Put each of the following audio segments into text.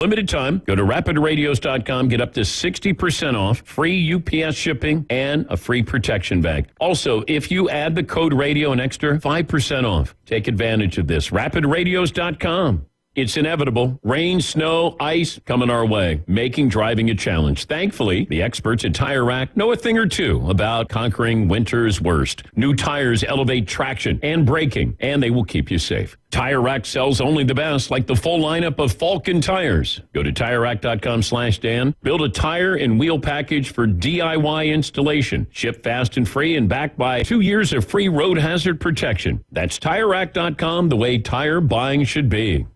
Limited time. Go to rapidradios.com. Get up to 60% off, free UPS shipping, and a free protection bag. Also, if you add the code radio an extra 5% off. Take advantage of this. Rapidradios.com. It's inevitable. Rain, snow, ice coming our way, making driving a challenge. Thankfully, the experts at Tire Rack know a thing or two about conquering winter's worst. New tires elevate traction and braking, and they will keep you safe. Tire Rack sells only the best, like the full lineup of Falken tires. Go to TireRack.com/Dan. Build a tire and wheel package for DIY installation. Ship fast and free and backed by 2 years of free road hazard protection. That's TireRack.com, the way tire buying should be.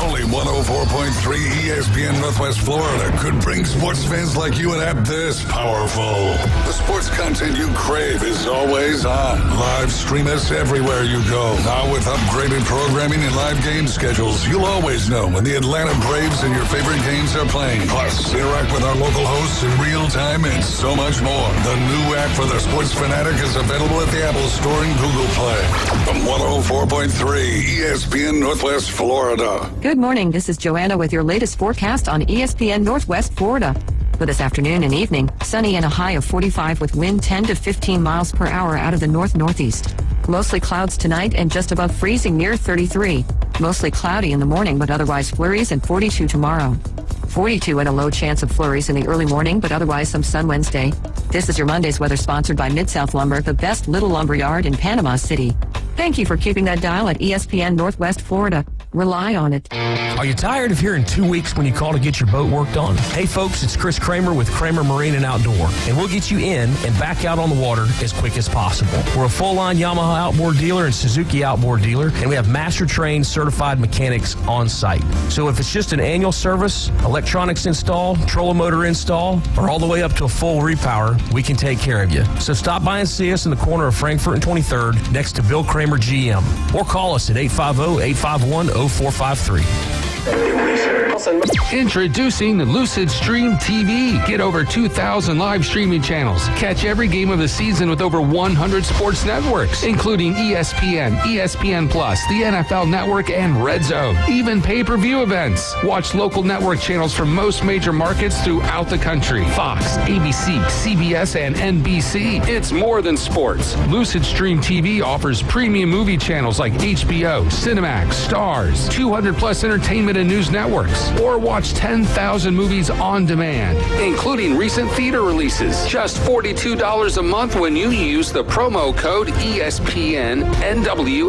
Only 104.3 ESPN Northwest Florida could bring sports fans like you an app this powerful. The sports content you crave is always on. Live stream us everywhere you go. Now with upgraded programming and live game schedules, you'll always know when the Atlanta Braves and your favorite games are playing. Plus, interact with our local hosts in real time and so much more. The new app for the sports fanatic is available at the Apple Store and Google Play. From 104.3 ESPN Northwest Florida. Good morning. This is Joanna with your latest forecast on ESPN Northwest Florida. For this afternoon and evening, sunny and a high of 45 with wind 10 to 15 miles per hour out of the north-northeast. Mostly clouds tonight and just above freezing near 33. Mostly cloudy in the morning but otherwise flurries and 42 tomorrow. 42 and a low chance of flurries in the early morning but otherwise some sun Wednesday. This is your Monday's weather sponsored by Mid-South Lumber, the best little lumber yard in Panama City. Thank you for keeping that dial at ESPN Northwest Florida. Rely on it. Are you tired of hearing 2 weeks when you call to get your boat worked on? Hey folks, it's Chris Kramer with Kramer Marine and Outdoor, and we'll get you in and back out on the water as quick as possible. We're a full-line Yamaha outboard dealer and Suzuki outboard dealer, and we have master-trained certified mechanics on site. So if it's just an annual service, electronics install, trolling motor install, or all the way up to a full repower, we can take care of you. So stop by and see us in the corner of Frankfurt and 23rd next to Bill Kramer GM, or call us at 850-851-0453. Introducing Lucid Stream TV. Get over 2,000 live streaming channels. Catch every game of the season with over 100 sports networks, including ESPN, ESPN Plus, the NFL Network, and Red Zone. Even pay-per-view events. Watch local network channels from most major markets throughout the country. Fox, ABC, CBS, and NBC. It's more than sports. Lucid Stream TV offers premium movie channels like HBO, Cinemax, Stars, 200 plus entertainment and news networks, or watch 10,000 movies on demand, including recent theater releases. Just $42 a month when you use the promo code ESPNNW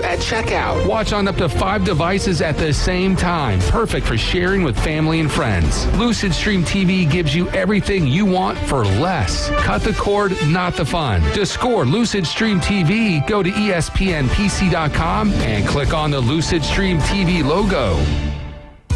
at checkout. Watch on up to 5 devices at the same time. Perfect for sharing with family and friends. Lucid Stream TV gives you everything you want for less. Cut the cord, not the fun. To score Lucid Stream TV, go to ESPNPC.com and click on the Lucid Stream TV logo.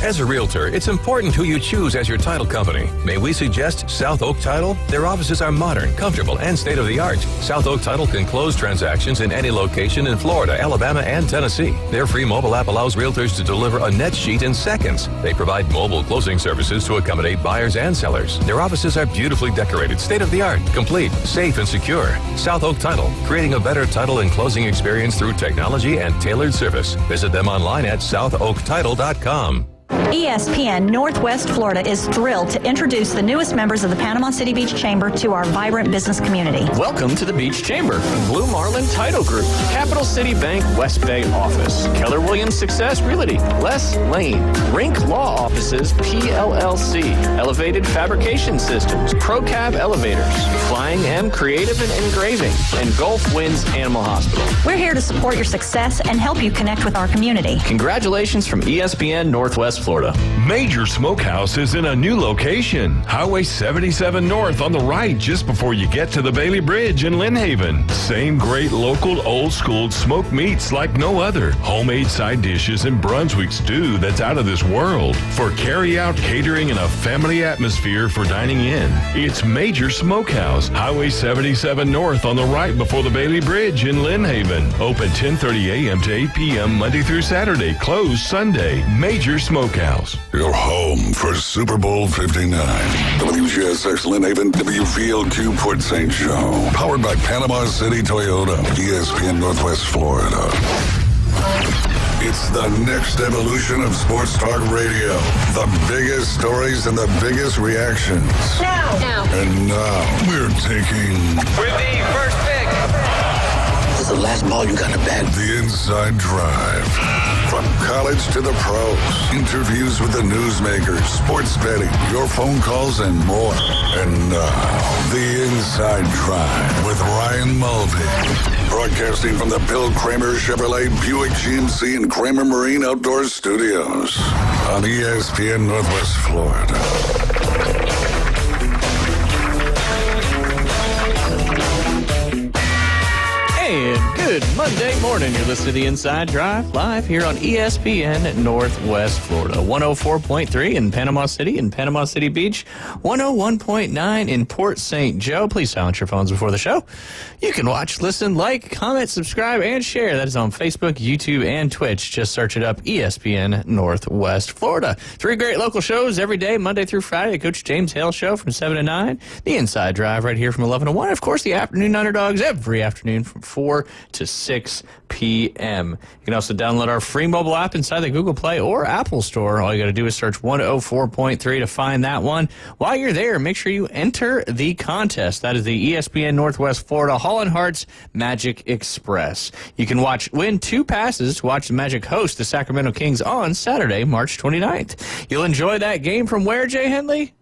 As a realtor, it's important who you choose as your title company. May we suggest South Oak Title? Their offices are modern, comfortable, and state-of-the-art. South Oak Title can close transactions in any location in Florida, Alabama, and Tennessee. Their free mobile app allows realtors to deliver a net sheet in seconds. They provide mobile closing services to accommodate buyers and sellers. Their offices are beautifully decorated, state-of-the-art, complete, safe, and secure. South Oak Title, creating a better title and closing experience through technology and tailored service. Visit them online at southoaktitle.com. ESPN Northwest Florida is thrilled to introduce the newest members of the Panama City Beach Chamber to our vibrant business community. Welcome to the Beach Chamber. Blue Marlin Title Group, Capital City Bank West Bay Office, Keller Williams Success Realty, Les Lane, Rink Law Offices PLLC, Elevated Fabrication Systems, ProCab Elevators, Flying M Creative and Engraving, and Gulf Winds Animal Hospital. We're here to support your success and help you connect with our community. Congratulations from ESPN Northwest Florida. Major Smokehouse is in a new location. Highway 77 North on the right just before you get to the Bailey Bridge in Lynn Haven. Same great local old school smoked meats like no other. Homemade side dishes and Brunswick stew that's out of this world. For carry-out catering and a family atmosphere for dining in. It's Major Smokehouse. Highway 77 North on the right before the Bailey Bridge in Lynn Haven. Open 10:30 a.m. to 8 p.m. Monday through Saturday. Closed Sunday. Major Smokehouse. Your home for Super Bowl 59. WGSX Lynn Haven, WVLQ Port St. Joe. Powered by Panama City Toyota, ESPN Northwest Florida. It's the next evolution of sports talk radio. The biggest stories and the biggest reactions. Now. And now we're taking With the first pick. This is the last ball you got to bat. the inside drive. From college to the pros, interviews with the newsmakers, sports betting, your phone calls, and more. And now, the inside drive with Ryan Mulvey. Broadcasting from the Bill Kramer Chevrolet Buick GMC and Kramer Marine Outdoor Studios on ESPN Northwest Florida. And good Monday morning. You're listening to The Inside Drive live here on ESPN Northwest Florida. 104.3 in Panama City and Panama City Beach. 101.9 in Port St. Joe. Please silence your phones before the show. You can watch, listen, like, comment, subscribe, and share. That is on Facebook, YouTube, and Twitch. Just search it up, ESPN Northwest Florida. 3 great local shows every day, Monday through Friday. The Coach James Hale Show from 7 to 9. The Inside Drive right here from 11 to 1. Of course, the Afternoon Underdogs every afternoon from 4 to 6 p.m. You can also download our free mobile app inside the Google Play or Apple Store. All you got to do is search 104.3 to find that one. While you're there, make sure you enter the contest. That is the ESPN Northwest Florida Holland Hearts Magic Express. You can win 2 passes to watch the Magic host the Sacramento Kings on Saturday, March 29th. You'll enjoy that game from where, Jay Henley?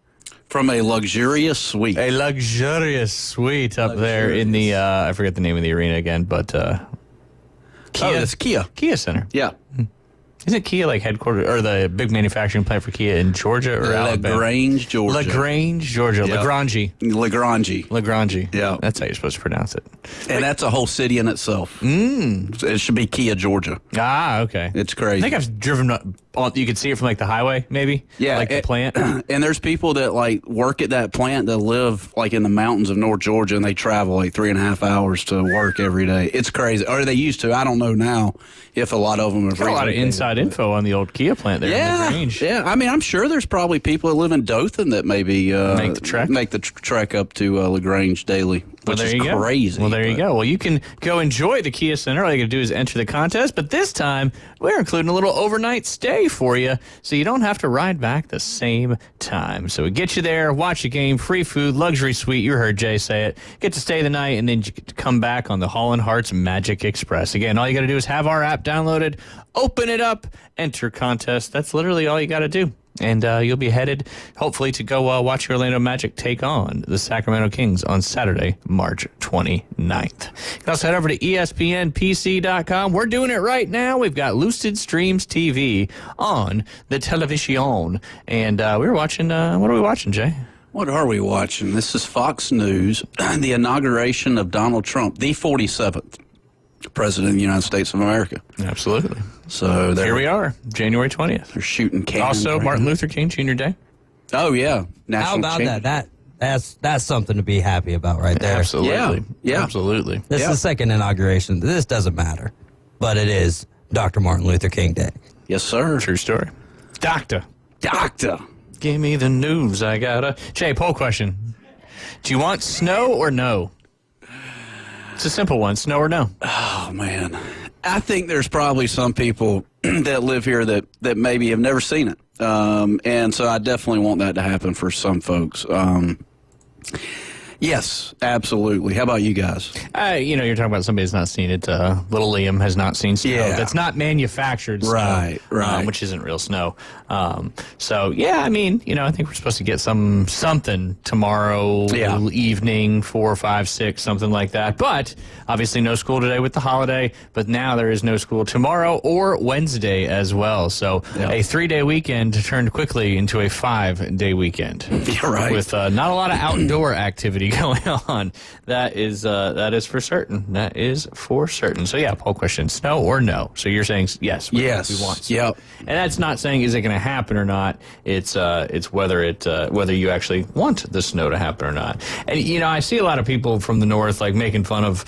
From a luxurious suite. A luxurious suite up there in the, I forget the name of the arena again, but Kia. It's Kia. Kia Center. Yeah. Isn't Kia like headquartered, or the big manufacturing plant for Kia in Georgia or Alabama? LaGrange, Georgia. LaGrange, Georgia. Yeah. LaGrange. LaGrange. Yeah. That's how you're supposed to pronounce it. And that's a whole city in itself. It should be Kia, Georgia. Ah, okay. It's crazy. I think I've driven up. You could see it from like the highway, maybe. Yeah, like the plant. And there's people that like work at that plant that live like in the mountains of North Georgia, and they travel like 3.5 hours to work every day. It's crazy. Or they used to. I don't know now if a lot of them have. Got a lot of inside info on the old Kia plant there in LaGrange. Yeah. I mean, I'm sure there's probably people that live in Dothan that maybe make the trek up to LaGrange daily. Which is crazy. Well, there you go. Well, you can go enjoy the Kia Center. All you got to do is enter the contest. But this time, we're including a little overnight stay for you, so you don't have to ride back the same time. So we get you there, watch a game, free food, luxury suite. You heard Jay say it. Get to stay the night, and then you get to come back on the Holland Hearts Magic Express. Again, all you got to do is have our app downloaded, open it up, enter contest. That's literally all you got to do. And you'll be headed, hopefully, to go watch your Orlando Magic take on the Sacramento Kings on Saturday, March 29th. You can also head over to ESPNPC.com. We're doing it right now. We've got Lucid Streams TV on the television. And we were watching, what are we watching, Jay? What are we watching? This is Fox News, the inauguration of Donald Trump, the 47th President of the United States of America. Absolutely. So here we are, January 20th. They're shooting cannons. Also, Martin Luther King Jr. Day. Oh, yeah. How about that? That's something to be happy about right there. Absolutely. Yeah. Absolutely. This is the second inauguration. This doesn't matter, but it is Dr. Martin Luther King Day. Yes, sir. True story. Doctor. Give me the news. I gotta. Jay, poll question. Do you want snow or no? It's a simple one. Snow or no? Oh, man. I think there's probably some people that live here that maybe have never seen it. And so I definitely want that to happen for some folks. Yes, absolutely. How about you guys? You're talking about somebody that's not seen it. Little Liam has not seen snow. Yeah. That's not manufactured snow. Right. Which isn't real snow. So, yeah, I think we're supposed to get something tomorrow evening, 4, 5, 6, something like that. But obviously no school today with the holiday. But now there is no school tomorrow or Wednesday as well. So a 3-day weekend turned quickly into a 5-day weekend. Yeah, right. With not a lot of outdoor activity going on. That is for certain. That is for certain. So, yeah, poll question, snow or no? So you're saying yes. Yes. We want snow. Yep. And that's not saying is it going to happen or not. It's whether you actually want the snow to happen or not. And, I see a lot of people from the north like making fun of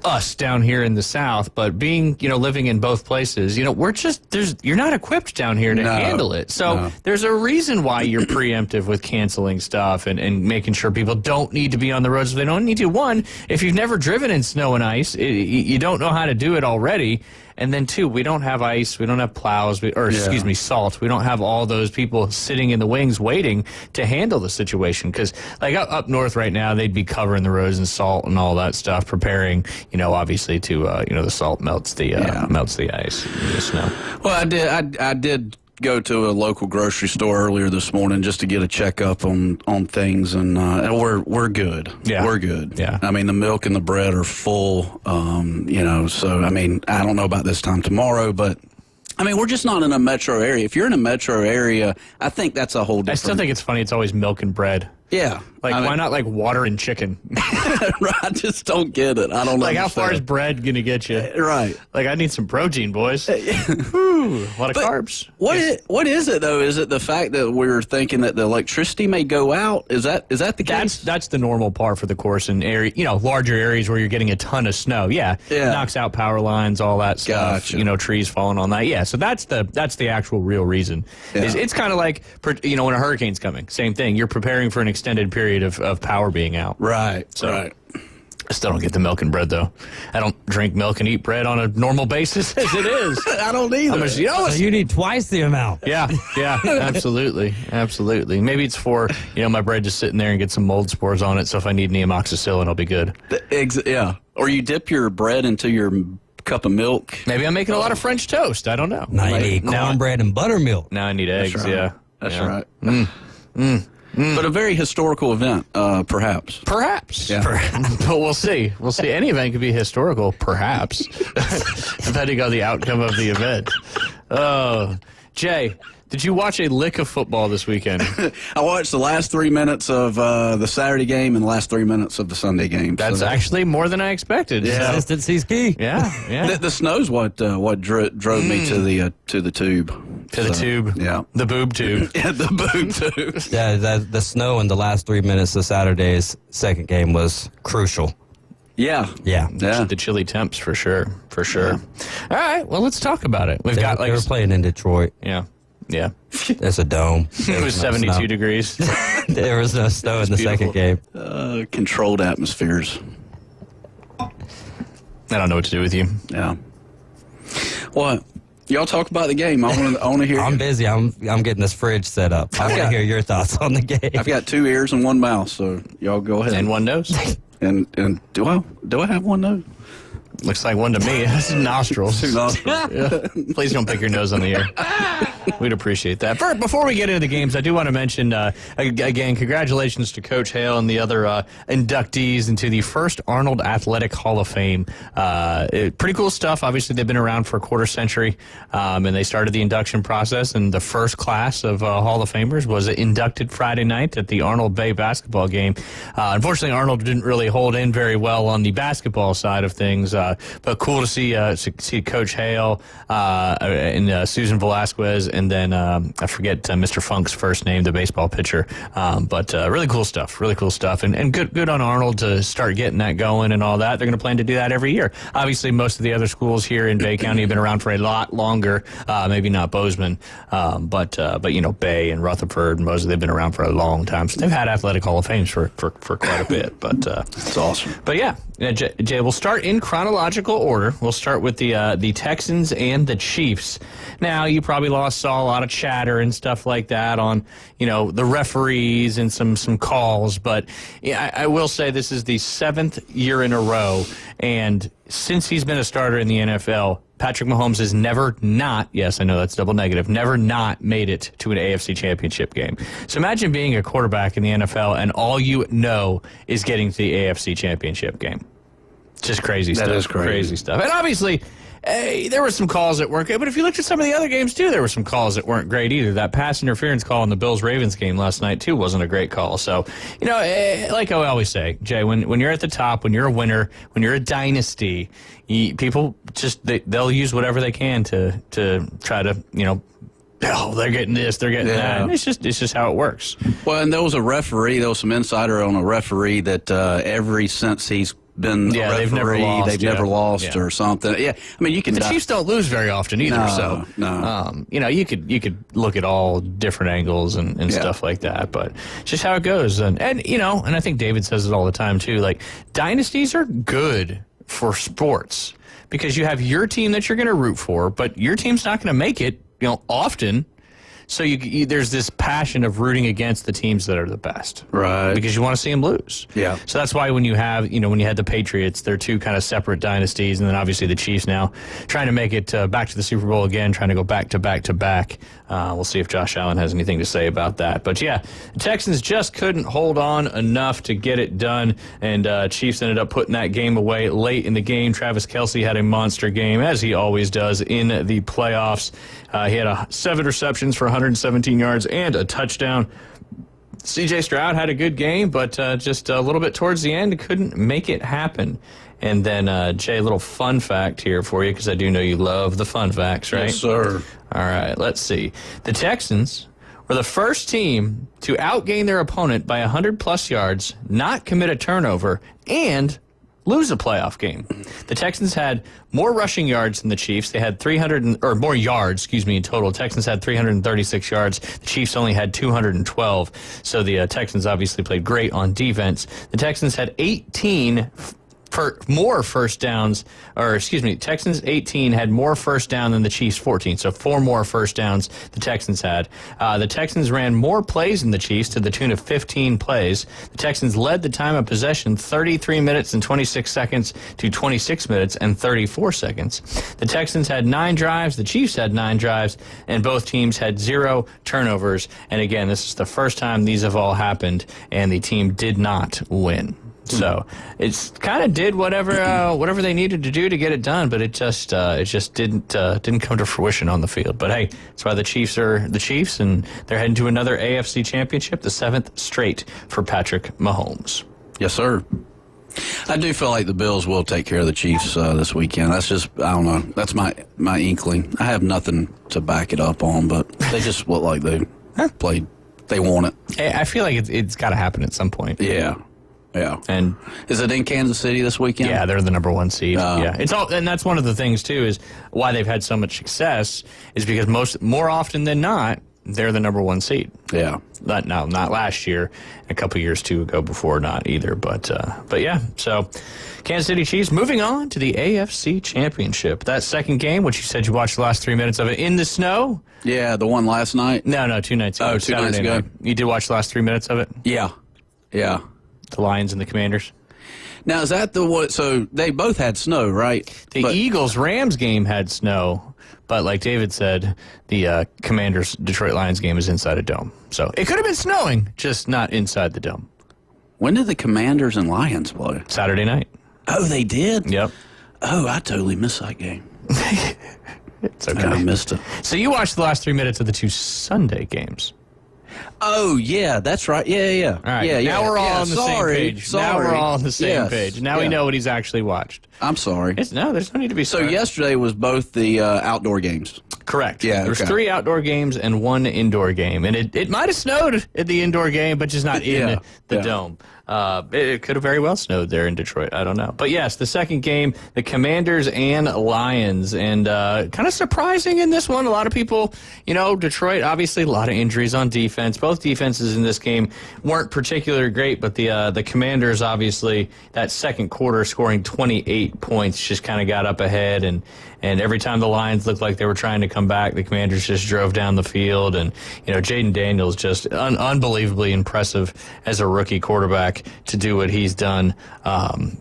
us down here in the south, but being, living in both places, you're not equipped down here to handle it. So there's a reason why you're preemptive with canceling stuff and making sure people don't need to to be on the roads if they don't need to. One, if you've never driven in snow and ice, you don't know how to do it already. And then two, we don't have ice, we don't have plows, salt. We don't have all those people sitting in the wings waiting to handle the situation. Because like up north right now, they'd be covering the roads in salt and all that stuff, preparing, obviously to, the salt melts the ice, the snow. Well, I did go to a local grocery store earlier this morning just to get a checkup on things, and we're good. Yeah, we're good. Yeah, I mean the milk and the bread are full. So I mean I don't know about this time tomorrow, but I mean we're just not in a metro area. If you're in a metro area, I think that's a whole different. I still think it's funny. It's always milk and bread. Yeah. Why not like water and chicken? Right, I just don't get it. I don't know. How far is bread going to get you? Right. I need some protein, boys. Whew, a lot of carbs. What is it, though? Is it the fact that we're thinking that the electricity may go out? Is that the case? That's the normal par for the course in larger areas where you're getting a ton of snow. Yeah. Knocks out power lines, all that stuff. Gotcha. Trees falling on that. Yeah, so that's the actual real reason. Yeah. It's kind of like, when a hurricane's coming. Same thing. You're preparing for an extended period of power being out. Right. So, right. I still don't get the milk and bread, though. I don't drink milk and eat bread on a normal basis as it is. I don't either. So you need twice the amount. Yeah, absolutely. Absolutely. Maybe it's for, my bread just sitting there and get some mold spores on it, so if I need any amoxicillin, I'll be good. Yeah. Or you dip your bread into your cup of milk. Maybe I'm making a lot of French toast. I don't know. Now you need cornbread and buttermilk. Now I need eggs, That's right. yeah. That's right. But a very historical event, perhaps. Perhaps. Yeah. But we'll see. Any event could be historical, perhaps, depending on the outcome of the event. Oh, Jay, did you watch a lick of football this weekend? I watched the last 3 minutes of the Saturday game and the last 3 minutes of the Sunday game. That's actually more more than I expected. Yeah. Consistency's key. Yeah. The snow's what drove me to the tube. The tube. Yeah. The boob tube. Yeah, the boob tube. Yeah, the snow in the last 3 minutes of Saturday's second game was crucial. Yeah. The chilly temps for sure. Yeah. All right, well, let's talk about it. They were playing in Detroit. Yeah. There's a dome. It was 72 degrees. There was no snow in the second game. Controlled atmospheres. I don't know what to do with you. Yeah. What? Y'all talk about the game. I want to hear. I'm busy. I'm getting this fridge set up. I want to hear your thoughts on the game. I've got 2 ears and 1 mouth, so y'all go ahead. And 1 nose. And do I have 1 nose? Looks like 1 to me. That's nostrils. 2 nostrils. Yeah. Please don't pick your nose on the air. We'd appreciate that. Before we get into the games, I do want to mention, again, congratulations to Coach Hale and the other inductees into the first Arnold Athletic Hall of Fame. Pretty cool stuff. Obviously, they've been around for a quarter century, and they started the induction process, and the first class of Hall of Famers was inducted Friday night at the Arnold Bay basketball game. Unfortunately, Arnold didn't really hold in very well on the basketball side of things, but cool to see Coach Hale and Susan Velasquez, and then I forget Mr. Funk's first name, the baseball pitcher. But really cool stuff, and good on Arnold to start getting that going and all that. They're going to plan to do that every year. Obviously, most of the other schools here in Bay County have been around for a lot longer. Maybe not Bozeman, but Bay and Rutherford and Mosley, they've been around for a long time. So they've had athletic Hall of Fames for quite a bit. But it's awesome. But yeah, Jay, we'll start in chronological order. We'll start with the Texans and the Chiefs. Now, you probably saw a lot of chatter and stuff like that on, the referees and some calls. But I will say this is the 7th year in a row. And since he's been a starter in the NFL, Patrick Mahomes has never not, yes, I know that's double negative, never not made it to an AFC championship game. So imagine being a quarterback in the NFL and all you know is getting to the AFC championship game. Just crazy stuff. That is crazy stuff. And obviously, there were some calls that weren't good, but if you looked at some of the other games, too, there were some calls that weren't great either. That pass interference call in the Bills-Ravens game last night, too, wasn't a great call. So, like I always say, Jay, when you're at the top, when you're a winner, when you're a dynasty, people just, they'll use whatever they can to try to, oh, they're getting this, they're getting that. And it's just how it works. Well, and there was some insider on a referee that since he's been Yeah, a they've never referee, lost, they've never yeah. lost Yeah. or something. Yeah, I mean, you can. The Chiefs don't lose very often either, No, no. you know, you could look at all different angles and stuff like that, but it's just how it goes. And you know, and I think David says it all the time too. Like, dynasties are good for sports because you have your team that you're going to root for, but your team's not going to make it, you know, often. So there's this passion of rooting against the teams that are the best. Right. Because you want to see them lose. Yeah. So that's why when you had the Patriots, they're two kind of separate dynasties, and then obviously the Chiefs now trying to make it back to the Super Bowl again, trying to go back to back to back. We'll see if Josh Allen has anything to say about that. But yeah, the Texans just couldn't hold on enough to get it done, and Chiefs ended up putting that game away late in the game. Travis Kelce had a monster game, as he always does in the playoffs. He had 7 receptions for 117 yards and a touchdown. C.J. Stroud had a good game, but just a little bit towards the end, couldn't make it happen. And then, Jay, a little fun fact here for you, because I do know you love the fun facts, right? Yes, sir. All right, let's see. The Texans were the first team to outgain their opponent by 100-plus yards, not commit a turnover, and lose a playoff game. The Texans had more rushing yards than the Chiefs. They had more yards, in total. Texans had 336 yards. The Chiefs only had 212. So the Texans obviously played great on defense. The Texans had 18 more first downs, Texans 18 had more first down than the Chiefs 14, so 4 more first downs the Texans had. The Texans ran more plays than the Chiefs to the tune of 15 plays. The Texans led the time of possession 33 minutes and 26 seconds to 26 minutes and 34 seconds. The Texans had 9 drives, the Chiefs had 9 drives, and both teams had 0 turnovers. And again, this is the first time these have all happened, and the team did not win. So it's kind of did whatever they needed to do to get it done, but it just didn't come to fruition on the field. But hey, that's why the Chiefs are the Chiefs, and they're heading to another AFC championship, the 7th straight for Patrick Mahomes. Yes, sir. I do feel like the Bills will take care of the Chiefs this weekend. That's just, I don't know. That's my inkling. I have nothing to back it up on, but they just look like they played. They want it. Hey, I feel like it's got to happen at some point. Yeah. Yeah. And is it in Kansas City this weekend? Yeah, they're the number 1 seed. Yeah. It's all, and that's one of the things too, is why they've had so much success is because more often than not, they're the number 1 seed. Yeah. Not last year, a couple years ago before not either, but yeah. So Kansas City Chiefs moving on to the AFC Championship. That second game, which you said you watched the last 3 minutes of it in the snow. Yeah, the one last night. No, 2 nights ago. Oh, 2 nights ago. Night. You did watch the last 3 minutes of it? Yeah. Yeah. The Lions and the Commanders. Now, is that the one? So they both had snow, right? The Eagles-Rams game had snow, but like David said, the Commanders-Detroit Lions game is inside a dome. So it could have been snowing, just not inside the dome. When did the Commanders and Lions play? Saturday night. Oh, they did? Yep. Oh, I totally missed that game. It's okay. I missed it. So you watched the last 3 minutes of the 2 Sunday games. Oh, yeah, that's right. Yeah. All right. Yeah, now we're all on the same page. Sorry. Now we're all on the same page. Now we know what he's actually watched. I'm sorry. There's no need to be sorry. So yesterday was both the outdoor games. Correct. Yeah, There's 3 outdoor games and 1 indoor game. And it might have snowed at the indoor game, but just not in the dome. It could have very well snowed there in Detroit. I don't know. But yes, the second game, the Commanders and Lions. And kind of surprising in this one. A lot of people, Detroit, obviously a lot of injuries on defense. Both defenses in this game weren't particularly great, but the Commanders, obviously, that second quarter scoring 28 points just kind of got up ahead. And every time the Lions looked like they were trying to come back, the Commanders just drove down the field. And, Jaden Daniels just unbelievably impressive as a rookie quarterback to do what he's done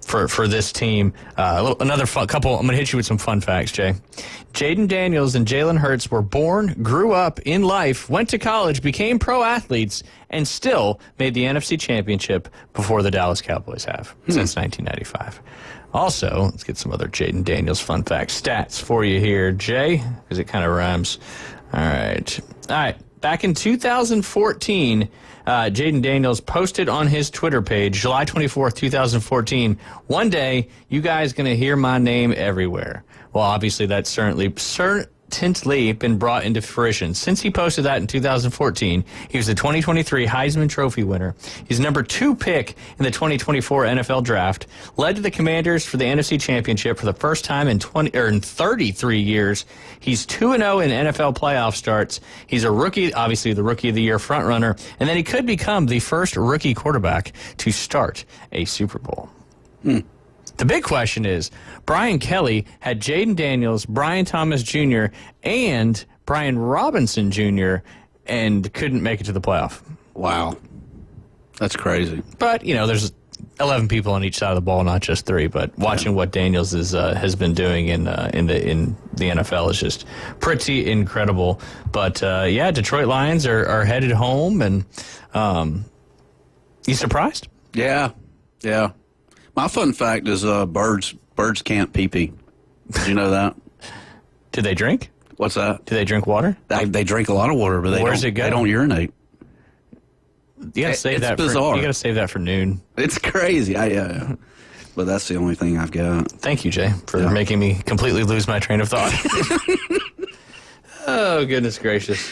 for this team. Another couple, I'm going to hit you with some fun facts, Jay. Jaden Daniels and Jalen Hurts were born, grew up in life, went to college, became pro athletes, and still made the NFC Championship before the Dallas Cowboys have since 1995. Also, let's get some other Jaden Daniels fun facts, stats for you here, Jay, because it kind of rhymes. All right. Back in 2014, Jaden Daniels posted on his Twitter page, July 24th, 2014, "One day, you guys going to hear my name everywhere." Well, obviously, that certainly recently been brought into fruition. Since he posted that in 2014, he was the 2023 Heisman Trophy winner. He's number 2 pick in the 2024 NFL Draft, led to the Commanders for the NFC Championship for the first time in 33 years. He's 2-0 in NFL playoff starts. He's a rookie, obviously the Rookie of the Year frontrunner, and then he could become the first rookie quarterback to start a Super Bowl. The big question is, Brian Kelly had Jaden Daniels, Brian Thomas Jr., and Brian Robinson Jr., and couldn't make it to the playoff. Wow. That's crazy. But, there's 11 people on each side of the ball, not just 3. But watching what Daniels has been doing in the NFL is just pretty incredible. But, Detroit Lions are headed home, and you surprised? Yeah. My fun fact is birds can't pee-pee. Did you know that? Do they drink? What's that? Do they drink water? They drink a lot of water, but Where's it go? They don't urinate. You gotta save that. Bizarre. You gotta save that for noon. It's crazy. Yeah. But that's the only thing I've got. Thank you, Jay, for making me completely lose my train of thought. Oh, goodness gracious.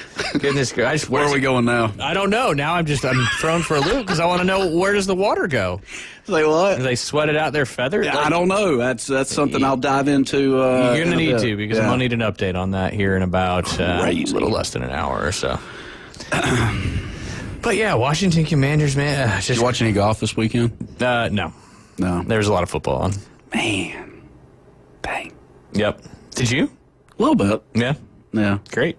Where are we going now? I don't know. Now I'm thrown for a loop because I want to know, where does the water go? Say what? Do they sweat it out their feathers? I don't know. That's something I'll dive into. You're going to need to, because I'm going to need an update on that here in about a little less than an hour or so. But yeah, Washington Commanders, man. Did you watch any golf this weekend? No. There was a lot of football on. Man. Dang. Yep. Did you? A little bit. Yeah. Yeah. Great.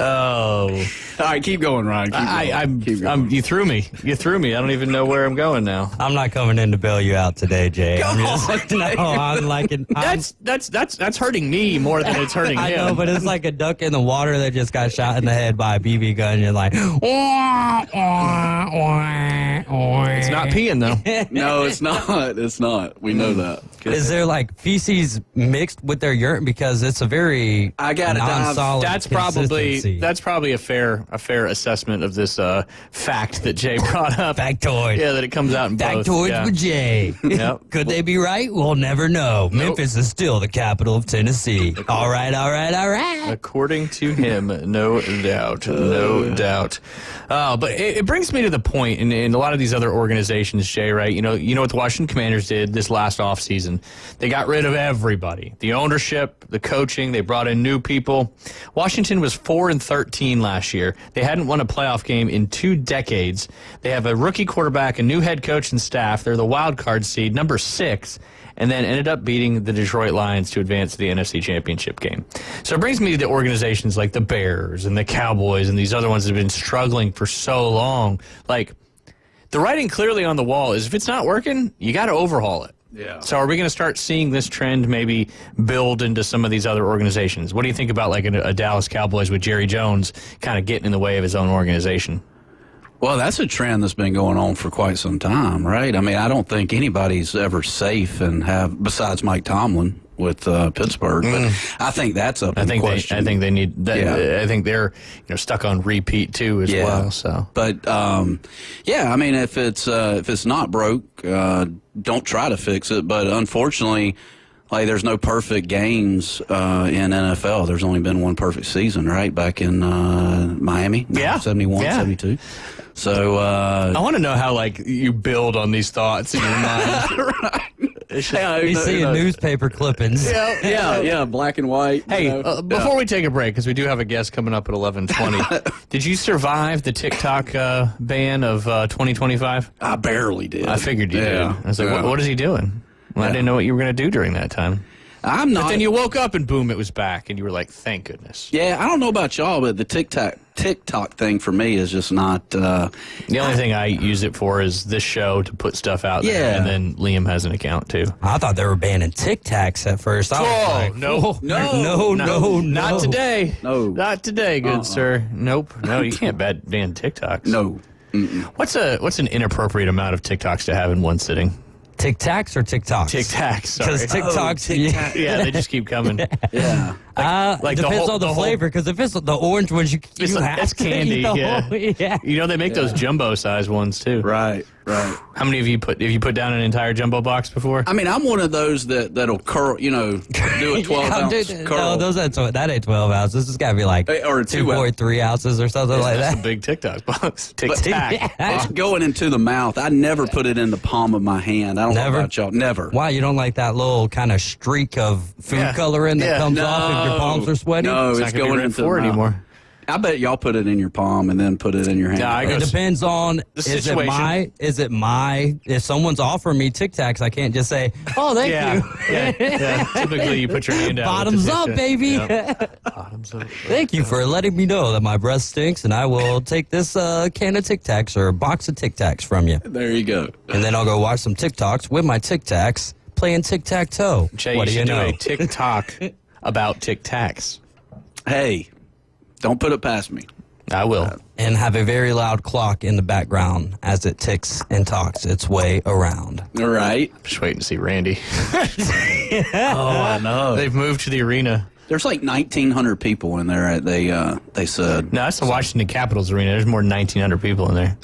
Oh. All right, keep going, Ryan. Keep going. You threw me. I don't even know where I'm going now. I'm not coming in to bail you out today, Jay. That's hurting me more than it's hurting him. I know, but it's like a duck in the water that just got shot in the head by a BB gun. You're like, it's not peeing though. No, it's not. It's not. We know that. Is there like feces mixed with their urine? Because it's a very non-solid That's probably a fair assessment of this fact that Jay brought up. Factoid. Yeah, that it comes out in both. Factoids with Jay. Yep. Could they be right? We'll never know. Nope. Memphis is still the capital of Tennessee. All right. According to him, no doubt. But it brings me to the point in a lot of these other organizations, Jay, right? You know what the Washington Commanders did this last offseason? They got rid of everybody. The ownership, the coaching, they brought in new people. Washington was 4-13 last year. They hadn't won a playoff game in 2 decades. They have a rookie quarterback, a new head coach and staff. They're the wild card seed, number 6, and then ended up beating the Detroit Lions to advance to the NFC Championship game. So it brings me to organizations like the Bears and the Cowboys and these other ones that have been struggling for so long. Like, the writing clearly on the wall is if it's not working, you got to overhaul it. Yeah. So are we going to start seeing this trend maybe build into some of these other organizations? What do you think about like a Dallas Cowboys with Jerry Jones kind of getting in the way of his own organization? Well, that's a trend that's been going on for quite some time, right? I mean, I don't think anybody's ever safe besides Mike Tomlin with Pittsburgh. But I think that's up in question. I think they need that. Yeah. I think they're stuck on repeat too as well. So, but I mean, if it's not broke, don't try to fix it. But unfortunately, like there's no perfect games in NFL. There's only been one perfect season, right? Back in Miami, 71, 72. So I want to know how like you build on these thoughts in your mind. Right. You see newspaper clippings. Yeah, black and white. Hey, before we take a break, because we do have a guest coming up at 11:20, did you survive the TikTok ban of 2025? I barely did. I figured you did. I was like, what is he doing? Well, I didn't know what you were going to do during that time. I'm not. But then you woke up and boom, it was back, and you were like, thank goodness. Yeah, I don't know about y'all, but the TikTok thing for me is just not. The only thing I use it for is this show to put stuff out there, and then Liam has an account too. I thought they were banning Tic Tacs at first. No, not today. No, not today, good sir. Nope, no, you can't ban TikToks. No. What's an inappropriate amount of TikToks to have in one sitting? Tic Tacs or TikToks? Tic Tacs, sorry. Because TikToks, yeah, they just keep coming. Yeah. Like depends on the flavor, because if it's the orange ones, you have that's to candy. eat the whole, You know, they make those jumbo size ones too. Right. Right. How many have you put down an entire jumbo box before? I mean, I'm one of those that'll curl, do a 12-ounce curl. No, that ain't 12 ounces. This has got to be like or 2.3 ounces or something like That's that. a big TikTok box. Tic-tac. It's going into the mouth. I never put it in the palm of my hand. I don't know about y'all. Never. Why, you don't like that little kind of streak of food coloring that comes off if your palms are sweaty? No, it's going into the mouth. Anymore. I bet y'all put it in your palm and then put it in your hand. It depends on the situation. If someone's offering me Tic Tacs, I can't just say, oh, thank you. Yeah. Typically, you put your hand out. Bottoms up, baby. Yep. Bottoms up. Thank you for letting me know that my breath stinks, and I will take this can of Tic Tacs or a box of Tic Tacs from you. There you go. And then I'll go watch some TikToks with my Tic Tacs playing tic-tac-toe. Jay, what you do should you know? do a TikTok about Tic Tacs. Hey, don't put it past me. I will. And have a very loud clock in the background as it ticks and talks its way around. All right. Just waiting to see Randy. Oh, I know. They've moved to the arena. There's like 1,900 people in there. They said. No, that's the Washington Capitals arena. There's more than 1,900 people in there.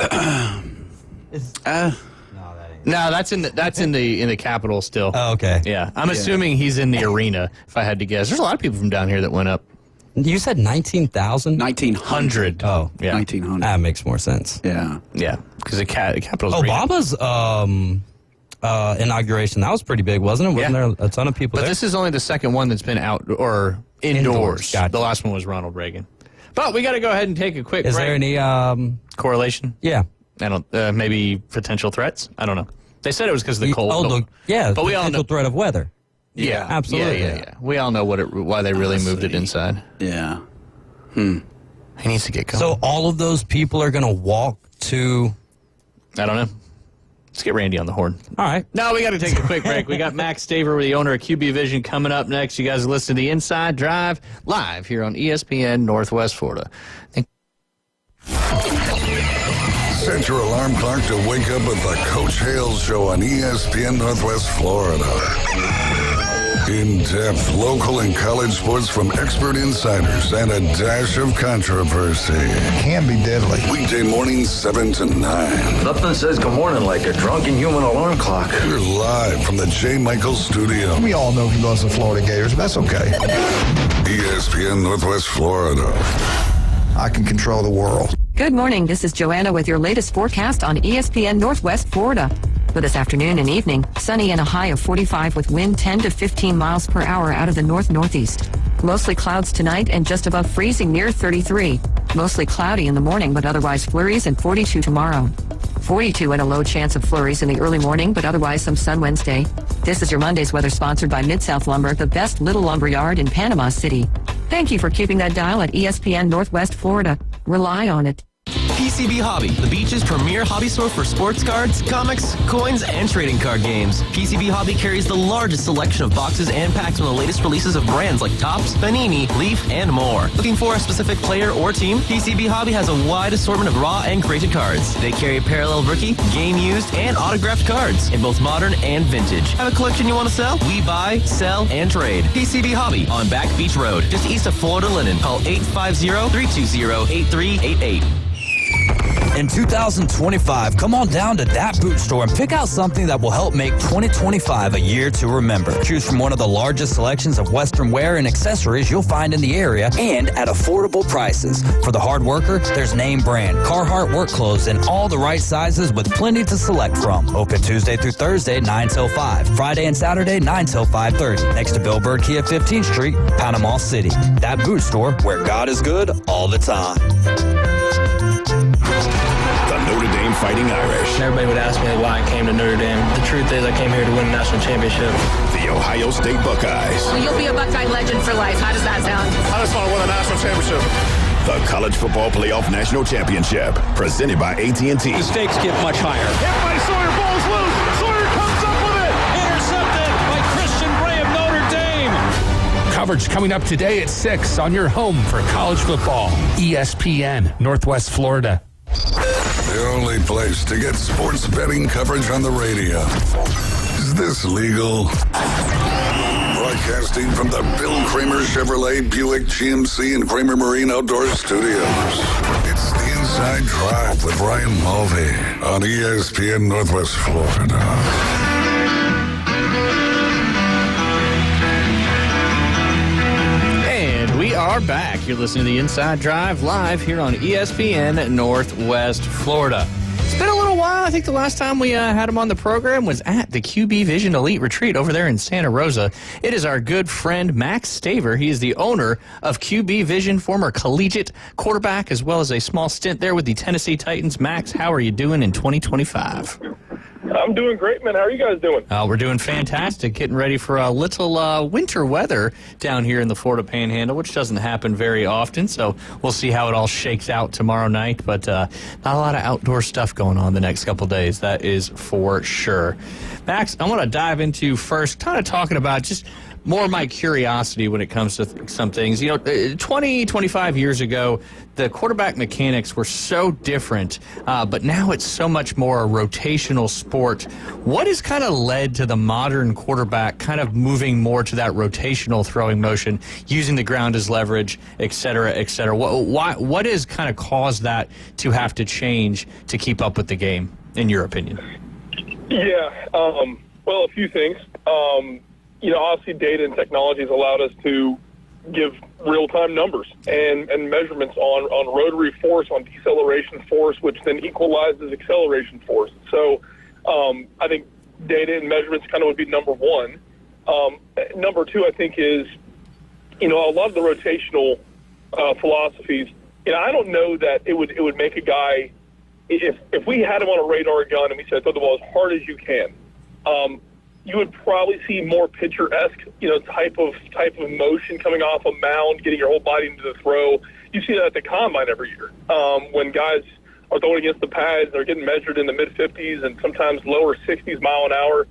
No, that's in the Capitol still. Oh, okay. Yeah, I'm assuming he's in the arena. If I had to guess, there's a lot of people from down here that went up. You said 19,000? 1,900. Oh, yeah, 1,900. That makes more sense. Yeah, because the Capitol's Obama's inauguration, that was pretty big, wasn't it? Wasn't there a ton of people But there? this is only the second one that's been out or indoors. Gotcha. The last one was Ronald Reagan. But we got to go ahead and take a quick break. Is there any correlation? Yeah. I don't. Maybe potential threats. I don't know. They said it was because of the cold. But we all know threat of weather. Yeah, absolutely. Yeah. We all know why they really moved it inside. Yeah. He needs to get going. So all of those people are going to walk to. I don't know. Let's get Randy on the horn. All right. No, we got to take a quick break. We got Max Staver, the owner of QB Vision, coming up next. You guys are listening to the Inside Drive live here on ESPN Northwest Florida. Set your alarm clock to wake up with the Coach Hales Show on ESPN Northwest Florida. In-depth local and college sports from expert insiders and a dash of controversy. Can be deadly. Weekday mornings 7 to 9. Nothing says good morning like a drunken human alarm clock. We're live from the J. Michael Studio. We all know he loves the Florida Gators, but that's okay. ESPN Northwest Florida. I can control the world. Good morning. This is Joanna with your latest forecast on ESPN Northwest Florida. For this afternoon and evening, sunny and a high of 45 with wind 10 to 15 miles per hour out of the north-northeast. Mostly clouds tonight and just above freezing near 33. Mostly cloudy in the morning, but otherwise flurries and 42 tomorrow. 42 and a low chance of flurries in the early morning, but otherwise some sun Wednesday. This is your Monday's weather sponsored by Mid-South Lumber, the best little lumber yard in Panama City. Thank you for keeping that dial at ESPN Northwest Florida. Rely on it. PCB Hobby, the beach's premier hobby store for sports cards, comics, coins, and trading card games. PCB Hobby carries the largest selection of boxes and packs from the latest releases of brands like Topps, Panini, Leaf, and more. Looking for a specific player or team? PCB Hobby has a wide assortment of raw and graded cards. They carry parallel rookie, game used, and autographed cards in both modern and vintage. Have a collection you want to sell? We buy, sell, and trade. PCB Hobby on Back Beach Road, just east of Florida Linen. Call 850-320-8388. In 2025, come on down to That Boot Store and pick out something that will help make 2025 a year to remember. Choose from one of the largest selections of Western wear and accessories you'll find in the area and at affordable prices. For the hard worker, there's name brand, Carhartt work clothes in all the right sizes with plenty to select from. Open Tuesday through Thursday, 9 till 5. Friday and Saturday, 9 till 5:30. Next to Bill Bird Kia 15th Street, Panama City. That Boot Store, where God is good all the time. The Notre Dame Fighting Irish. Everybody would ask me why I came to Notre Dame. The truth is I came here to win a national championship. The Ohio State Buckeyes. Well, you'll be a Buckeye legend for life. How does that sound? I just want to win a national championship. The College Football Playoff National Championship, presented by AT&T. The stakes get much higher. Hit by Sawyer, ball's loose. Sawyer comes up with it. Intercepted by Christian Bray of Notre Dame. Coverage coming up today at 6 on your home for college football. ESPN, Northwest Florida. The only place to get sports betting coverage on the radio. Is this legal? Broadcasting from the Bill Kramer Chevrolet Buick GMC and Kramer Marine Outdoor Studios. It's the Inside Drive with Ryan Mulvey on ESPN Northwest Florida. And we are back. You're listening to the Inside Drive live here on ESPN Northwest Florida. It's been a little while. I think the last time we had him on the program was at the QB Vision Elite Retreat over there in Santa Rosa. It is our good friend Max Staver. He is the owner of QB Vision, former collegiate quarterback, as well as a small stint there with the Tennessee Titans. Max, how are you doing in 2025? I'm doing great, man. How are you guys doing? We're doing fantastic. Getting ready for a little winter weather down here in the Florida Panhandle, which doesn't happen very often. So we'll see how it all shakes out tomorrow night. But not a lot of outdoor stuff going on the next couple days. That is for sure. Max, I want to dive into first kind of talking about just more of my curiosity when it comes to some things. 20, 25 years ago, the quarterback mechanics were so different, but now it's so much more a rotational sport. What has kind of led to the modern quarterback kind of moving more to that rotational throwing motion, using the ground as leverage, et cetera, et cetera? What has kind of caused that to have to change to keep up with the game, in your opinion? Yeah, well, a few things. Obviously data and technology has allowed us to give real-time numbers and measurements on rotary force, on deceleration force, which then equalizes acceleration force. So I think data and measurements kind of would be number one. Number two, I think, is, a lot of the rotational philosophies, I don't know that it would make a guy, if we had him on a radar gun and we said, throw the ball as hard as you can, you would probably see more pitcher-esque, type of motion coming off a mound, getting your whole body into the throw. You see that at the combine every year when guys are throwing against the pads. They're getting measured in the mid-50s and sometimes lower 60s mile an hour.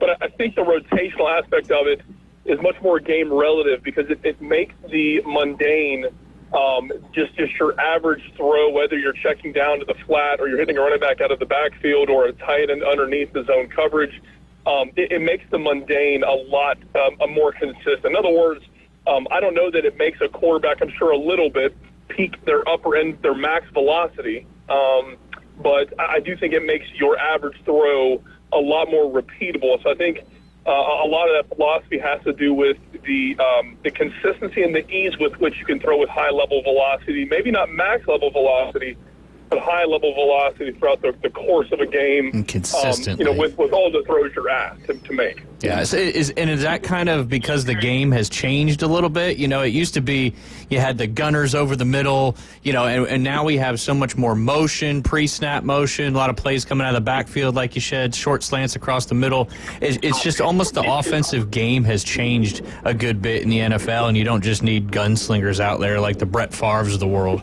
But I think the rotational aspect of it is much more game relative because it makes the mundane just your average throw, whether you're checking down to the flat or you're hitting a running back out of the backfield or a tight end underneath the zone coverage. It makes the mundane a lot more consistent. In other words, I don't know that it makes a quarterback, I'm sure a little bit, peak their upper end, their max velocity, but I do think it makes your average throw a lot more repeatable. So I think a lot of that philosophy has to do with the consistency and the ease with which you can throw with high-level velocity, maybe not max-level velocity, but high-level velocity throughout the course of a game. And consistently. With all the throws you're asked to make. Yeah, is that kind of because the game has changed a little bit? It used to be you had the gunners over the middle, and now we have so much more motion, pre-snap motion, a lot of plays coming out of the backfield, like you said, short slants across the middle. It's just almost the offensive game has changed a good bit in the NFL, and you don't just need gunslingers out there like the Brett Favres of the world.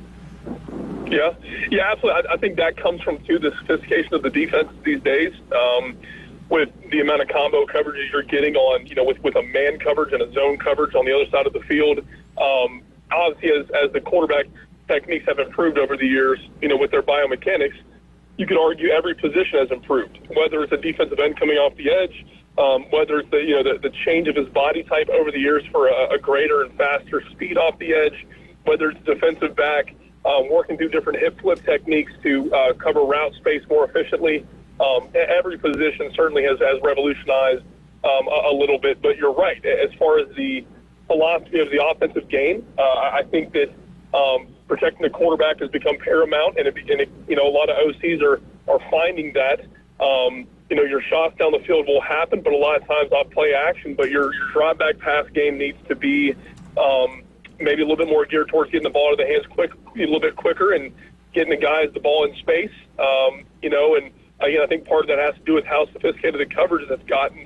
Yeah, absolutely. I think that comes from, too, the sophistication of the defense these days, with the amount of combo coverages you're getting on, with a man coverage and a zone coverage on the other side of the field. Obviously, as the quarterback techniques have improved over the years, with their biomechanics, you could argue every position has improved, whether it's a defensive end coming off the edge, whether it's the change of his body type over the years for a greater and faster speed off the edge, whether it's defensive back, working through different hip flip techniques to cover route space more efficiently. Every position certainly has revolutionized a little bit, but you're right. As far as the philosophy of the offensive game, I think that protecting the quarterback has become paramount, and a lot of OCs are finding that. Your shots down the field will happen, but a lot of times off play action, but your drop back pass game needs to be maybe a little bit more geared towards getting the ball out of the hands a little bit quicker and getting the guys the ball in space. And again, I think part of that has to do with how sophisticated the coverage has gotten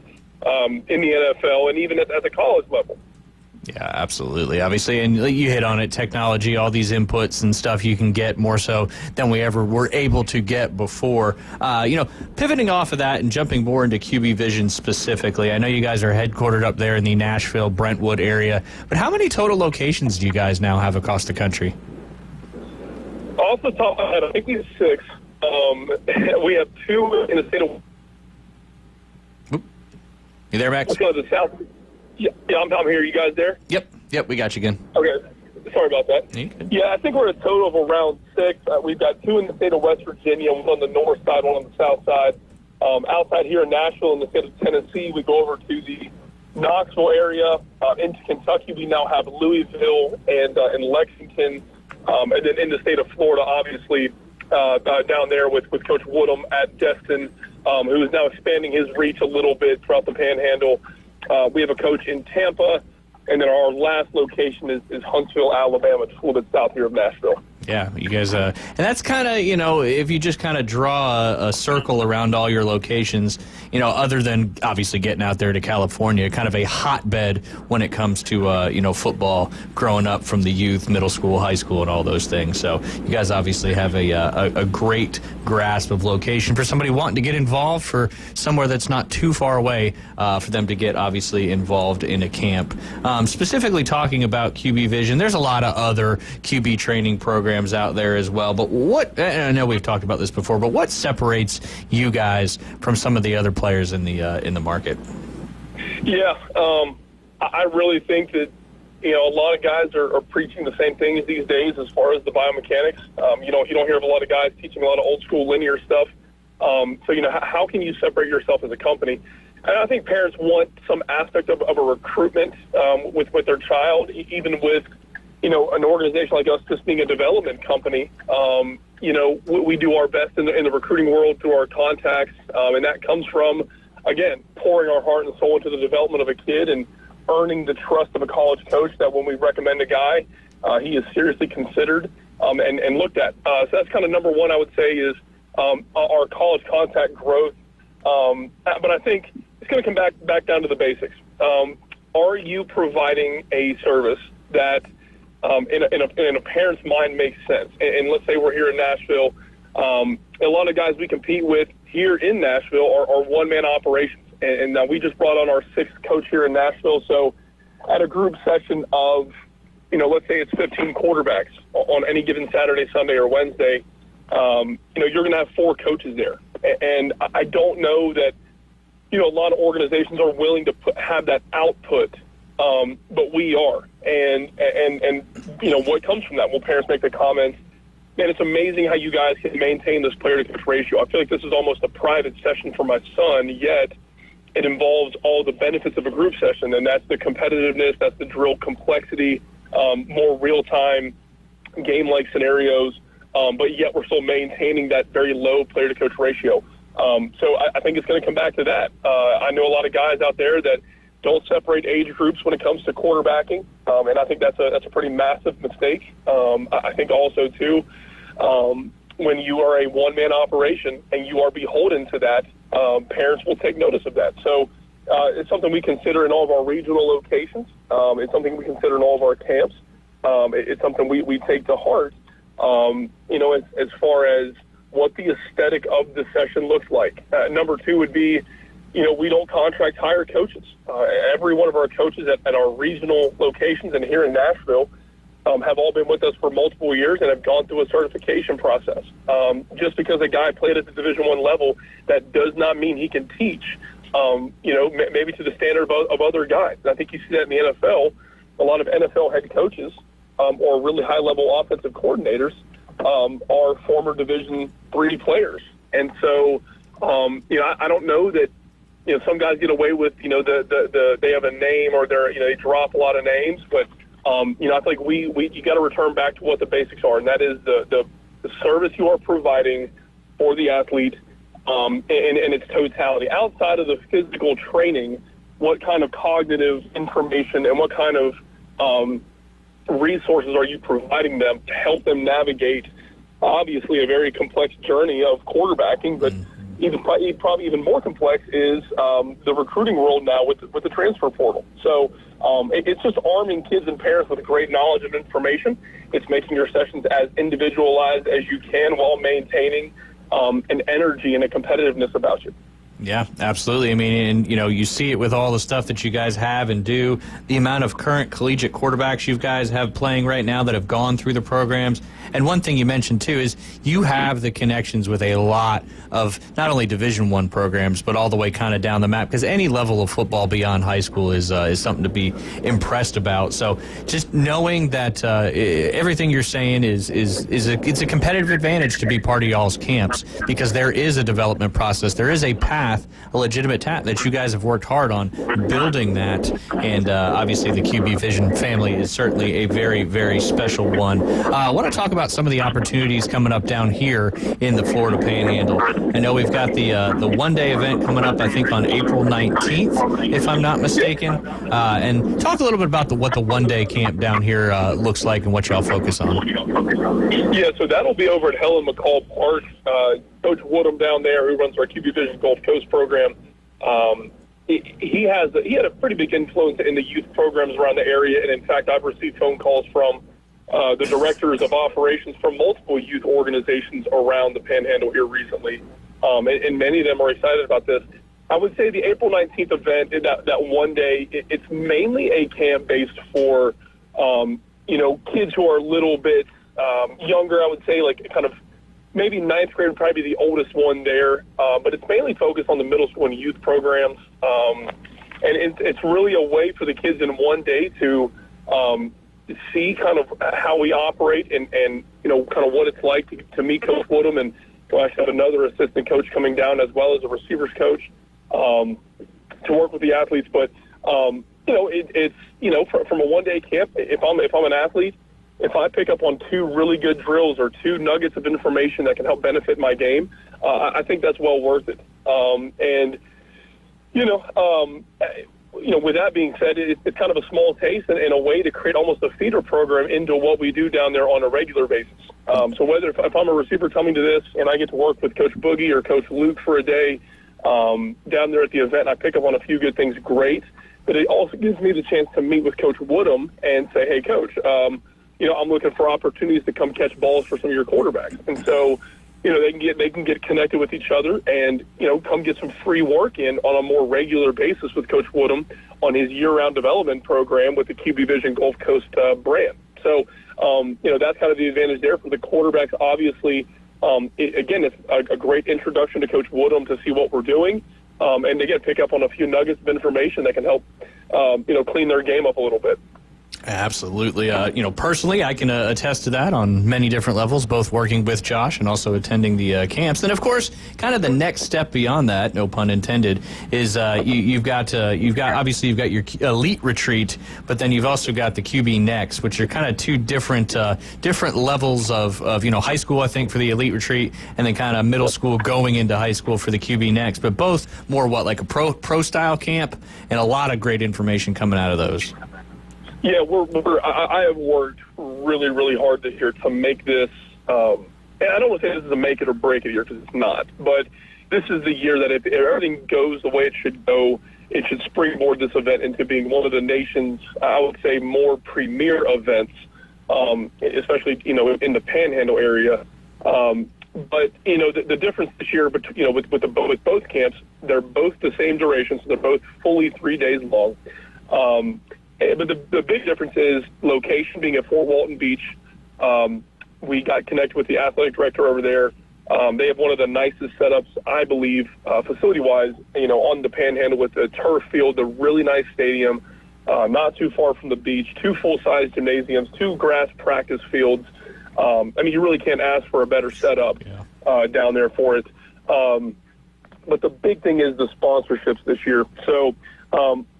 in the NFL and even at the college level. Yeah, absolutely. Obviously, and you hit on it, technology, all these inputs and stuff you can get more so than we ever were able to get before. Pivoting off of that and jumping more into QB Vision specifically, I know you guys are headquartered up there in the Nashville, Brentwood area, but how many total locations do you guys now have across the country? Off the top of my head, I think we have 6. We have 2 in the state of... You there, Max? Let's go to the south. Yeah, I'm here. You guys there? Yep, we got you again. Okay. Sorry about that. Yeah, I think we're at a total of around 6. We've got 2 in the state of West Virginia, one on the north side, one on the south side. Outside here in Nashville, in the state of Tennessee, we go over to the Knoxville area. Into Kentucky, we now have Louisville and Lexington. And then in the state of Florida, obviously, down there with Coach Woodham at Destin, who is now expanding his reach a little bit throughout the Panhandle. We have a coach in Tampa. And then our last location is Huntsville, Alabama, just a little bit south here of Nashville. Yeah, you guys, and that's kind of, if you just kind of draw a circle around all your locations, other than obviously getting out there to California, kind of a hotbed when it comes to, football growing up from the youth, middle school, high school, and all those things. So you guys obviously have a great grasp of location for somebody wanting to get involved, for somewhere that's not too far away for them to get obviously involved in a camp. Specifically talking about QB Vision, there's a lot of other QB training programs out there as well, but I know we've talked about this before, but what separates you guys from some of the other players in the market? Yeah, I really think that a lot of guys are preaching the same things these days as far as the biomechanics. You don't hear of a lot of guys teaching a lot of old school linear stuff. So how can you separate yourself as a company? And I think parents want some aspect of a recruitment with their child, even with an organization like us just being a development company. We do our best in the recruiting world through our contacts, and that comes from, again, pouring our heart and soul into the development of a kid and earning the trust of a college coach that when we recommend a guy, he is seriously considered and looked at. So that's kind of number one, I would say, is our college contact growth. But I think it's going to come back down to the basics. Are you providing a service that in a parent's mind makes sense? And let's say we're here in Nashville. A lot of guys we compete with here in Nashville are one-man operations. And we just brought on our 6th coach here in Nashville. So at a group session of, let's say it's 15 quarterbacks on any given Saturday, Sunday, or Wednesday, you're going to have 4 coaches there. And I don't know that, a lot of organizations are willing to have that output, but we are. And what comes from that? Well, parents make the comments, man, it's amazing how you guys can maintain this player-to-coach ratio. I feel like this is almost a private session for my son, yet it involves all the benefits of a group session, and that's the competitiveness, that's the drill complexity, more real-time game-like scenarios, but yet we're still maintaining that very low player-to-coach ratio. So I think it's going to come back to that. I know a lot of guys out there that don't separate age groups when it comes to quarterbacking, and I think that's a pretty massive mistake. I think also, too, when you are a one-man operation and you are beholden to that, parents will take notice of that. So it's something we consider in all of our regional locations. It's something we consider in all of our camps. It's something we take to heart, as far as what the aesthetic of the session looks like. Number 2 would be, we don't contract hire coaches. Every one of our coaches at our regional locations and here in Nashville have all been with us for multiple years and have gone through a certification process. Just because a guy played at the Division I level, that does not mean he can teach, maybe to the standard of other guys. And I think you see that in the NFL. A lot of NFL head coaches or really high-level offensive coordinators are former Division III players. And so, I don't know that, some guys get away with, they have a name or they drop a lot of names, but I think you got to return back to what the basics are, and that is the service you are providing for the athlete in its totality. Outside of the physical training, what kind of cognitive information and what kind of resources are you providing them to help them navigate, obviously, a very complex journey of quarterbacking, but probably even more complex is the recruiting world now with the transfer portal. So it's just arming kids and parents with great knowledge and information. It's making your sessions as individualized as you can while maintaining an energy and a competitiveness about you. Yeah, absolutely. I mean, and you see it with all the stuff that you guys have and do, the amount of current collegiate quarterbacks you guys have playing right now that have gone through the programs, And one thing you mentioned, too, is you have the connections with a lot of not only Division I programs, but all the way kind of down the map, because any level of football beyond high school is something to be impressed about. So just knowing that everything you're saying it's a competitive advantage to be part of y'all's camps, because there is a development process. There is a path, a legitimate path that you guys have worked hard on building that. And obviously the QB Vision family is certainly a very, very special one. I want to talk about some of the opportunities coming up down here in the Florida Panhandle. I know we've got the one-day event coming up, I think, on April 19th, if I'm not mistaken. And talk a little bit about what the one-day camp down here looks like and what y'all focus on. Yeah, so that'll be over at Helen McCall Park. Coach Woodham down there, who runs our QB Vision Gulf Coast program, he had a pretty big influence in the youth programs around the area. And, in fact, I've received phone calls from the directors of operations from multiple youth organizations around the Panhandle here recently. And many of them are excited about this. I would say the April 19th event, that one day, it's mainly a camp based for, kids who are a little bit younger. I would say like kind of maybe ninth grade would probably be the oldest one there. But it's mainly focused on the middle school and youth programs. And it's really a way for the kids in one day to see kind of how we operate and kind of what it's like to meet Coach Woodham. And we'll actually have another assistant coach coming down as well as a receivers coach to work with the athletes. But, from a one-day camp, if I'm an athlete, if I pick up on two really good drills or two nuggets of information that can help benefit my game, I think that's well worth it. With that being said, it's kind of a small taste and a way to create almost a feeder program into what we do down there on a regular basis. So whether if I'm a receiver coming to this and I get to work with Coach Boogie or Coach Luke for a day down there at the event, and I pick up on a few good things, great. But it also gives me the chance to meet with Coach Woodham and say, hey, Coach, I'm looking for opportunities to come catch balls for some of your quarterbacks. And so, they can get connected with each other and, come get some free work in on a more regular basis with Coach Woodham on his year-round development program with the QB Vision Gulf Coast brand. So, that's kind of the advantage there for the quarterbacks. Obviously, it's a great introduction to Coach Woodham to see what we're doing. And again, pick up on a few nuggets of information that can help, clean their game up a little bit. Absolutely. Personally, I can attest to that on many different levels, both working with Josh and also attending the camps. And, of course, kind of the next step beyond that, no pun intended, is you've got your elite retreat, but then you've also got the QB Next, which are kind of two different levels of high school, I think, for the elite retreat, and then kind of middle school going into high school for the QB Next. But both more like a pro-style camp, and a lot of great information coming out of those. Yeah, I have worked really, really hard this year to make this, and I don't want to say this is a make it or break it year because it's not, but this is the year that if everything goes the way it should go, it should springboard this event into being one of the nation's, I would say, more premier events, especially, in the Panhandle area. But, the difference this year, with both camps, they're both the same duration, so they're both fully 3 days long. But the big difference is location, being at Fort Walton Beach. We got connected with the athletic director over there. They have one of the nicest setups, I believe, facility-wise, on the Panhandle with the turf field, a really nice stadium, not too far from the beach, 2 full-size gymnasiums, 2 grass practice fields. You really can't ask for a better setup down there for it. But the big thing is the sponsorships this year. So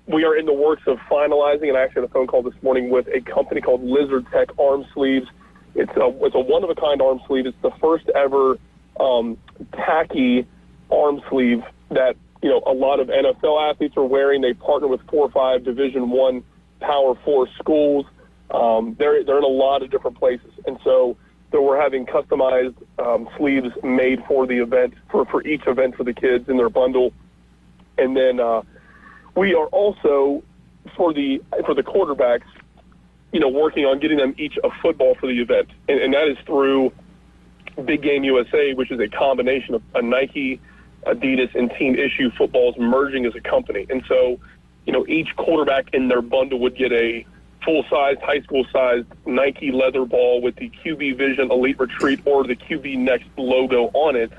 we are in the works of finalizing, and I actually had a phone call this morning with a company called Lizard Tech Arm Sleeves. It's a one-of-a-kind arm sleeve. It's the first ever tacky arm sleeve that, a lot of NFL athletes are wearing. They partner with 4 or 5 Division I Power 4 schools. They're in a lot of different places. And so we're having customized sleeves made for the event, for each event for the kids in their bundle. And then we are also, for the quarterbacks, working on getting them each a football for the event. And that is through Big Game USA, which is a combination of a Nike, Adidas, and Team Issue footballs merging as a company. And so, each quarterback in their bundle would get a full-sized, high school-sized Nike leather ball with the QB Vision Elite Retreat or the QB Next logo on it.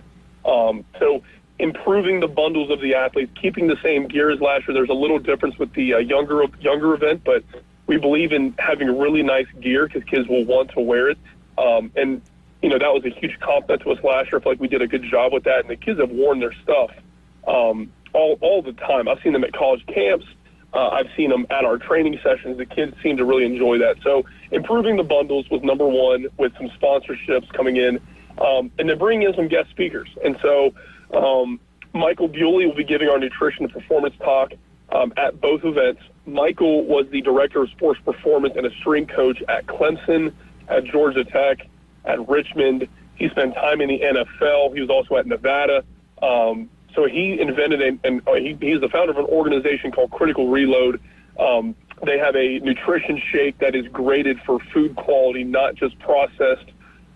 So improving the bundles of the athletes, keeping the same gear as last year. There's a little difference with the younger event, but we believe in having really nice gear because kids will want to wear it. And, that was a huge compliment to us last year. I feel like we did a good job with that, and the kids have worn their stuff all the time. I've seen them at college camps. I've seen them at our training sessions. The kids seem to really enjoy that. So improving the bundles was number one with some sponsorships coming in, and then bringing in some guest speakers. And so Michael Bewley will be giving our nutrition and performance talk at both events. Michael was the director of sports performance and a strength coach at Clemson, at Georgia Tech, at Richmond. He spent time in the NFL. He was also at Nevada. So he invented he's the founder of an organization called Critical Reload. They have a nutrition shake that is graded for food quality, not just processed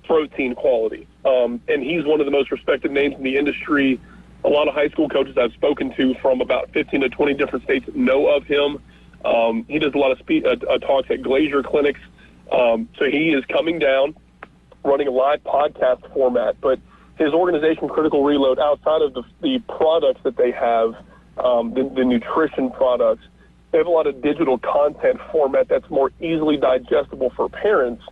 protein quality. And he's one of the most respected names in the industry. A lot of high school coaches I've spoken to from about 15 to 20 different states know of him. He does a lot of talks at Glazier clinics. So he is coming down, running a live podcast format. But his organization, Critical Reload, outside of the products that they have, the nutrition products, they have a lot of digital content format that's more easily digestible for parents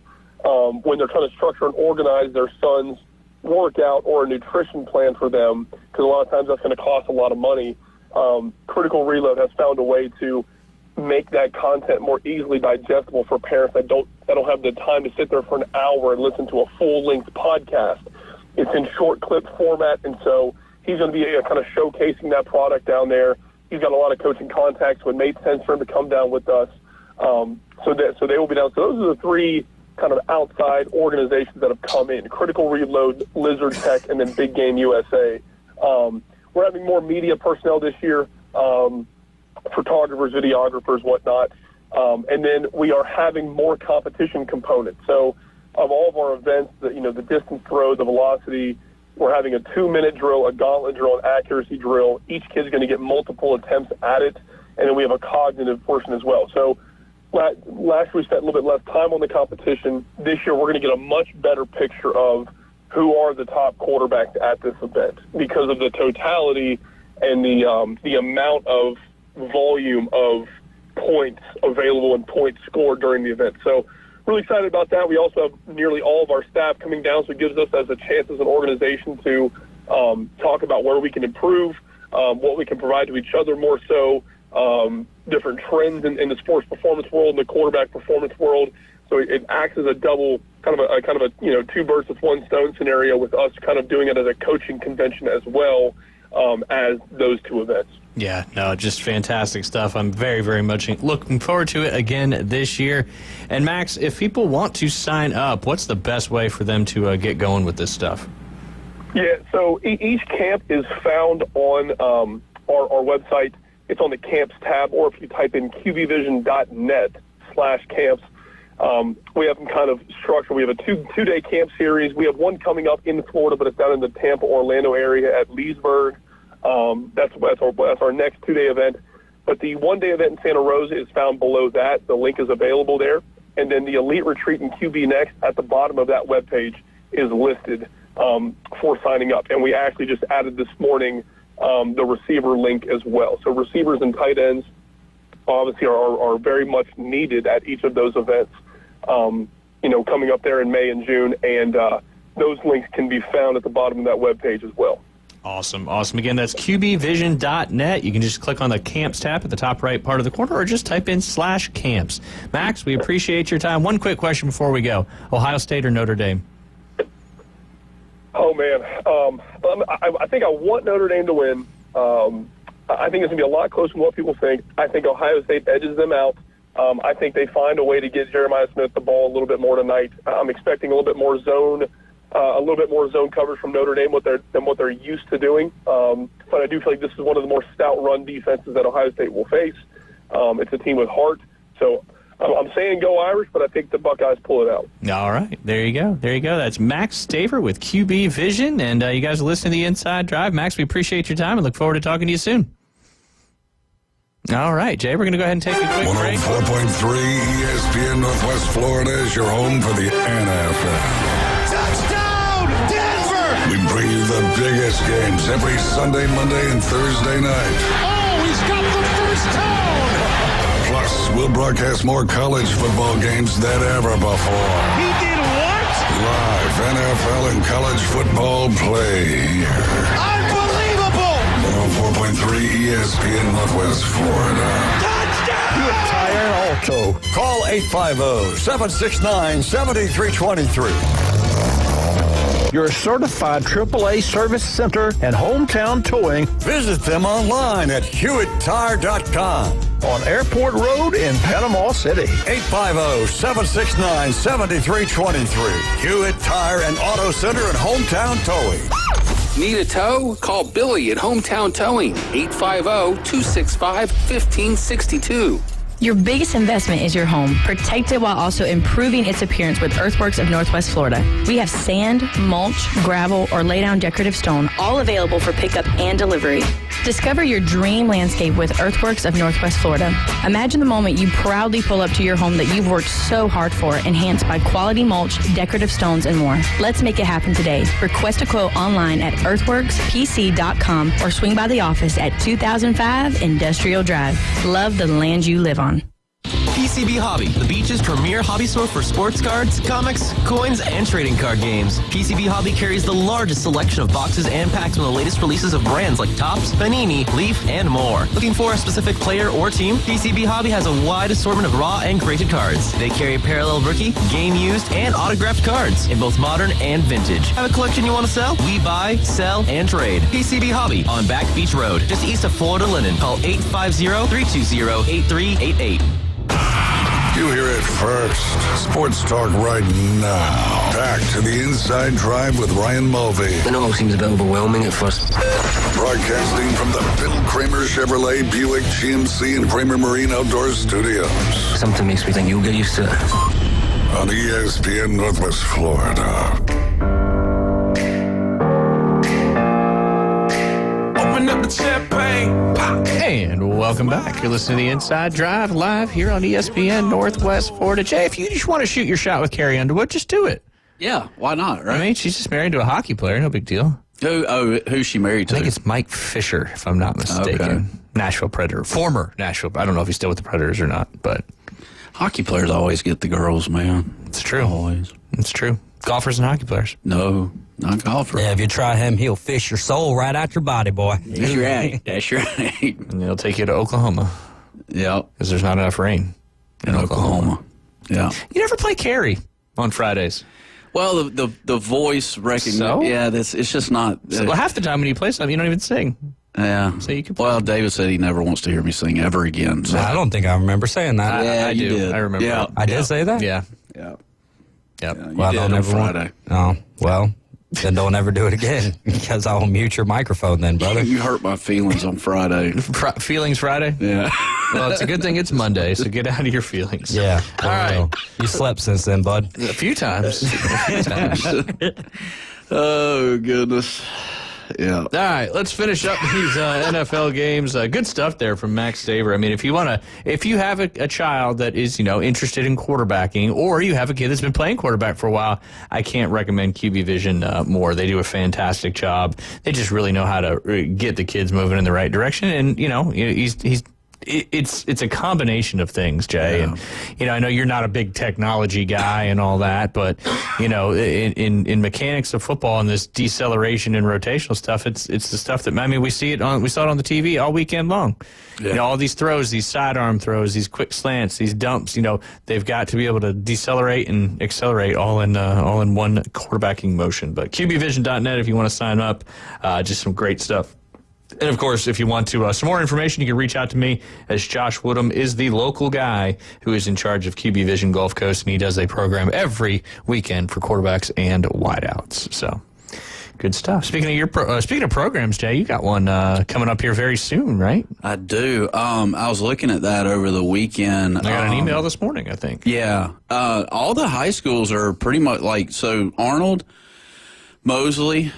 when they're trying to structure and organize their son's workout or a nutrition plan for them, because a lot of times that's going to cost a lot of money. Critical Reload has found a way to make that content more easily digestible for parents that don't have the time to sit there for an hour and listen to a full-length podcast. It's in short clip format, and so he's going to be kind of showcasing that product down there. He's got a lot of coaching contacts, so it made sense for him to come down with us. So they will be down. So those are the three kind of outside organizations that have come in: Critical Reload, Lizard Tech, and then Big Game USA. We're having more media personnel this year, photographers, videographers, whatnot. And then we are having more competition components. So of all of our events, the distance throw, the velocity, we're having a 2-minute drill, a gauntlet drill, an accuracy drill. Each kid's going to get multiple attempts at it, and then we have a cognitive portion as well. So last year we spent a little bit less time on the competition. This year we're going to get a much better picture of who are the top quarterbacks at this event because of the totality and the amount of volume of points available and points scored during the event. So really excited about that. We also have nearly all of our staff coming down, so it gives us as a chance as an organization to talk about where we can improve, what we can provide to each other more so, different trends in the sports performance world and the quarterback performance world. So it acts as a double, kind of a two birds with one stone scenario, with us kind of doing it as a coaching convention as well as those two events. Yeah, no, just fantastic stuff. I'm very, very much looking forward to it again this year. And Max, if people want to sign up, what's the best way for them to get going with this stuff? Yeah, so each camp is found on our website. It's on the camps tab, or if you type in qbvision.net/camps, we have them kind of structured. We have a two-day camp series. We have one coming up in Florida, but it's down in the Tampa, Orlando area at Leesburg. That's our next 2-day event. But the 1-day event in Santa Rosa is found below that. The link is available there. And then the Elite Retreat in QB Next at the bottom of that webpage is listed for signing up. And we actually just added this morning the receiver link as well. So receivers and tight ends obviously are very much needed at each of those events, coming up there in May and June. And those links can be found at the bottom of that webpage as well. Awesome. Again, that's qbvision.net. You can just click on the camps tab at the top right part of the corner, or just type in /camps. Max, we appreciate your time. One quick question before we go. Ohio State or Notre Dame? Oh, man. I think I want Notre Dame to win. I think it's going to be a lot closer than what people think. I think Ohio State edges them out. I think they find a way to get Jeremiah Smith the ball a little bit more tonight. I'm expecting a little bit more zone coverage from Notre Dame than what they're used to doing. But I do feel like this is one of the more stout run defenses that Ohio State will face. It's a team with heart. So I'm saying go Irish, but I think the Buckeyes pull it out. All right. There you go. That's Max Staver with QB Vision. And you guys are listening to The Inside Drive. Max, we appreciate your time and look forward to talking to you soon. All right, Jay, we're going to go ahead and take a quick break. 104.3 ESPN Northwest Florida is your home for the NFL. Touchdown, Denver! We bring you the biggest games every Sunday, Monday, and Thursday night. Oh, he's got the first down! Plus, we'll broadcast more college football games than ever before. He did what? Live NFL and college football play here. Unbelievable! 104.3 ESPN Northwest Florida. Hewitt Tire and Auto. Call 850-769-7323. Your certified AAA service center and hometown towing. Visit them online at HewittTire.com. On Airport Road in Panama City. 850-769-7323. Hewitt Tire and Auto Center and hometown towing. Need a tow? Call Billy at Hometown Towing, 850-265-1562. Your biggest investment is your home. Protect it while also improving its appearance with Earthworks of Northwest Florida. We have sand, mulch, gravel, or lay down decorative stone, all available for pickup and delivery. Discover your dream landscape with Earthworks of Northwest Florida. Imagine the moment you proudly pull up to your home that you've worked so hard for, enhanced by quality mulch, decorative stones, and more. Let's make it happen today. Request a quote online at earthworkspc.com or swing by the office at 2005 Industrial Drive. Love the land you live on. PCB Hobby, the beach's premier hobby store for sports cards, comics, coins, and trading card games. PCB Hobby carries the largest selection of boxes and packs from the latest releases of brands like Topps, Panini, Leaf, and more. Looking for a specific player or team? PCB Hobby has a wide assortment of raw and graded cards. They carry parallel rookie, game used, and autographed cards in both modern and vintage. Have a collection you want to sell? We buy, sell, and trade. PCB Hobby on Back Beach Road, just east of Florida Linen. Call 850-320-8388. You hear it first. Sports talk right now. Back to the Inside Drive with Ryan Mulvey. It all seems a bit overwhelming at first. Broadcasting from the Bill Kramer Chevrolet, Buick, GMC, and Kramer Marine Outdoor Studios. Something makes me think you'll get used to it. On ESPN Northwest Florida. Open up the champagne. Pop. And welcome back. You're listening to the Inside Drive live here on ESPN Northwest Florida. Jay, if you just want to shoot your shot with Carrie Underwood, just do it. Yeah, why not, right? I mean, she's just married to a hockey player. No big deal. Who's she married to? I think it's Mike Fisher, if I'm not mistaken. Okay. Nashville Predator. Former Nashville. I don't know if he's still with the Predators or not, but hockey players always get the girls, man. It's true. Always. It's true. Golfers and hockey players. No, not golfers. Yeah, if you try him, he'll fish your soul right out your body, boy. That's right. That's right. And he'll take you to Oklahoma. Yeah. Because there's not enough rain in Oklahoma. Yeah. You never play Carrie on Fridays. Well, the voice recognition. So? Yeah, it's just not. Well, half the time when you play something, you don't even sing. Yeah. So you can. Well, David said he never wants to hear me sing ever again. So. I don't think I remember saying that. Yeah, I you do. did. I remember. Yeah. I did say that? Yeah. Yeah. Yep. Yeah, well, you I did don't on ever Friday. Oh, well, then don't ever do it again because I'll mute your microphone then, brother. You hurt my feelings on Friday. Feelings Friday? Yeah. Well, it's a good thing it's Monday, so get out of your feelings. Yeah. All right. You slept since then, bud. A few times. Oh, goodness. Yeah. All right, let's finish up these NFL games. Good stuff there from Max Staver. I mean, if you have a child that is, interested in quarterbacking, or you have a kid that's been playing quarterback for a while, I can't recommend QB Vision more. They do a fantastic job. They just really know how to get the kids moving in the right direction. And, it's a combination of things, Jay. Yeah. And, I know you're not a big technology guy and all that, but, in mechanics of football and this deceleration and rotational stuff, it's the stuff that, we saw it on the TV all weekend long. Yeah. All these throws, these sidearm throws, these quick slants, these dumps, they've got to be able to decelerate and accelerate all in one quarterbacking motion. But QBvision.net if you want to sign up, just some great stuff. And, of course, if you want to some more information, you can reach out to me, as Josh Woodham is the local guy who is in charge of QB Vision Gulf Coast, and he does a program every weekend for quarterbacks and wideouts. So, good stuff. Speaking of programs, Jay, you got one coming up here very soon, right? I do. I was looking at that over the weekend. I got an email this morning, I think. Yeah. All the high schools are pretty much so Arnold, Mosley,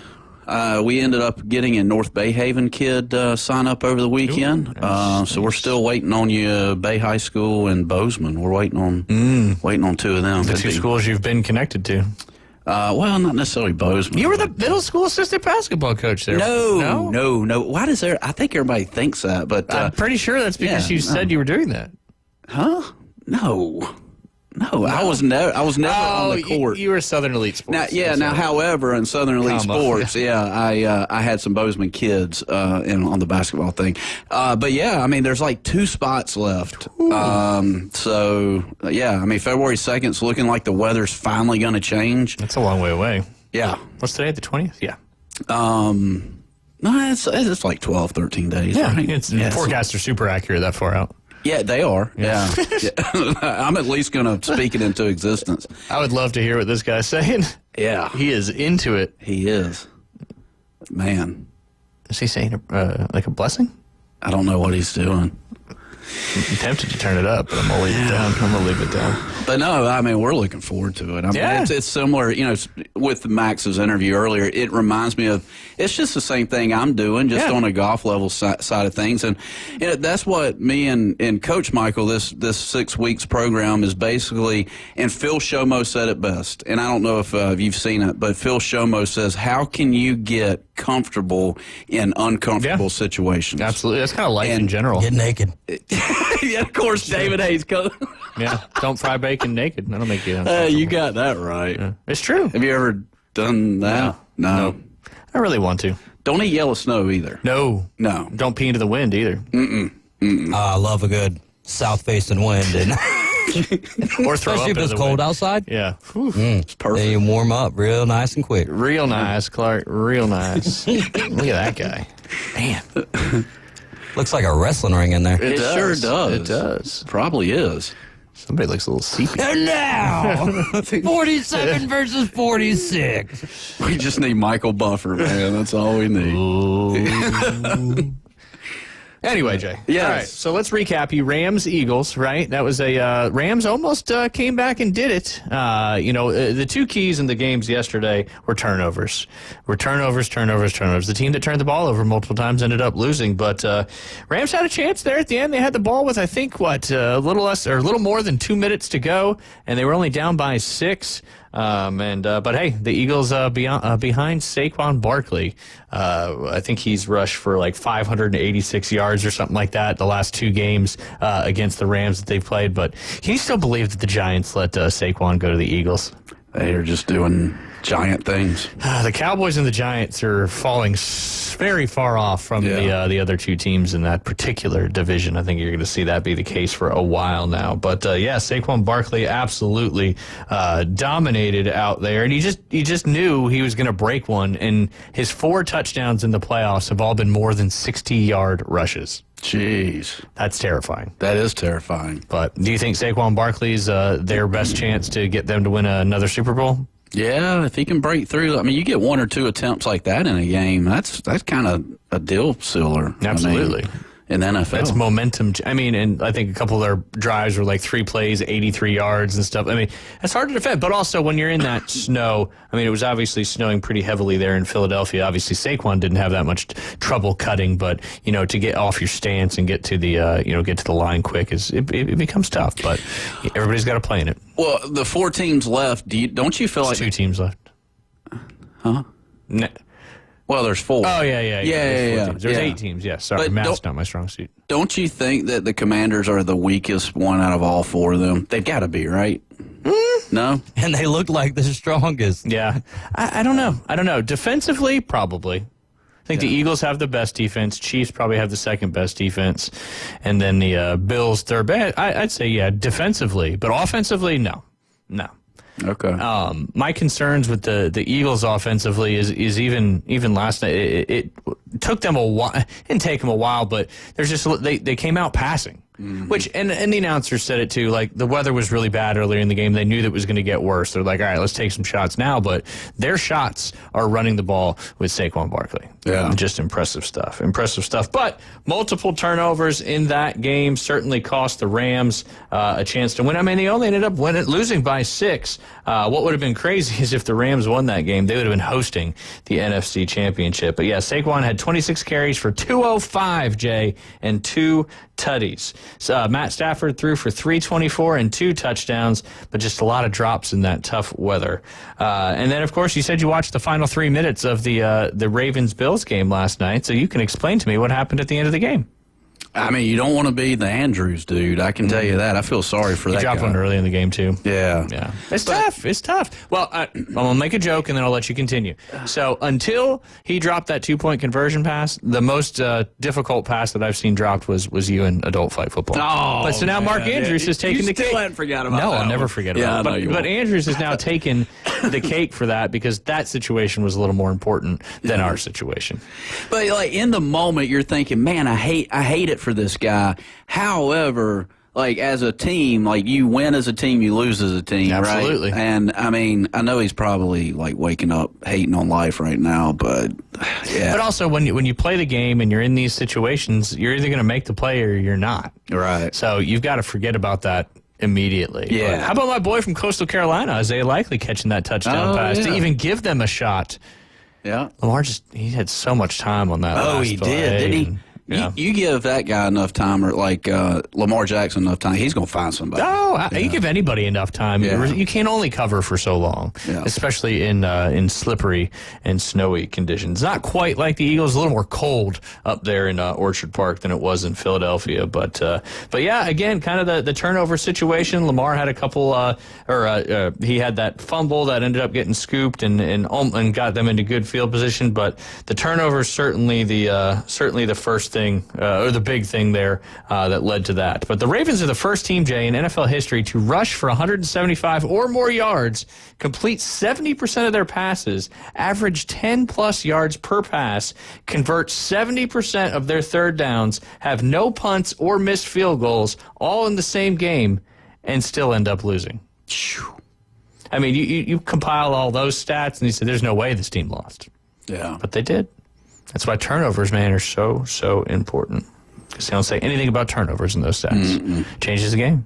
we ended up getting a North Bay Haven kid sign up over the weekend. Ooh, nice. So we're still waiting on you, Bay High School and Bozeman. We're waiting on two of them. The two schools you've been connected to. Well, not necessarily Bozeman. You were the middle school assistant basketball coach there. No. Why does there? I think everybody thinks that, but I'm pretty sure that's because you said you were doing that. Huh? No, I was never on the court. You were Southern Elite Sports. However, in Southern Elite Sports, I had some Bozeman kids on the basketball thing. But yeah, I mean, there's like 2 spots left. So yeah, I mean, February 2nd's looking like the weather's finally going to change. That's a long way away. Yeah. What's today? The 20th? Yeah. No, it's like 12, 13 days. Yeah, right? Forecasts are super accurate that far out. Yeah, they are. Yeah. I'm at least going to speak it into existence. I would love to hear what this guy's saying. Yeah. He is into it. He is. Man. Is he saying like a blessing? I don't know what he's doing. I'm tempted to turn it up, but I'm going to leave it down. I'm going to leave it down. But no, I mean, we're looking forward to it. I mean, it's similar, with Max's interview earlier. It reminds me of, it's just the same thing I'm doing, just on a golf level side of things. And that's what me and Coach Michael, this 6 weeks program is basically, and Phil Shomo said it best. And I don't know if you've seen it, but Phil Shomo says, how can you get comfortable in uncomfortable situations? Absolutely. That's kind of life in general. Get naked. Yeah, of course, David Hayes. Yeah, don't fry bacon naked. That'll make you you got that right. Yeah. It's true. Have you ever done that? No. I really want to. Don't eat yellow snow either. No. Don't pee into the wind either. I love a good south-facing wind. And or throw especially up if it's cold outside. Yeah. It's perfect. Then you warm up real nice and quick. Real nice, Clark. Real nice. Look at that guy. Man. Looks like a wrestling ring in there. It sure does. It does. Probably is. Somebody looks a little seepy. And now, 47 versus 46. We just need Michael Buffer, man. That's all we need. Anyway, Jay. Yes. All right, so let's recap. You Rams, Eagles, right? That was a Rams almost came back and did it. The 2 keys in the games yesterday were turnovers. Turnovers. The team that turned the ball over multiple times ended up losing, but Rams had a chance there at the end. They had the ball with, I think, a little more than 2 minutes to go, and they were only down by 6. But hey, the Eagles behind Saquon Barkley. I think he's rushed for like 586 yards or something like that the last 2 games against the Rams that they've played. But can you still believe that the Giants let Saquon go to the Eagles? They are just doing giant things. The Cowboys and the Giants are falling very far off from the other 2 teams in that particular division. I think you're going to see that be the case for a while now. But Saquon Barkley absolutely dominated out there, and he just knew he was going to break one. And his 4 touchdowns in the playoffs have all been more than 60-yard rushes. Jeez. That's terrifying. That is terrifying. But do you think Saquon Barkley's their best chance to get them to win another Super Bowl? Yeah, if he can break through. I mean, you get 1 or 2 attempts like that in a game, that's kind of a deal sealer. Absolutely. In the NFL. That's momentum. I mean, and I think a couple of their drives were like 3 plays, 83 yards and stuff. I mean, it's hard to defend. But also, when you're in that snow, I mean, it was obviously snowing pretty heavily there in Philadelphia. Obviously, Saquon didn't have that much trouble cutting, but, to get off your stance and get to the, get to the line quick, it becomes tough. But everybody's got to play in it. Well, the 4 teams left, don't you feel like... 2 teams left. Huh? Well, there's 4. Oh, yeah. There's 8 teams, yes. Sorry, but math's not my strong suit. Don't you think that the Commanders are the weakest one out of all 4 of them? They've got to be, right? No? And they look like the strongest. Yeah. I don't know. Defensively, probably. I think the Eagles have the best defense. Chiefs probably have the second best defense. And then the Bills, third best. I'd say, defensively. But offensively, no. Okay. My concerns with the Eagles offensively is even last night. It took them a while. It didn't take them a while, but there's just they came out passing. Which, and the announcer said it too, like the weather was really bad earlier in the game. They knew that it was going to get worse. They're like, all right, let's take some shots now. But their shots are running the ball with Saquon Barkley. Yeah. Just impressive stuff. Impressive stuff. But multiple turnovers in that game certainly cost the Rams a chance to win. I mean, they only ended up losing by 6. What would have been crazy is if the Rams won that game, they would have been hosting the NFC Championship. But yeah, Saquon had 26 carries for 205, Jay, and 2 tutties. Matt Stafford threw for 324 and 2 touchdowns, but just a lot of drops in that tough weather. And then, of course, you said you watched the final 3 minutes of the Ravens-Bills game last night, so you can explain to me what happened at the end of the game. I mean, you don't want to be the Andrews dude. I can tell you that. I feel sorry for that guy. He dropped one early in the game, too. Yeah. It's tough. It's tough. Well, I'm going to make a joke, and then I'll let you continue. So until he dropped that 2-point conversion pass, the most difficult pass that I've seen dropped was you in adult flag football. Oh, but so now Mark Andrews has taken the cake. You still hadn't forgot about that. No, I'll never forget about it. Yeah, but Andrews has now taken the cake for that because that situation was a little more important than our situation. But like in the moment, you're thinking, man, I hate it for this guy. However, like as a team, like you win as a team, you lose as a team, Absolutely. Right? And I mean, I know he's probably like waking up hating on life right now, but yeah. But also when you play the game and you're in these situations, you're either going to make the play or you're not. Right. So you've got to forget about that immediately. Yeah. But how about my boy from Coastal Carolina, Isaiah Likely, catching that touchdown pass to even give them a shot? Yeah. Lamar he had so much time on that. Oh, he did, didn't he? Yeah. You give that guy enough time, or like Lamar Jackson enough time, he's going to find somebody. Oh, you give anybody enough time. Yeah. You can only cover for so long, especially in slippery and snowy conditions. Not quite like the Eagles, a little more cold up there in Orchard Park than it was in Philadelphia. But yeah, again, kind of the turnover situation. Lamar had a couple, he had that fumble that ended up getting scooped and got them into good field position. But the turnover certainly the first thing. Or the big thing there that led to that. But the Ravens are the first team, Jay, in NFL history to rush for 175 or more yards, complete 70% of their passes, average 10-plus yards per pass, convert 70% of their third downs, have no punts or missed field goals, all in the same game, and still end up losing. I mean, you compile all those stats, and you say, there's no way this team lost. Yeah. But they did. That's why turnovers, man, are so important. Because they don't say anything about turnovers in those stats. Changes the game.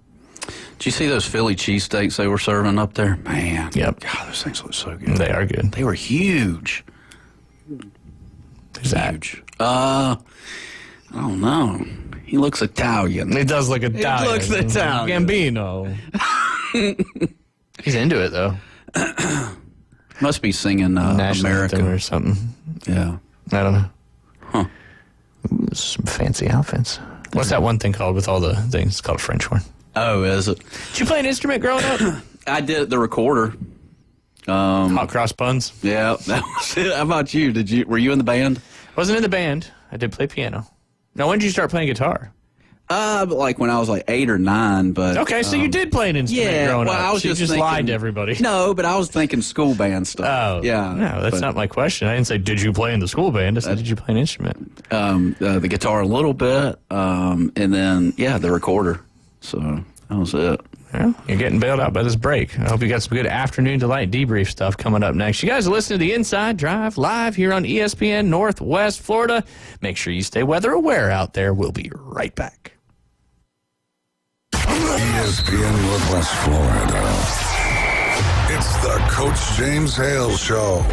Did you see those Philly cheesesteaks they were serving up there? Man. Yep. God, those things look so good. They are good. They were huge. Who's that? Huge. I don't know. He looks Italian. He does look Italian. He looks Italian. Gambino. He's into it, though. Must be singing America or something. Yeah. I don't know. Huh. Ooh, some fancy outfits. What's that one thing called with all the things? It's called a French horn. Oh, is it? Did you play an instrument growing up? I did the recorder. Hot cross buns? Yeah, that was it. How about you? Were you in the band? Wasn't in the band. I did play piano. Now, when did you start playing guitar? Like when I was like 8 or 9, but... Okay, so you did play an instrument growing up. I was so just thinking, lied to everybody. No, but I was thinking school band stuff. Oh. Yeah. No, that's not my question. I didn't say, did you play in the school band? I said, did you play an instrument? The guitar a little bit, and then, the recorder. So that was it. Well, you're getting bailed out by this break. I hope you got some good afternoon delight debrief stuff coming up next. You guys are listening to the Inside Drive live here on ESPN Northwest Florida. Make sure you stay weather aware out there. We'll be right back. ESPN Northwest Florida. It's the Coach James Hale Show.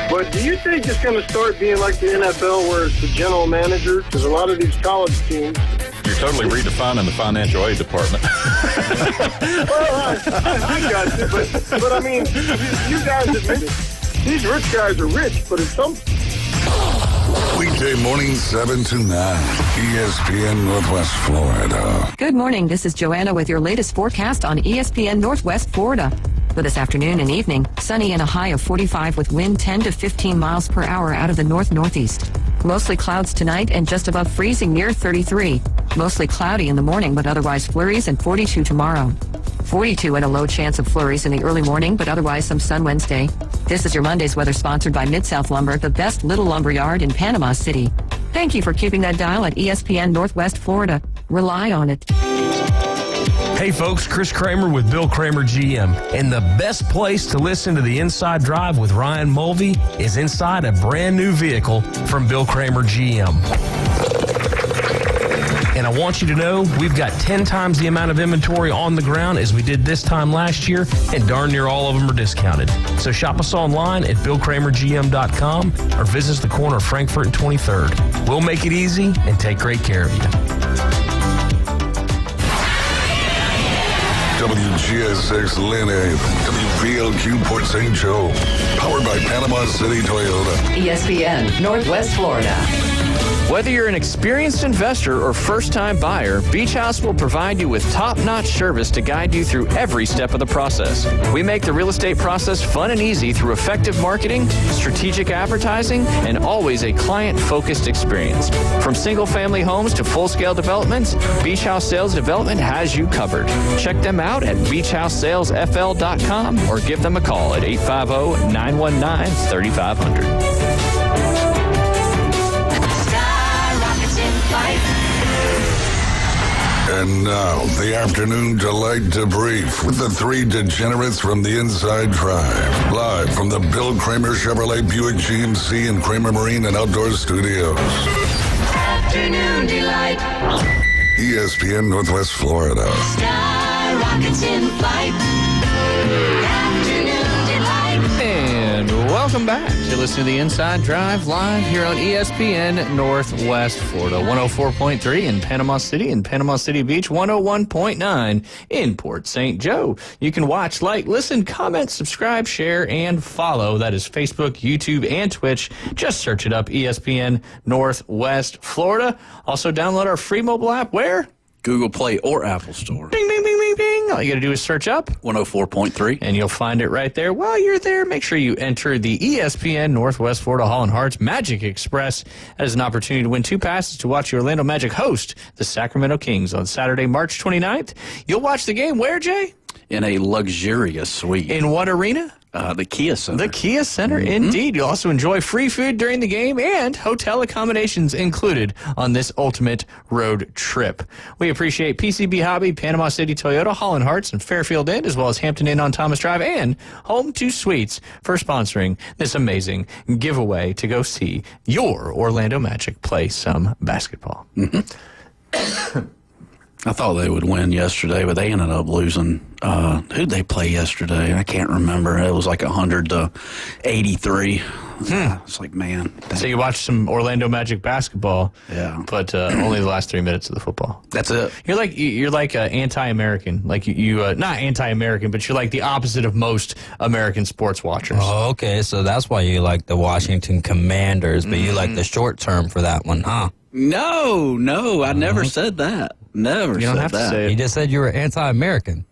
But do you think it's going to start being like the NFL where it's the general manager? Because a lot of these college teams... You're totally redefining the financial aid department. Well, you guys do, but I mean, you guys admit it. These rich guys are rich, but it's some... Weekday morning 7 to 9, ESPN Northwest Florida. Good morning. This is Joanna with your latest forecast on ESPN Northwest Florida. For this afternoon and evening, sunny and a high of 45 with wind 10 to 15 miles per hour out of the north-northeast. Mostly clouds tonight and just above freezing near 33. Mostly cloudy in the morning, but otherwise flurries, and 42 tomorrow. 42 and a low chance of flurries in the early morning, but otherwise some sun Wednesday. This is your Monday's weather sponsored by Mid-South Lumber, the best little lumber yard in Panama City. Thank you for keeping that dial at ESPN Northwest Florida. Rely on it. Hey folks, Chris Kramer with Bill Kramer GM. And the best place to listen to the Inside Drive with Ryan Mulvey is inside a brand new vehicle from Bill Kramer GM. And I want you to know we've got 10 times the amount of inventory on the ground as we did this time last year, and darn near all of them are discounted. So shop us online at BillKramerGM.com or visit us the corner of Frankfurt and 23rd. We'll make it easy and take great care of you. WGS6 Lynn Haven, WPLQ Port St. Joe, powered by Panama City Toyota. ESPN, Northwest Florida. Whether you're an experienced investor or first-time buyer, Beach House will provide you with top-notch service to guide you through every step of the process. We make the real estate process fun and easy through effective marketing, strategic advertising, and always a client-focused experience. From single-family homes to full-scale developments, Beach House Sales Development has you covered. Check them out at beachhousesalesfl.com or give them a call at 850-919-3500. And now, the afternoon delight debrief with the three degenerates from the Inside Drive. Live from the Bill Kramer Chevrolet Buick GMC and Kramer Marine and Outdoor Studios. Afternoon delight. ESPN Northwest Florida. Sky rockets in flight. Afternoon delight. And welcome back. You're listening to the Inside Drive live here on ESPN Northwest Florida. 104.3 in Panama City and Panama City Beach. 101.9 in Port St. Joe. You can watch, like, listen, comment, subscribe, share, and follow. That is Facebook, YouTube, and Twitch. Just search it up, ESPN Northwest Florida. Also download our free mobile app. Where? Google Play or Apple Store. Ding, ding, ding, ding, ding. All you got to do is search up 104.3. And you'll find it right there. While you're there, make sure you enter the ESPN Northwest Florida Hall and Hearts Magic Express. That is an opportunity to win 2 passes to watch your Orlando Magic host the Sacramento Kings on Saturday, March 29th. You'll watch the game where, Jay? In a luxurious suite. In what arena? The Kia Center. The Kia Center, indeed. You'll also enjoy free food during the game and hotel accommodations included on this ultimate road trip. We appreciate PCB Hobby, Panama City Toyota, Holland Hearts, and Fairfield Inn, as well as Hampton Inn on Thomas Drive and Home 2 Suites for sponsoring this amazing giveaway to go see your Orlando Magic play some basketball. I thought they would win yesterday, but they ended up losing. Who'd they play yesterday? I can't remember. It was like 100-83. It's like, man. Dang. So you watched some Orlando Magic basketball, but only the last 3 minutes of the football. That's it. You're like anti-American, like you not anti-American, but you're like the opposite of most American sports watchers. Oh, okay, so that's why you like the Washington Commanders, but you like the short term for that one, huh? No, I never said that. Never. You don't said have that. to say it. You just said you were anti-American.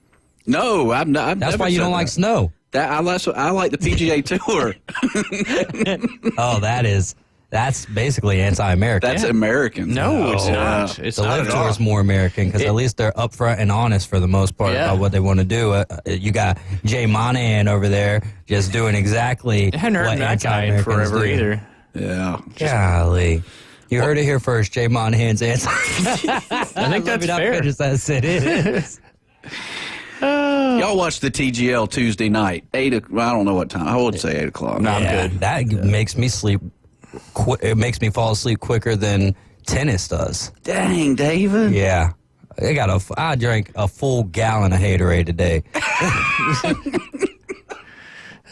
No, I've That's never why you said don't like that. snow. I like the PGA Tour. Oh, that's basically anti-American. That's American. No, it's not. It's the not Live at Tour all. is more American because at least they're upfront and honest for the most part about what they want to do. You got Jay Monahan over there just doing exactly I hadn't heard what that guy in anti-Americans forever do. either. Yeah. Golly. You heard it here first, Jay Monahan's anti. I think that's fair. Finish that sentence. Y'all watch the TGL Tuesday night, 8 o'clock. I don't know what time. I would say 8 o'clock. No, I'm good. That makes me sleep. It makes me fall asleep quicker than tennis does. Dang, David. Yeah. I drank a full gallon of Haterade today.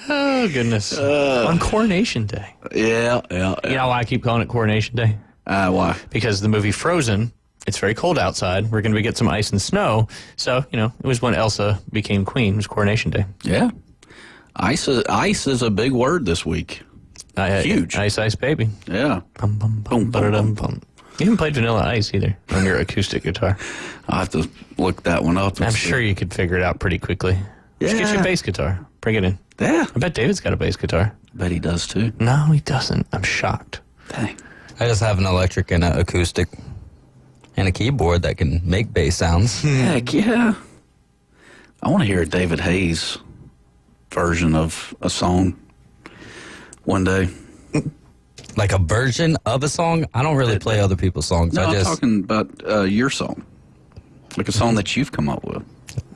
Oh, goodness. On Coronation Day. Yeah. You know why I keep calling it Coronation Day? Why? Because the movie Frozen, it's very cold outside. We're going to get some ice and snow. So, it was when Elsa became queen. It was Coronation Day. Yeah. Ice is a big word this week. Huge. Ice, baby. Yeah. Bum, bum, bum, bum, bum. You haven't played Vanilla Ice either on your acoustic guitar. I'll have to look that one up. I'm sure you could figure it out pretty quickly. Just get your bass guitar. Bring it in. Yeah. I bet David's got a bass guitar. I bet he does too. No, he doesn't. I'm shocked. Dang. I just have an electric and an acoustic and a keyboard that can make bass sounds. Heck yeah. I want to hear a David Hayes version of a song one day. Like a version of a song? I don't really play other people's songs. No, I'm talking about your song. Like a song that you've come up with.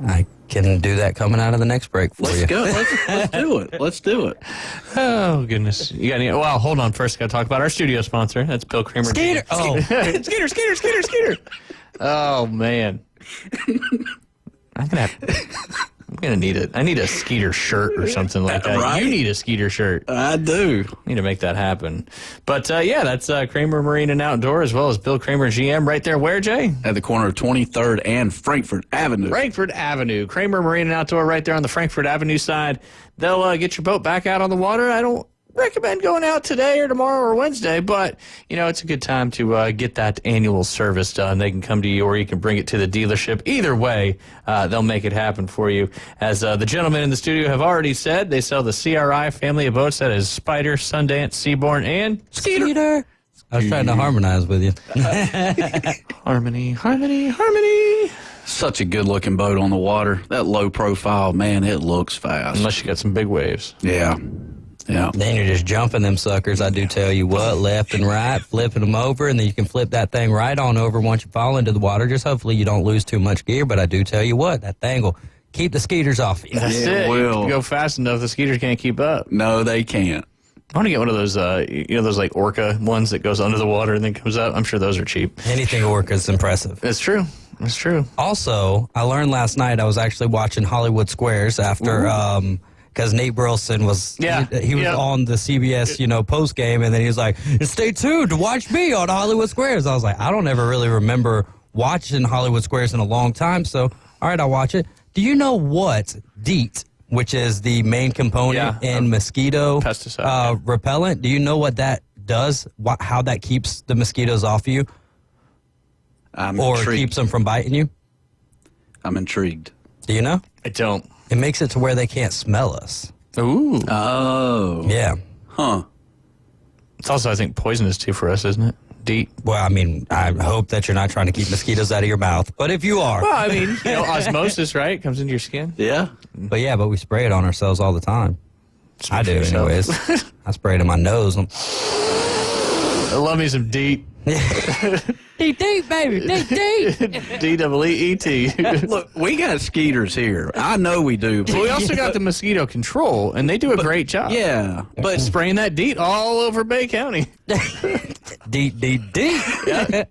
I can do that coming out of the next break for you. Let's go. Let's do it. Let's do it. Oh, goodness. You got any? Well, hold on. First, got to talk about our studio sponsor. That's Bill Kramer. Skeeter. Oh. Skeeter. Oh, man. I'm gonna need it. I need a Skeeter shirt or something like that. Right? You need a Skeeter shirt. I do. Need to make that happen. But yeah, that's Kramer Marine and Outdoor, as well as Bill Kramer GM right there. Where, Jay? At the corner of 23rd and Frankfort Avenue. Frankfort Avenue. Kramer Marine and Outdoor right there on the Frankfort Avenue side. They'll get your boat back out on the water. I don't recommend going out today or tomorrow or Wednesday, but it's a good time to get that annual service done. They can come to you, or you can bring it to the dealership. Either way, they'll make it happen for you. As the gentlemen in the studio have already said, they sell the CRI family of boats. That is Spider, Sundance, Seabourn, and Skeeter. I was trying to harmonize with you. Harmony. Such a good-looking boat on the water. That low profile, man, it looks fast. Unless you got some big waves. Yeah. Yeah. Then you're just jumping them suckers. I do tell you what, left and right, flipping them over, and then you can flip that thing right on over once you fall into the water. Just hopefully you don't lose too much gear, but I do tell you what, that thing will keep the skeeters off you. That's it. Will. You go fast enough, the skeeters can't keep up. No, they can't. I want to get one of those, those like orca ones that goes under the water and then comes up. I'm sure those are cheap. Anything orca is impressive. It's true. It's true. Also, I learned last night, I was actually watching Hollywood Squares after, because Nate Burleson was, he was on the CBS, post game, and then he was like, stay tuned to watch me on Hollywood Squares. I was like, I don't ever really remember watching Hollywood Squares in a long time, so all right, I'll watch it. Do you know what DEET, which is the main component in mosquito pesticide repellent, do you know what that does? How that keeps the mosquitoes off you? I'm or intrigued. Keeps them from biting you? I'm intrigued. Do you know? I don't. It makes it to where they can't smell us. Ooh. Oh. Yeah. Huh. It's also, I think, poisonous too for us, isn't it? DEET. Well, I mean, I hope that you're not trying to keep mosquitoes out of your mouth. But if you are. Well, I mean, osmosis, right? Comes into your skin. Yeah. But we spray it on ourselves all the time. I do, anyways. I spray it in my nose. I love me some DEET. DEET, baby. DEET. D-E-E-T. Look, we got skeeters here. I know we do. But we also got the mosquito control, and they do a great job. Yeah. But spraying that DEET all over Bay County. DEET. Yeah.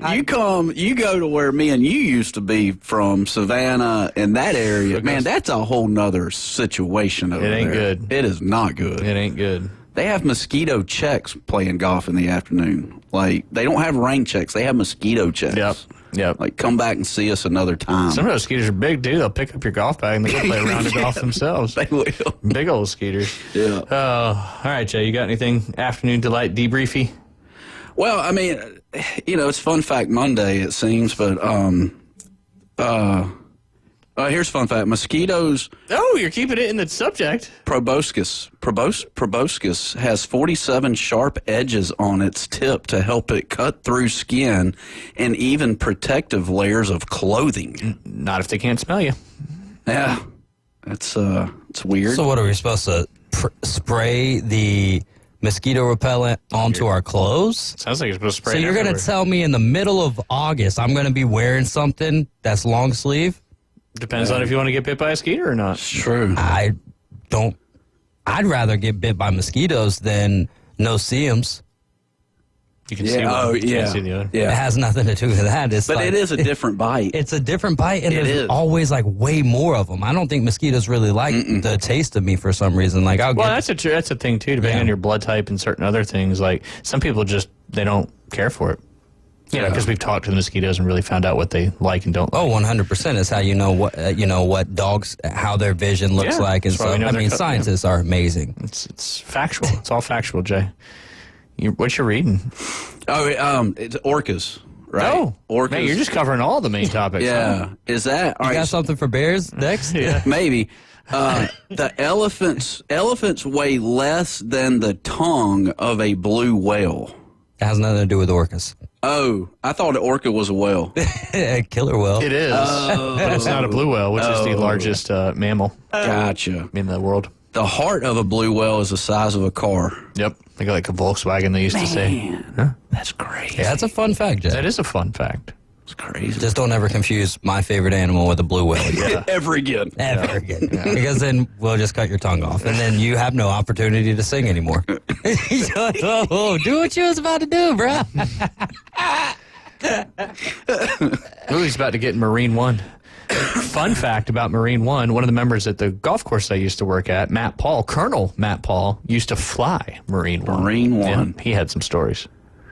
You go to where me and you used to be from, Savannah and that area. Man, that's a whole nother situation over there. It ain't good. It is not good. It ain't good. They have mosquito checks playing golf in the afternoon. Like, they don't have rain checks. They have mosquito checks. Yep. Like, come back and see us another time. Some of those skeeters are big, dude. They'll pick up your golf bag and they go play a round of golf themselves. They will. Big old skeeters. Yeah. All right, Jay, you got anything afternoon delight debriefy? Well, I mean, it's Fun Fact Monday, it seems, but here's fun fact. Mosquitoes. Oh, you're keeping it in the subject. Proboscis has 47 sharp edges on its tip to help it cut through skin and even protective layers of clothing. Not if they can't smell you. Yeah. It's weird. So what are we supposed to spray the mosquito repellent onto our clothes? Sounds like you're supposed to spray So it you're going to tell me in the middle of August I'm going to be wearing something that's long sleeve? Depends on if you want to get bit by a skeeter or not. It's true. I'd rather get bit by mosquitoes than no-see-ums. You can see one. You can't see the other. It has nothing to do with that. But it is a different bite. It's a different bite, and there's always way more of them. I don't think mosquitoes really like the taste of me for some reason. That's a thing too. Depending on your blood type and certain other things, like some people they don't care for it. Because we've talked to the mosquitoes and really found out what they like and don't like. Oh, 100% is how you know what dogs, how their vision looks like and stuff. I mean, scientists are amazing. It's factual. It's all factual, Jay. What you reading? Oh, it's orcas, right? Oh, orcas. Man, you're just covering all the main topics. Yeah. Huh? Is that you got something for bears next? Yeah, maybe. The elephants weigh less than the tongue of a blue whale. It has nothing to do with orcas. Oh, I thought an orca was a whale. A killer whale. It is, but it's not a blue whale, which is the largest mammal. Gotcha. In the world. The heart of a blue whale is the size of a car. Yep, like a Volkswagen they used to say. Huh? That's great. Yeah, that's a fun fact, Jay. That is a fun fact. It's crazy. Just don't ever confuse my favorite animal with a blue whale. Ever again. Ever again. Because then we'll just cut your tongue off, and then you have no opportunity to sing anymore. Oh, do what you was about to do, bro. Ooh, he's about to get in Marine One. Fun fact about Marine One, one of the members at the golf course I used to work at, Colonel Matt Paul, used to fly Marine One. Marine One. Yeah, he had some stories.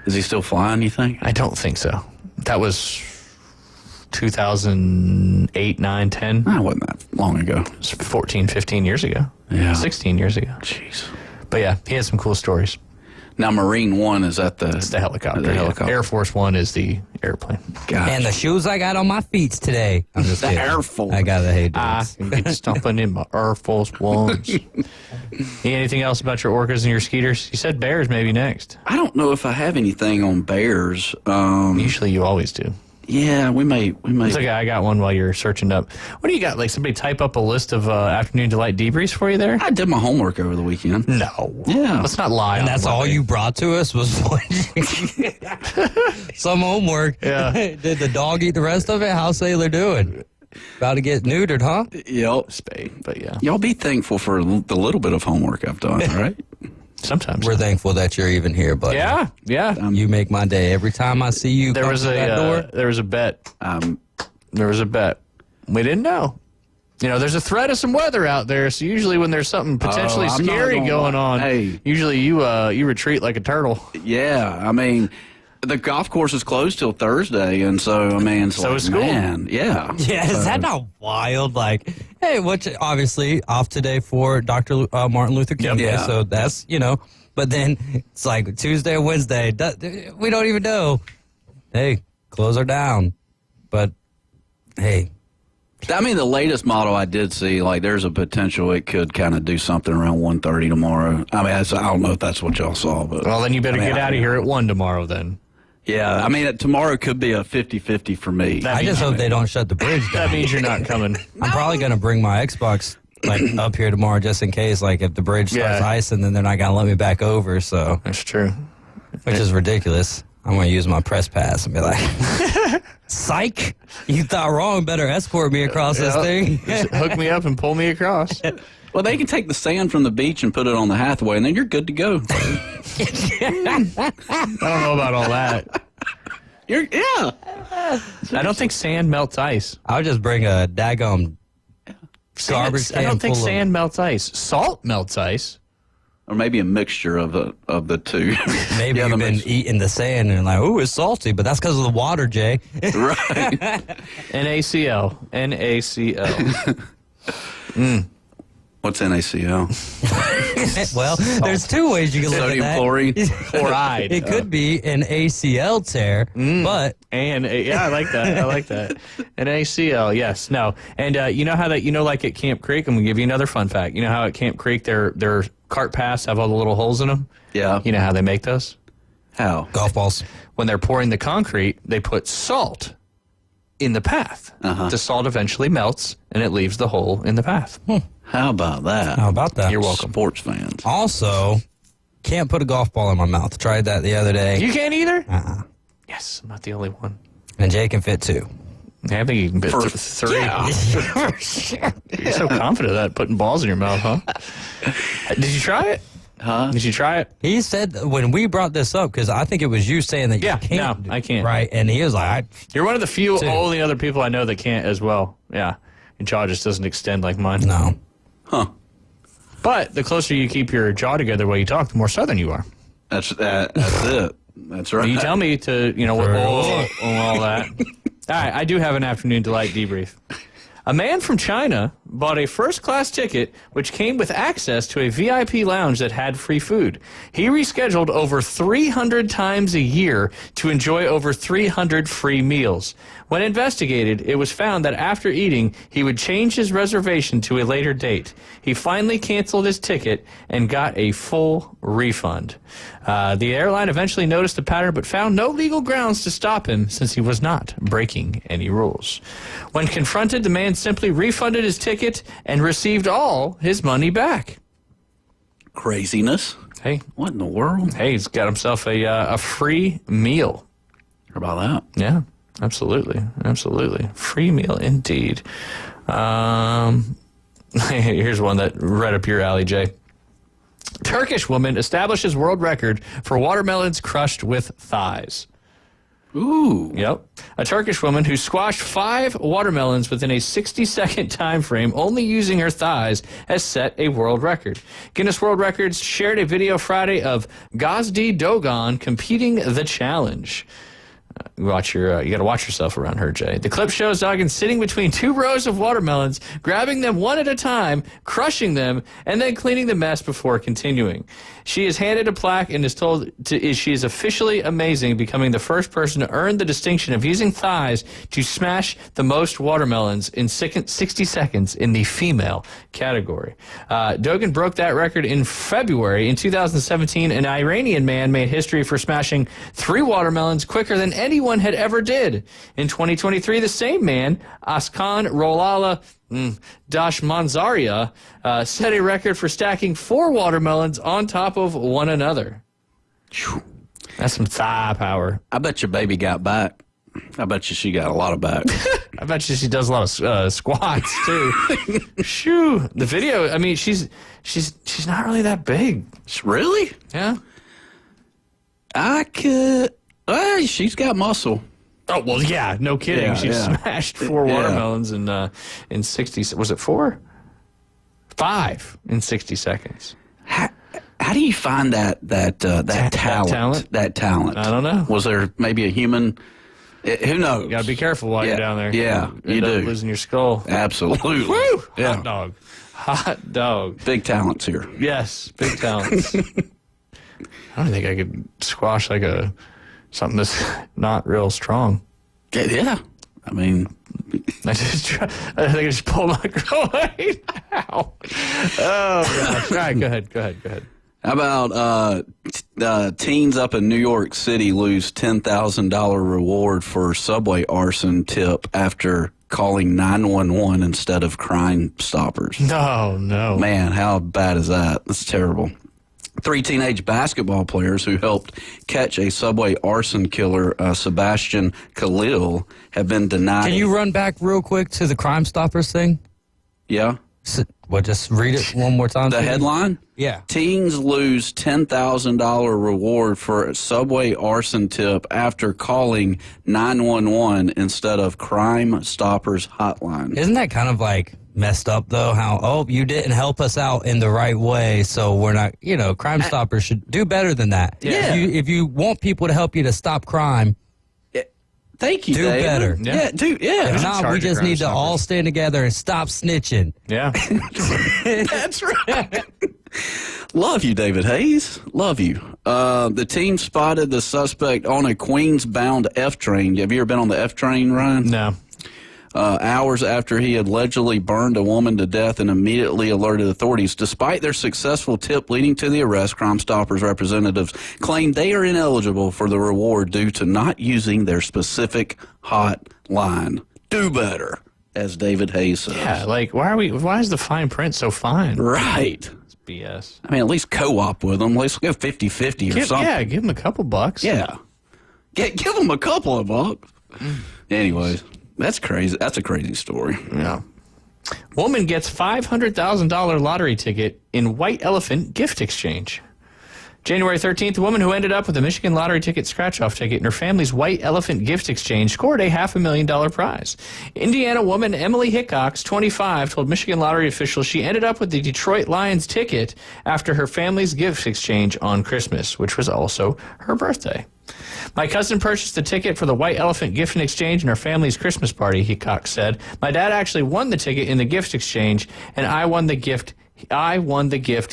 Is he still flying, you think? I don't think so. That was 2008, 9, 10. That wasn't that long ago. It was 14, 15 years ago. Yeah. 16 years ago. Jeez. But yeah, he had some cool stories. Now, Marine One, is that the... It's the helicopter. The helicopter. Air Force One is the airplane. Gotcha. And the shoes I got on my feet today. I'm just kidding. Air Force. I gotta hate I this. can get stumping in my Air Force Ones. Anything else about your orcas and your skeeters? You said bears maybe next. I don't know if I have anything on bears. Usually you always do. Yeah, we may. It's okay, I got one while you're searching up. What do you got? Like somebody type up a list of afternoon delight debriefs for you there? I did my homework over the weekend. No. Yeah. Let's not lie. And that's all you brought to us was some homework. Yeah. Did the dog eat the rest of it? How's Sailor doing? About to get neutered, huh? Yep. Spay, but yeah. Y'all be thankful for the little bit of homework I've done, right? Sometimes. We're thankful that you're even here, buddy. Yeah, yeah. You make my day. Every time I see you There come was through that door. there was a bet. There was a bet. We didn't know. You know, there's a threat of some weather out there, so usually when there's something potentially I'm not scary gonna going lie. on, Hey. usually you retreat like a turtle. Yeah, I mean, the golf course is closed till Thursday, and so, I mean, it's So like, is school. man, yeah. Yeah, is that not wild? Like, hey, which obviously off today for Dr. Martin Luther King Day, Yeah. so that's, but then it's like Tuesday or Wednesday. We don't even know. Hey, close her down. But, hey. I mean, the latest model I did see, like, there's a potential it could kind of do something around 1:30 tomorrow. I mean, I don't know if that's what y'all saw, but... Well, then you better get out of here at 1 tomorrow then. Yeah, I mean, tomorrow could be a 50-50 for me. I just hope they don't shut the bridge down. That means you're not coming. I'm probably going to bring my Xbox up here tomorrow just in case, like, if the bridge starts icing, then they're not going to let me back over, so... That's true. Which is ridiculous. I'm going to use my press pass and be like, psych, you thought wrong, better escort me across this thing. Just hook me up and pull me across. Well, they can take the sand from the beach and put it on the Hathaway, and then you're good to go. I don't know about all that. I don't think sand melts ice. I'll just bring a daggum garbage can I don't think full of- sand melts ice. Salt melts ice. Or maybe a mixture of the two. Maybe you've been eating the sand and like, ooh, it's salty, but that's because of the water, Jay. Right. NaCl. What's NaCl? Well, there's two ways you can look at Sodium that. chlorine? Chloride. It could be an ACL tear, but I like that. I like that. An ACL, yes. No. And you know how that, like at Camp Creek, I'm going to give you another fun fact. You know how at Camp Creek their cart paths have all the little holes in them? Yeah. You know how they make those? How? Golf balls. When they're pouring the concrete, they put salt in the path. The salt eventually melts, and it leaves the hole in the path. How about that? How about that? You're welcome. Sports fans. Also, can't put a golf ball in my mouth. Tried that the other day. You can't either? Yes, I'm not the only one. And Jay can fit two. Yeah, I think you can fit three. Yeah. For sure. You're so confident of that, putting balls in your mouth, huh? Did you try it? Huh? Did you try it? He said when we brought this up, because I think it was you saying that you can't. No, I can't. Right, and he was like, You're one of the few Two. only other people I know that can't as well. Yeah. Your jaw just doesn't extend like mine. no. Huh. But the closer you keep your jaw together while you talk, the more southern you are. That's it. That's right. You tell me to, all that. All right, I do have an afternoon delight debrief. A man from China bought a first-class ticket which came with access to a VIP lounge that had free food. He rescheduled over 300 times a year to enjoy over 300 free meals. When investigated, it was found that after eating, he would change his reservation to a later date. He finally canceled his ticket and got a full refund. The airline eventually noticed the pattern but found no legal grounds to stop him since he was not breaking any rules. When confronted, the man simply refunded his ticket and received all his money back. Craziness. Hey. What in the world? Hey, he's got himself a free meal. How about that? Yeah. Absolutely. Free meal indeed. Here's one that right up your alley, Jay. Turkish woman establishes world record for watermelons crushed with thighs. Ooh. Yep. A Turkish woman who squashed 5 watermelons within a 60-second time frame only using her thighs has set a world record. Guinness World Records shared a video Friday of Gazdi Dogan competing the challenge. You got to watch yourself around her, Jay. The clip shows Dogan sitting between 2 rows of watermelons, grabbing them one at a time, crushing them, and then cleaning the mess before continuing. She is handed a plaque and is told she is officially amazing, becoming the first person to earn the distinction of using thighs to smash the most watermelons in 60 seconds in the female category. Dogan broke that record in February. In 2017, an Iranian man made history for smashing 3 watermelons quicker than anyone had ever did. In 2023, the same man, Askan Rolala Dashmanzaria, set a record for stacking 4 watermelons on top of one another. That's some thigh power. I bet your baby got back. I bet you she got a lot of back. I bet you she does a lot of squats too. Shoo! The video. I mean, she's not really that big. Really? Yeah. She's got muscle. Oh well, yeah. No kidding. Yeah, she smashed 4 watermelons in 60. Was it 4? 5 in 60 seconds. How do you find that talent? That talent. I don't know. Was there maybe a human? Who knows? You got to be careful while you're down there. Yeah, you end up do. losing your skull. Absolutely. Woo! Yeah. Hot dog. Big talents here. Yes, big talents. I don't think I could squash something that's not real strong. Yeah. I mean, I think I just pulled my groin. Ow. Oh gosh. All right, go ahead. How about teens up in New York City lose $10,000 reward for subway arson tip after calling 911 instead of Crime Stoppers? No. Man, how bad is that? That's terrible. 3 teenage basketball players who helped catch a subway arson killer, Sebastian Khalil, have been denied. Can you run back real quick to the Crime Stoppers thing? Yeah. Just read it one more time. The headline? Yeah. Teens lose $10,000 reward for a subway arson tip after calling 911 instead of Crime Stoppers hotline. Isn't that kind of like messed up though? How, you didn't help us out in the right way, so we're not, Crime Stoppers should do better than that. Yeah. If you want people to help you to stop crime, thank you, do David. better. Yeah, dude. Yeah. If not, we just need to all stand together and stop snitching. Yeah. That's right. Love you, David Hayes. Love you. The team spotted the suspect on a Queens-bound F train. Have you ever been on the F train, Ryan? No. Hours after he allegedly burned a woman to death and immediately alerted authorities. Despite their successful tip leading to the arrest, Crime Stoppers representatives claim they are ineligible for the reward due to not using their specific hotline. Do better, as David Hayes says. Yeah, why is the fine print so fine? Right. It's BS. I mean, at least co-op with them. Let's go 50-50 or something. Yeah, give them a couple bucks. Yeah. Give them a couple of bucks. Anyways. That's crazy. That's a crazy story. Yeah. Woman gets $500,000 lottery ticket in White Elephant gift exchange. January 13th, a woman who ended up with a Michigan lottery ticket scratch-off ticket in her family's White Elephant gift exchange scored a $500,000 prize. Indiana woman Emily Hickox, 25, told Michigan lottery officials she ended up with the Detroit Lions ticket after her family's gift exchange on Christmas, which was also her birthday. My cousin purchased the ticket for the White Elephant gift and exchange in our family's Christmas party, Hickox said. My dad actually won the ticket in the gift exchange, and I won the gift.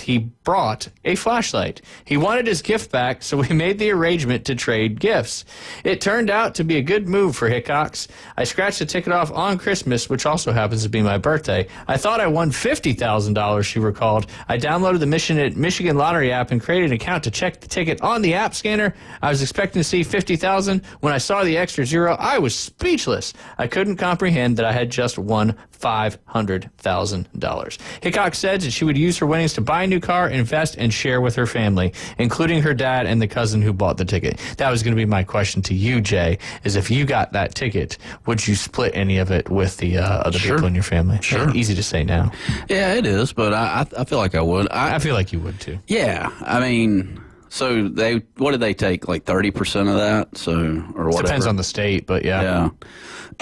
He brought a flashlight. He wanted his gift back, so we made the arrangement to trade gifts. It turned out to be a good move for Hickox. I scratched the ticket off on Christmas, which also happens to be my birthday. I thought I won $50,000, she recalled. I downloaded the Michigan Lottery app and created an account to check the ticket on the app scanner. I was expecting to see $50,000. When I saw the extra zero, I was speechless. I couldn't comprehend that I had just won $500,000. Hickox said that she would use her winnings to buy a new car, invest, and share with her family, including her dad and the cousin who bought the ticket. That was going to be my question to you, Jay, is if you got that ticket, would you split any of it with the other people in your family? Sure. Easy to say now. Yeah, it is, but I feel like I would. I feel like you would, too. Yeah, I mean... So what did they take, like 30% of that? So, or whatever. Depends on the state, but yeah.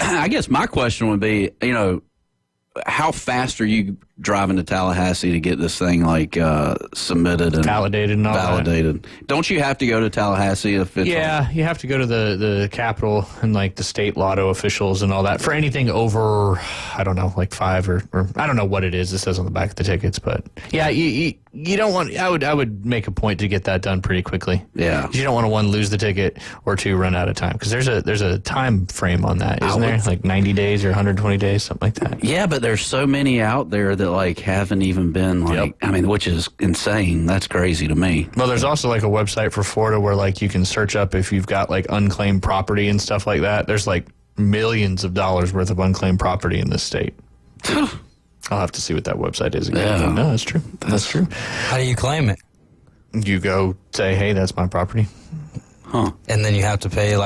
Yeah. I guess my question would be, how fast are you driving to Tallahassee to get this thing submitted and validated and all validated? that. Don't you have to go to Tallahassee if it's you have to go to the Capitol and the state lotto officials and all that for anything over, I don't know, 5 or I don't know what it is. It says on the back of the tickets, but yeah, you don't want. I would make a point to get that done pretty quickly. Yeah, you don't want to, 1, lose the ticket, or 2, run out of time, because there's a time frame on that, isn't there? 90 days or 120 days, something like that. Yeah, but there's so many out there that haven't even been I mean, which is insane. That's crazy to me. Well, there's also a website for Florida where you can search up if you've got unclaimed property and stuff like that. There's millions of dollars worth of unclaimed property in this state. I'll have to see what that website is again. Yeah. No, that's true. That's true. How do you claim it? You go say, hey, that's my property. Huh. And then you have to pay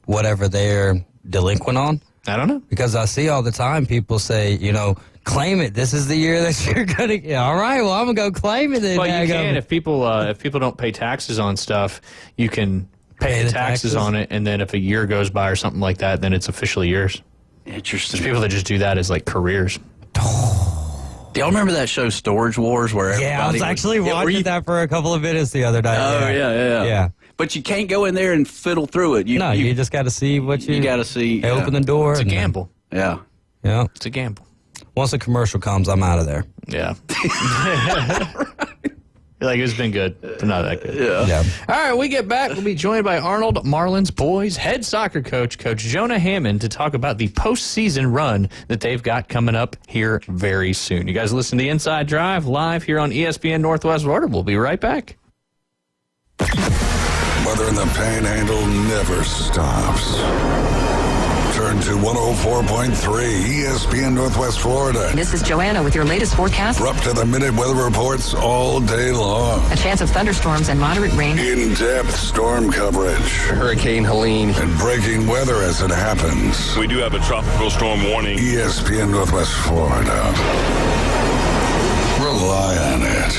whatever they're delinquent on? I don't know. Because I see all the time people say, claim it. This is the year that you're going to... Yeah, all right, well, I'm going to go claim it then. Well, you can. If people don't pay taxes on stuff, you can pay the taxes on it, and then if a year goes by or something like that, then it's officially yours. Interesting. There's people that just do that as careers. Do y'all remember that show Storage Wars where everybody... Yeah, I was actually watching that for a couple of minutes the other night. Oh, yeah. But you can't go in there and fiddle through it. You just got to see what you... You got to see... They open the door. It's a gamble. Yeah. Yeah. It's a gamble. Once a commercial comes, I'm out of there. Yeah. It's been good, but not that good. Yeah. All right, we get back. We'll be joined by Arnold Marlins boys head soccer coach Jonah Hammond, to talk about the postseason run that they've got coming up here very soon. You guys listen to the Inside Drive live here on ESPN Northwest Florida. We'll be right back. Weather in the Panhandle never stops. Turn to 104.3 ESPN Northwest Florida. This is Joanna with your latest forecast. We're up to the minute weather reports all day long. A chance of thunderstorms and moderate rain. In-depth storm coverage. Hurricane Helene. And breaking weather as it happens. We do have a tropical storm warning. ESPN Northwest Florida. Rely on it.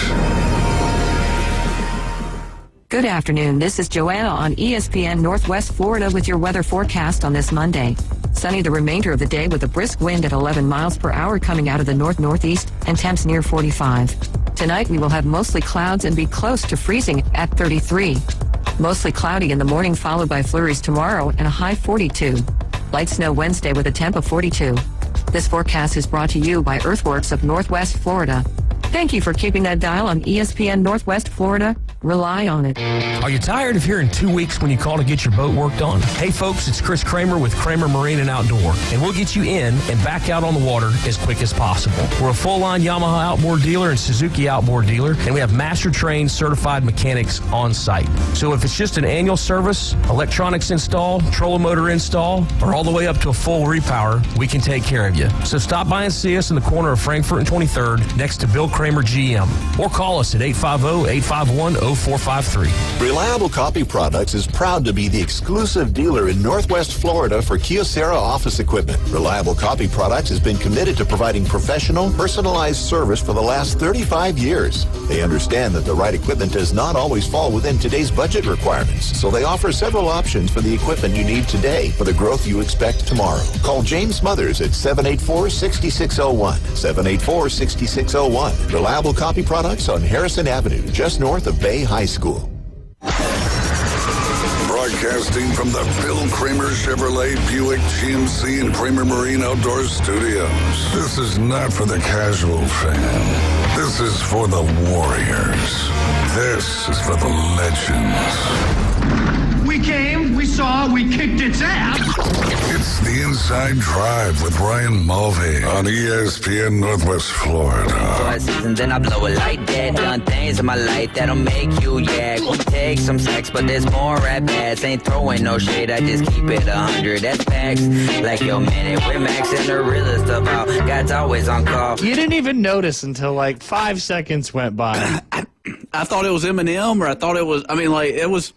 Good afternoon. This is Joanna on ESPN Northwest Florida with your weather forecast on this Monday. Sunny the remainder of the day with a brisk wind at 11 miles per hour coming out of the north-northeast and temps near 45. Tonight we will have mostly clouds and be close to freezing at 33. Mostly cloudy in the morning, followed by flurries tomorrow and a high 42. Light snow Wednesday with a temp of 42. This forecast is brought to you by Earthworks of Northwest Florida. Thank you for keeping that dial on ESPN Northwest Florida. Rely on it. Are you tired of hearing 2 weeks when you call to get your boat worked on? Hey folks, it's Chris Kramer with Kramer Marine and Outdoor, and we'll get you in and back out on the water as quick as possible. We're a full-line Yamaha outboard dealer and Suzuki outboard dealer, and we have master-trained certified mechanics on site. So if it's just an annual service, electronics install, trolling motor install, or all the way up to a full repower, we can take care of you. So stop by and see us in the corner of Frankfurt and 23rd next to Bill Kramer GM, or call us at 850-851-0453. Reliable Copy Products is proud to be the exclusive dealer in Northwest Florida for Kyocera office equipment. Reliable Copy Products has been committed to providing professional, personalized service for the last 35 years. They understand that the right equipment does not always fall within today's budget requirements, so they offer several options for the equipment you need today for the growth you expect tomorrow. Call James Smothers at 784-6601. 784-6601. Reliable Copy Products on Harrison Avenue, just north of Bay High School. Broadcasting from the Bill Kramer Chevrolet Buick GMC and Kramer Marine Outdoor Studios. This is not for the casual fan. This is for the warriors. This is for the legends. We We came, we saw, we kicked its ass. It's the Inside Drive with Ryan Mulvey on ESPN Northwest Florida. And then I blow it like that. Done things in my life that'll make you yak. Take some sex, but there's more rap ass. Ain't throwing no shade, I just keep it 100. That's facts. Like your minute with Max and the realest about. God's always on call. You didn't even notice until like 5 seconds went by. I thought it was Eminem, or I thought it was,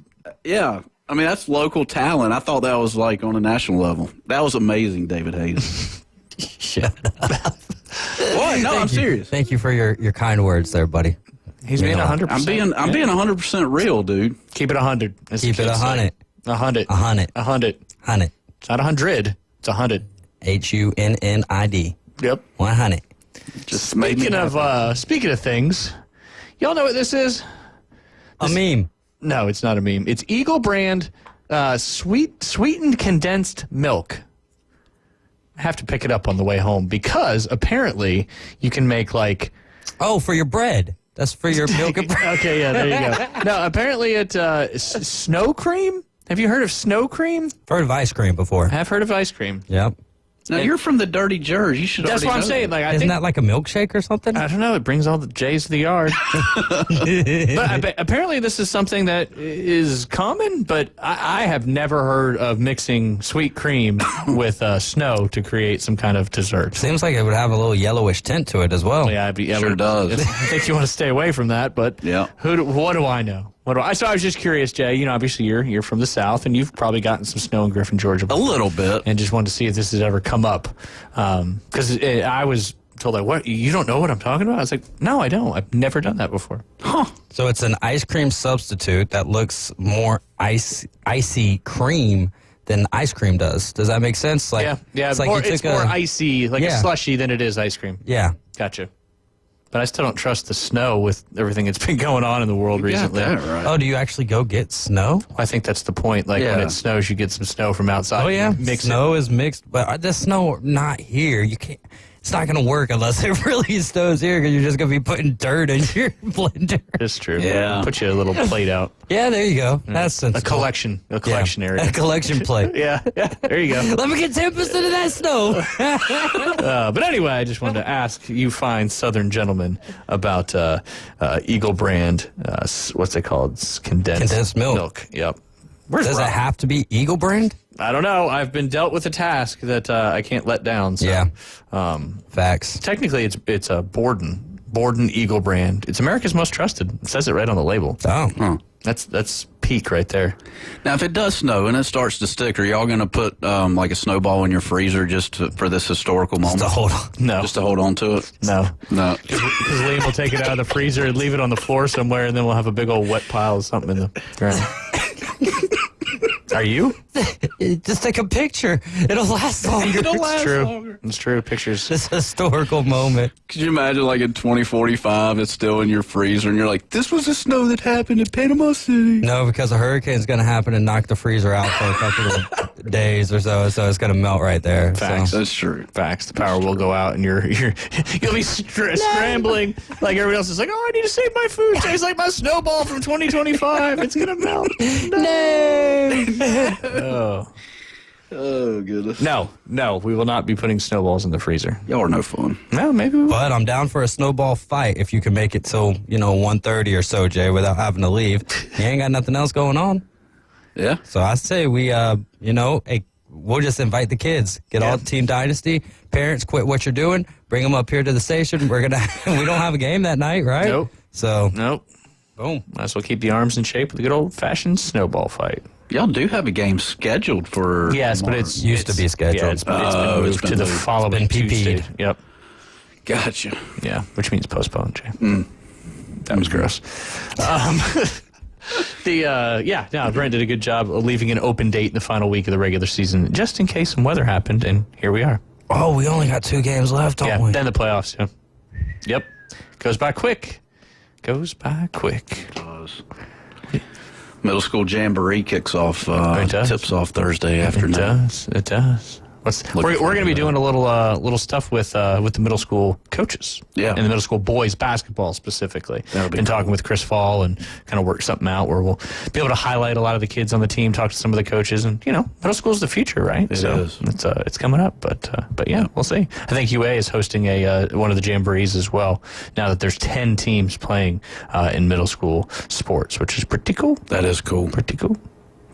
yeah. I mean, that's local talent. I thought that was like on a national level. That was amazing, David Hayes. Shut up. What? No, I'm serious. Thank you for your kind words there, buddy. He's being 100%. I'm being 100% real, dude. Keep it 100. Keep it 100. 100. 100. 100. 100. It's not 100. It's 100. HUNNID. Yep. 100. Just speaking of things, y'all know what this is? A meme. No, it's not a meme. It's Eagle brand sweetened condensed milk. I have to pick it up on the way home because apparently you can make like... Oh, for your bread. That's for your milk and bread. Okay, yeah, there you go. No, apparently it's snow cream. Have you heard of snow cream? I've heard of ice cream before. I have heard of ice cream. Yep. Now, you're from the Dirty Jers. You should That's what I'm know saying. that. Like, Isn't that like a milkshake or something? I don't know. It brings all the J's to the yard. But apparently this is something that is common, but I have never heard of mixing sweet cream with snow to create some kind of dessert. Seems like it would have a little yellowish tint to it as well. Yeah, Sure does. I think you want to stay away from that, but yeah. What do I know? So I was just curious, Jay. You know, obviously you're from the South, and you've probably gotten some snow in Griffin, Georgia. A little bit. And just wanted to see if this has ever come up. Because I was told, like, what? You don't know what I'm talking about? I was like, no, I don't. I've never done that before. Huh. So it's an ice cream substitute that looks more icy cream than ice cream does. Does that make sense? Like, yeah. It's, like it's more icy, like a slushy than it is ice cream. Yeah. Gotcha. But I still don't trust the snow with everything that's been going on in the world recently. That right. Oh, do you actually go get snow? I think that's the point. Like when it snows, you get some snow from outside. Oh, yeah. Snow is mixed, but the snow not here. You can't. It's not going to work unless it really snows here because you're just going to be putting dirt in your blender. That's true. Yeah. Put you a little plate out. Yeah, there you go. That's sensible. A collection area. A collection plate. Yeah, there you go. Let me get 10% of that snow. But anyway, I just wanted to ask you fine Southern gentlemen about Eagle brand, what's it called? Condensed milk. Yep. Does it have to be Eagle brand? I don't know. I've been dealt with a task that I can't let down. So, yeah. Facts. Technically, it's a Borden Eagle brand. It's America's most trusted. It says it right on the label. Oh. Huh. That's peak right there. Now, if it does snow and it starts to stick, are y'all going to put like a snowball in your freezer for this historical moment? Just to hold on. No. Just to hold on to it? No. Because Liam will take it out of the freezer and leave it on the floor somewhere, and then we'll have a big old wet pile of something in the ground. Are you? Just take a picture. It'll last longer. It's true. Pictures. This historical moment. Could you imagine, like, in 2045, it's still in your freezer, and you're like, this was the snow that happened in Panama City? No, because a hurricane's going to happen and knock the freezer out for a couple of days or so it's going to melt right there. Facts. So. That's true. Facts. The power will go out, and you'll be scrambling. Like, everybody else is like, oh, I need to save my food. Tastes like my snowball from 2025. It's going to melt. No. Oh, goodness. No, we will not be putting snowballs in the freezer. Y'all are no fun. No, maybe we will. But I'm down for a snowball fight if you can make it till, 1:30 or so, Jay, without having to leave. You ain't got nothing else going on. Yeah. So I say we, hey, we'll just invite the kids. Get all Team Dynasty. Parents, quit what you're doing. Bring them up here to the station. We don't have a game that night, right? Nope. So. Nope. Boom. Might as well keep the arms in shape with a good old-fashioned snowball fight. Y'all do have a game scheduled for Yes, tomorrow. but it's used to be scheduled. Yeah, it's been moved to the following Tuesday. Yep. Gotcha. Yeah, which means postponed, Jay. That was gross. Brent did a good job of leaving an open date in the final week of the regular season, just in case some weather happened, and here we are. Oh, we only got 2 games left, don't we? Then the playoffs, yeah. Yep. Goes by quick. Middle school jamboree kicks off, tips off Thursday afternoon. It does. We're going to be doing a little stuff with the middle school coaches. Yeah. And the middle school boys basketball specifically. That'll be Been cool. talking with Chris Fall and kind of work something out where we'll be able to highlight a lot of the kids on the team, talk to some of the coaches, and middle school's the future, right? It is. It's coming up, but yeah, we'll see. I think UA is hosting one of the jamborees as well. Now that there's 10 teams playing in middle school sports, which is pretty cool. That is cool. Pretty cool.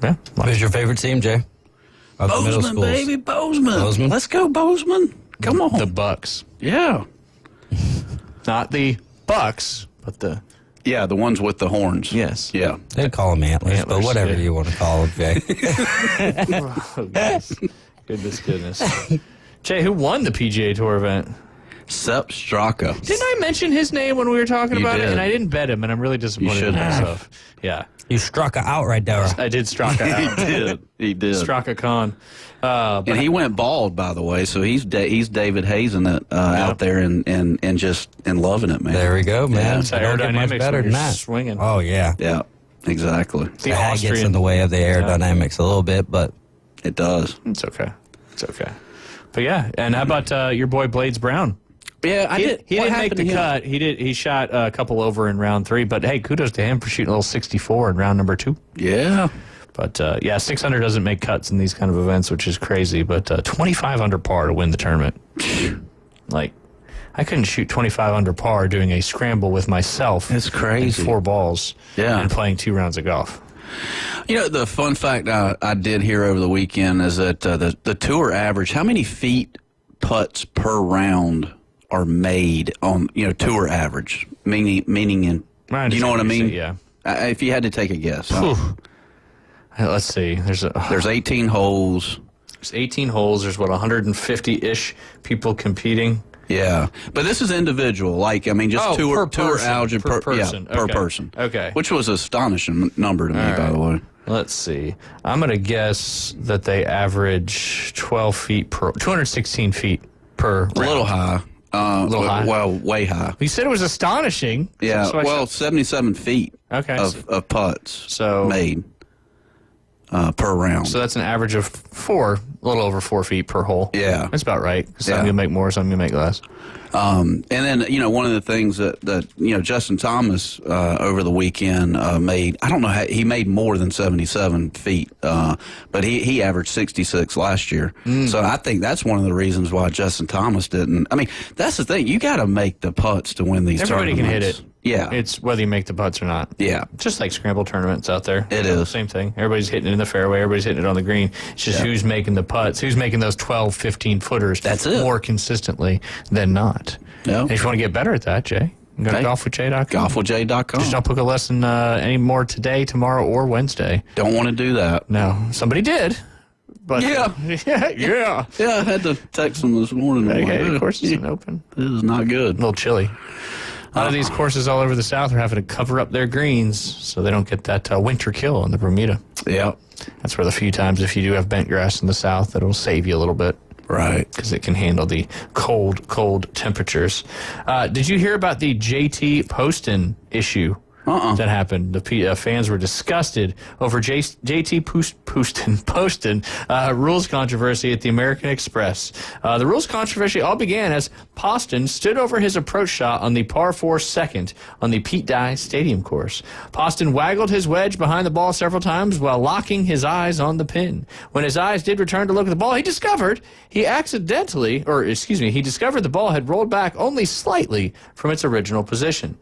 Yeah. Who's your favorite team, Jay? Of the middle Bozeman, schools? baby, Bozeman. Bozeman? Let's go, Bozeman. Come on. The Bucks. Yeah. Not the Bucks, but the... Yeah, the ones with the horns. Yes. Yeah. They call them antlers, but whatever yeah. you want to call them, Jay. Oh, goodness. Jay, who won the PGA Tour event? Sepp Straka. Didn't I mention his name when we were talking You about did. it? And I didn't bet him, and I'm really disappointed in myself. Yeah. You struck out right there. I did Straka out. He did. Straka Khan. And he went bald, by the way, so he's David Hazen out there and just loving it, man. There we go, man. Yeah. It's It don't get much aerodynamics better when than you're that. swinging. Oh, yeah. Yeah, exactly. The That gets Austrian. in the way of the aerodynamics a little bit, but It does. It's okay. But yeah, and how about your boy Blades Brown? Yeah, He didn't make happened to the him? cut. He shot a couple over in round 3, but hey, kudos to him for shooting a little 64 in round number 2. Yeah. But 600 doesn't make cuts in these kind of events, which is crazy. But 25 under par to win the tournament. Like, I couldn't shoot 25 under par doing a scramble with myself. It's crazy. And 4 balls. Yeah. And playing 2 rounds of golf. The fun fact I did hear over the weekend is that the tour average, how many feet putts per round are made on, tour average? Meaning in, you know what I mean? Yeah. If you had to take a guess. Let's see. There's 18 holes. There's 18 holes. There's, 150-ish people competing. Yeah. But this is individual. Just tour person. algebra. Per person. Yeah, per Okay. person. Okay. Which was an astonishing number to me, by the way. Let's see. I'm going to guess that they average 216 feet per round. A little high. High? Well, way high. You said it was astonishing. Yeah. So 77 feet of putts made per round. So that's an average of 4, a little over 4 feet per hole. Yeah. That's about right. Some you make more, some you make less. And then, one of the things that Justin Thomas over the weekend made, I don't know how, he made more than 77 feet, but he averaged 66 last year. So I think that's one of the reasons why Justin Thomas didn't. I mean, that's the thing. You got to make the putts to win these Everybody tournaments. can hit it. Yeah. It's whether you make the putts or not. Yeah. Just like scramble tournaments out there. It is. Same thing. Everybody's hitting it in the fairway. Everybody's hitting it on the green. It's just who's making the putts, who's making those 12, 15 footers more consistently than not. Yeah. And if you want to get better at that, Jay, go to golfwithjay.com. Golfwithjay.com. Just don't book a lesson anymore today, tomorrow, or Wednesday. Don't want to do that. No. Somebody did. But Yeah, I had to text them this morning. Okay, the course isn't open. This is not good. A little chilly. A lot of these courses all over the South are having to cover up their greens so they don't get that winter kill in the Bermuda. Yeah. That's where the few times if you do have bent grass in the South, that'll save you a little bit. Right. Because it can handle the cold temperatures. Did you hear about the JT Poston issue? That happened. The fans were disgusted over JT Poston rules controversy at the American Express. The rules controversy all began as Poston stood over his approach shot on the par 4 second on the Pete Dye Stadium course. Poston waggled his wedge behind the ball several times while locking his eyes on the pin. When his eyes did return to look at the ball, he discovered the ball had rolled back only slightly from its original position.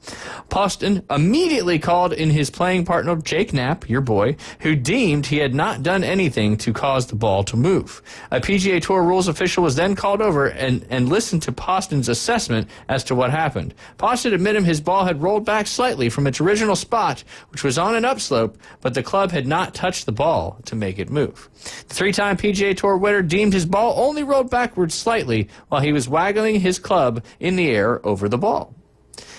Poston immediately called in his playing partner, Jake Knapp, your boy, who deemed he had not done anything to cause the ball to move. A PGA Tour rules official was then called over and listened to Poston's assessment as to what happened. Poston admitted his ball had rolled back slightly from its original spot, which was on an upslope, but the club had not touched the ball to make it move. The 3-time PGA Tour winner deemed his ball only rolled backwards slightly while he was waggling his club in the air over the ball.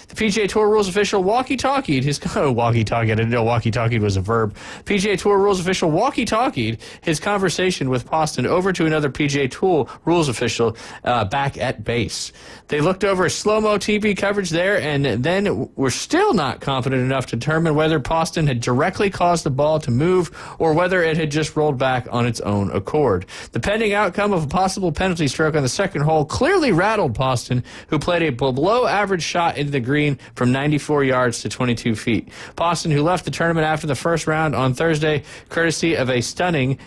The PGA Tour rules official walkie-talkied his walkie-talkie. I didn't know walkie-talkied was a verb. PGA Tour rules official walkie-talkied his conversation with Poston over to another PGA Tour rules official back at base. They looked over slow-mo TV coverage there, and then were still not confident enough to determine whether Poston had directly caused the ball to move or whether it had just rolled back on its own accord. The pending outcome of a possible penalty stroke on the second hole clearly rattled Poston, who played a below-average shot into the green from 94 yards to 22 feet. Poston, who left the tournament after the first round on Thursday, courtesy of a stunning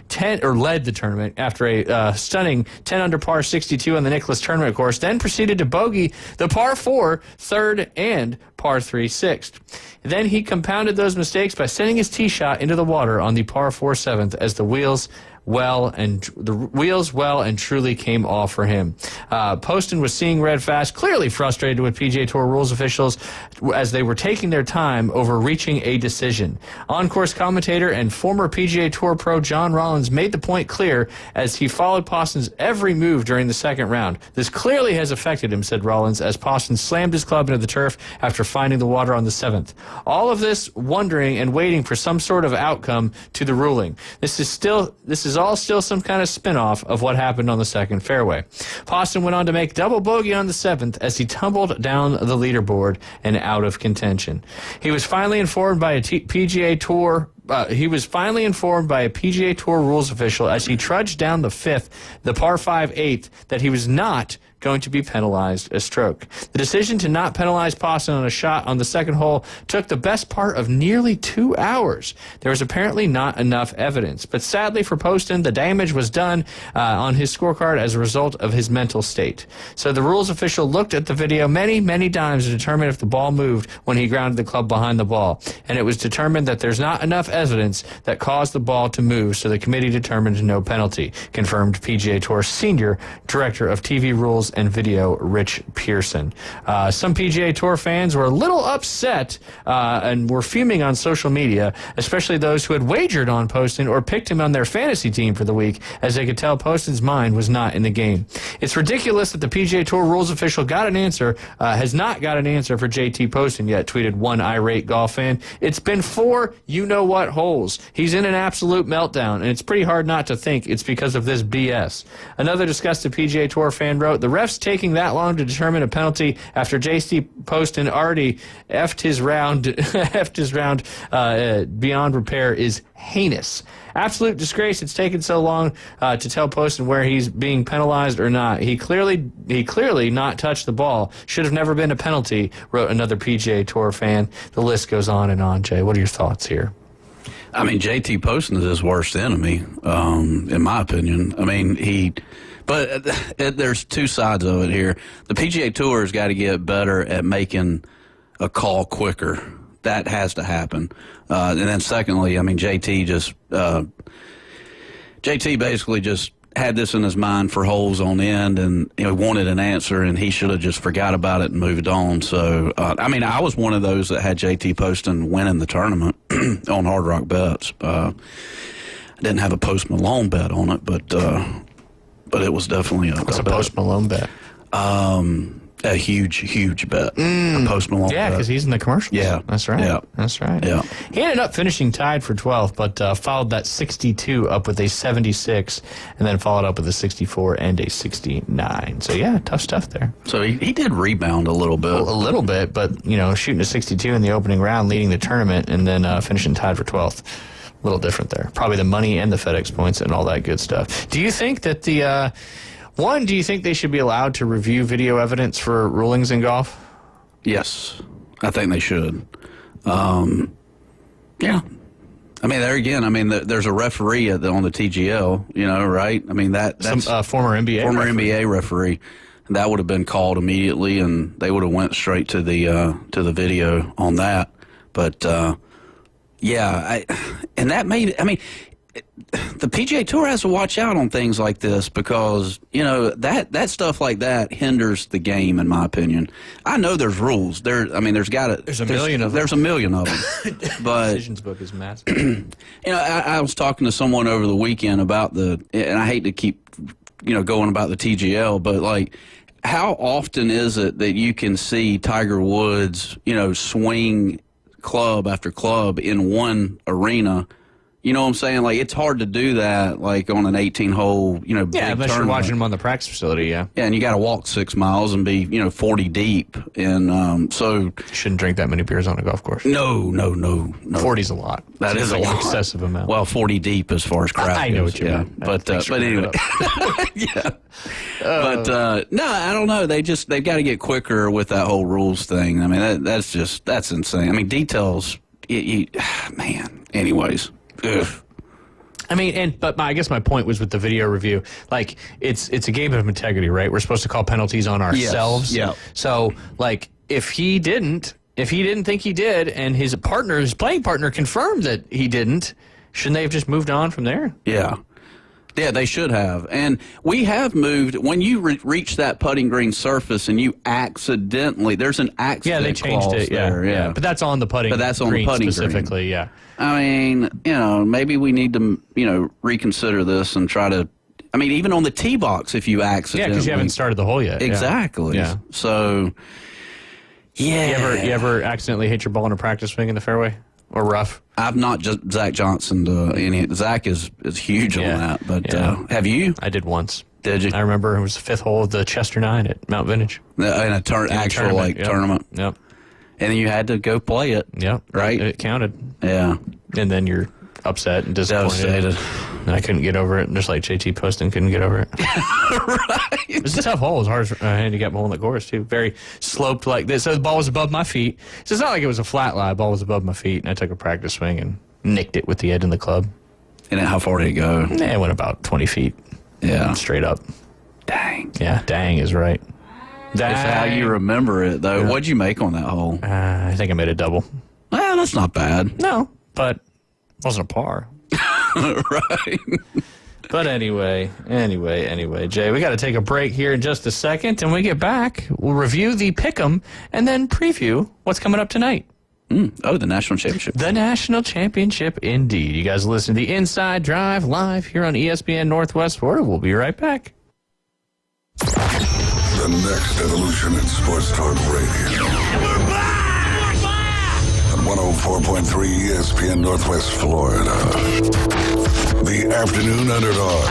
led the tournament after a stunning 10 under par 62 on the Nicklaus Tournament course, then proceeded to bogey the par 4 third and par 3 sixth. Then he compounded those mistakes by sending his tee shot into the water on the par 4 seventh as the wheels well and truly came off for him. Poston was seeing red fast, clearly frustrated with PGA Tour rules officials as they were taking their time over reaching a decision. On-course commentator and former PGA Tour pro John Rollins made the point clear as he followed Poston's every move during the second round. This clearly has affected him, said Rollins, as Poston slammed his club into the turf after finding the water on the seventh. All of this wondering and waiting for some sort of outcome to the ruling. This is all still some kind of spin-off of what happened on the second fairway. Poston went on to make double bogey on the seventh as he tumbled down the leaderboard and out of contention. He was finally informed by a PGA Tour rules official as he trudged down the fifth, the par 5 eighth, that he was not going to be penalized a stroke. The decision to not penalize Poston on a shot on the second hole took the best part of nearly 2 hours. There was apparently not enough evidence, but sadly for Poston, the damage was done on his scorecard as a result of his mental state. So the rules official looked at the video many, many times to determine if the ball moved when he grounded the club behind the ball, and it was determined that there's not enough evidence that caused the ball to move, so the committee determined no penalty, confirmed PGA Tour Senior Director of TV Rules and Video, Rich Pearson. Some PGA Tour fans were a little upset and were fuming on social media, especially those who had wagered on Poston or picked him on their fantasy team for the week, as they could tell Poston's mind was not in the game. It's ridiculous that the PGA Tour rules official has not got an answer for JT Poston yet, tweeted one irate golf fan. It's been 4 you-know-what holes. He's in an absolute meltdown, and it's pretty hard not to think it's because of this BS. Another disgusted PGA Tour fan wrote, the refs taking that long to determine a penalty after JT Poston already effed his round beyond repair is heinous. Absolute disgrace it's taken so long to tell Poston where he's being penalized or not. He clearly not touched the ball. Should have never been a penalty, wrote another PGA Tour fan. The list goes on and on, Jay. What are your thoughts here? I mean, JT Poston is his worst enemy, in my opinion. I mean, but there's two sides of it here. The PGA Tour has got to get better at making a call quicker. That has to happen. And then secondly, I mean, JT basically just had this in his mind for holes on end, and wanted an answer, and he should have just forgot about it and moved on. So, I mean, I was one of those that had JT Poston winning the tournament on Hard Rock Bets. I didn't have a Post Malone bet on it, but it was definitely a Post Malone bet? A huge bet. A Post Malone bet. Yeah, because he's in the commercials. Yeah. That's right. Yeah. That's right. Yeah. He ended up finishing tied for 12th, but followed that 62 up with a 76, and then followed up with a 64 and a 69. So, yeah, tough stuff there. So he did rebound a little bit. A little bit, but, shooting a 62 in the opening round, leading the tournament, and then finishing tied for 12th. A little different there. Probably the money and the FedEx points and all that good stuff. Do you think that do you think they should be allowed to review video evidence for rulings in golf? Yes, I think they should. Yeah. I mean, there again, there's a referee on the TGL, right? I mean, that's some former NBA referee. That would have been called immediately, and they would have went straight to the video on that. But yeah, the PGA Tour has to watch out on things like this because, that stuff like that hinders the game, in my opinion. I know there's rules. There's a million of them. There's a million of them. But decisions book is massive. I was talking to someone over the weekend about and I hate to keep, going about the TGL, but how often is it that you can see Tiger Woods, swing club after club in one arena? You know what I'm saying? Like, it's hard to do that, like, on an 18-hole, big unless you're tournament. watching them on the practice facility, yeah. Yeah, and you got to walk 6 miles and be, 40 deep. And so... Shouldn't drink that many beers on a golf course. No. 40's a lot. That is like a lot. An excessive amount. Well, 40 deep as far as craft I know goes, what you mean. But anyway. Yeah. But, no, I don't know. They've got to get quicker with that whole rules thing. I mean, that's insane. I mean, details, man, anyways. Ugh. I mean, but I guess my point was with the video review. Like, it's a game of integrity, right? We're supposed to call penalties on ourselves. Yes. Yeah. So, like, if he didn't think he did, and his playing partner confirmed that he didn't, shouldn't they have just moved on from there? Yeah. Yeah, they should have. And we have moved. When you reach that putting green surface and you accidentally, there's an accident. Yeah, they changed it. Yeah. But that's on the putting green. But that's on the putting specifically, green. Yeah. I mean, maybe we need to, reconsider this and try to, I mean, even on the tee box, if you accidentally. Yeah, because you haven't started the hole yet. Exactly. Yeah. So, yeah. You ever accidentally hit your ball in a practice swing in the fairway or rough? I've not just Zach Johnson. Zach is huge on that. But have you? I did once. Did you? I remember it was the 5th hole of the Chester 9 at Mount Vintage. In a tournament. Yep. And then you had to go play it. Yep. Right? It counted. Yeah. And then you're upset and disappointed. Devastated. And I couldn't get over it, just like JT Poston couldn't get over it. Right. It was a tough hole. It was hard handicap hole in the course, too. Very sloped like this. So the ball was above my feet. So it's not like it was a flat lie. The ball was above my feet, and I took a practice swing and nicked it with the edge in the club. And how far did it go? It went about 20 feet. Yeah. Straight up. Dang. Yeah, dang is right. That's how you remember it, though. Yeah. What'd you make on that hole? I think I made a double. Well, that's not bad. No, but it wasn't a par. Right. But anyway, Jay, we got to take a break here in just a second. And when we get back, we'll review the pick'em and then preview what's coming up tonight. The National Championship. The National Championship, indeed. You guys listen to the Inside Drive live here on ESPN Northwest Florida. We'll be right back. The next evolution in sports talk radio. We're back! At 104.3 ESPN Northwest Florida. The Afternoon Underdog.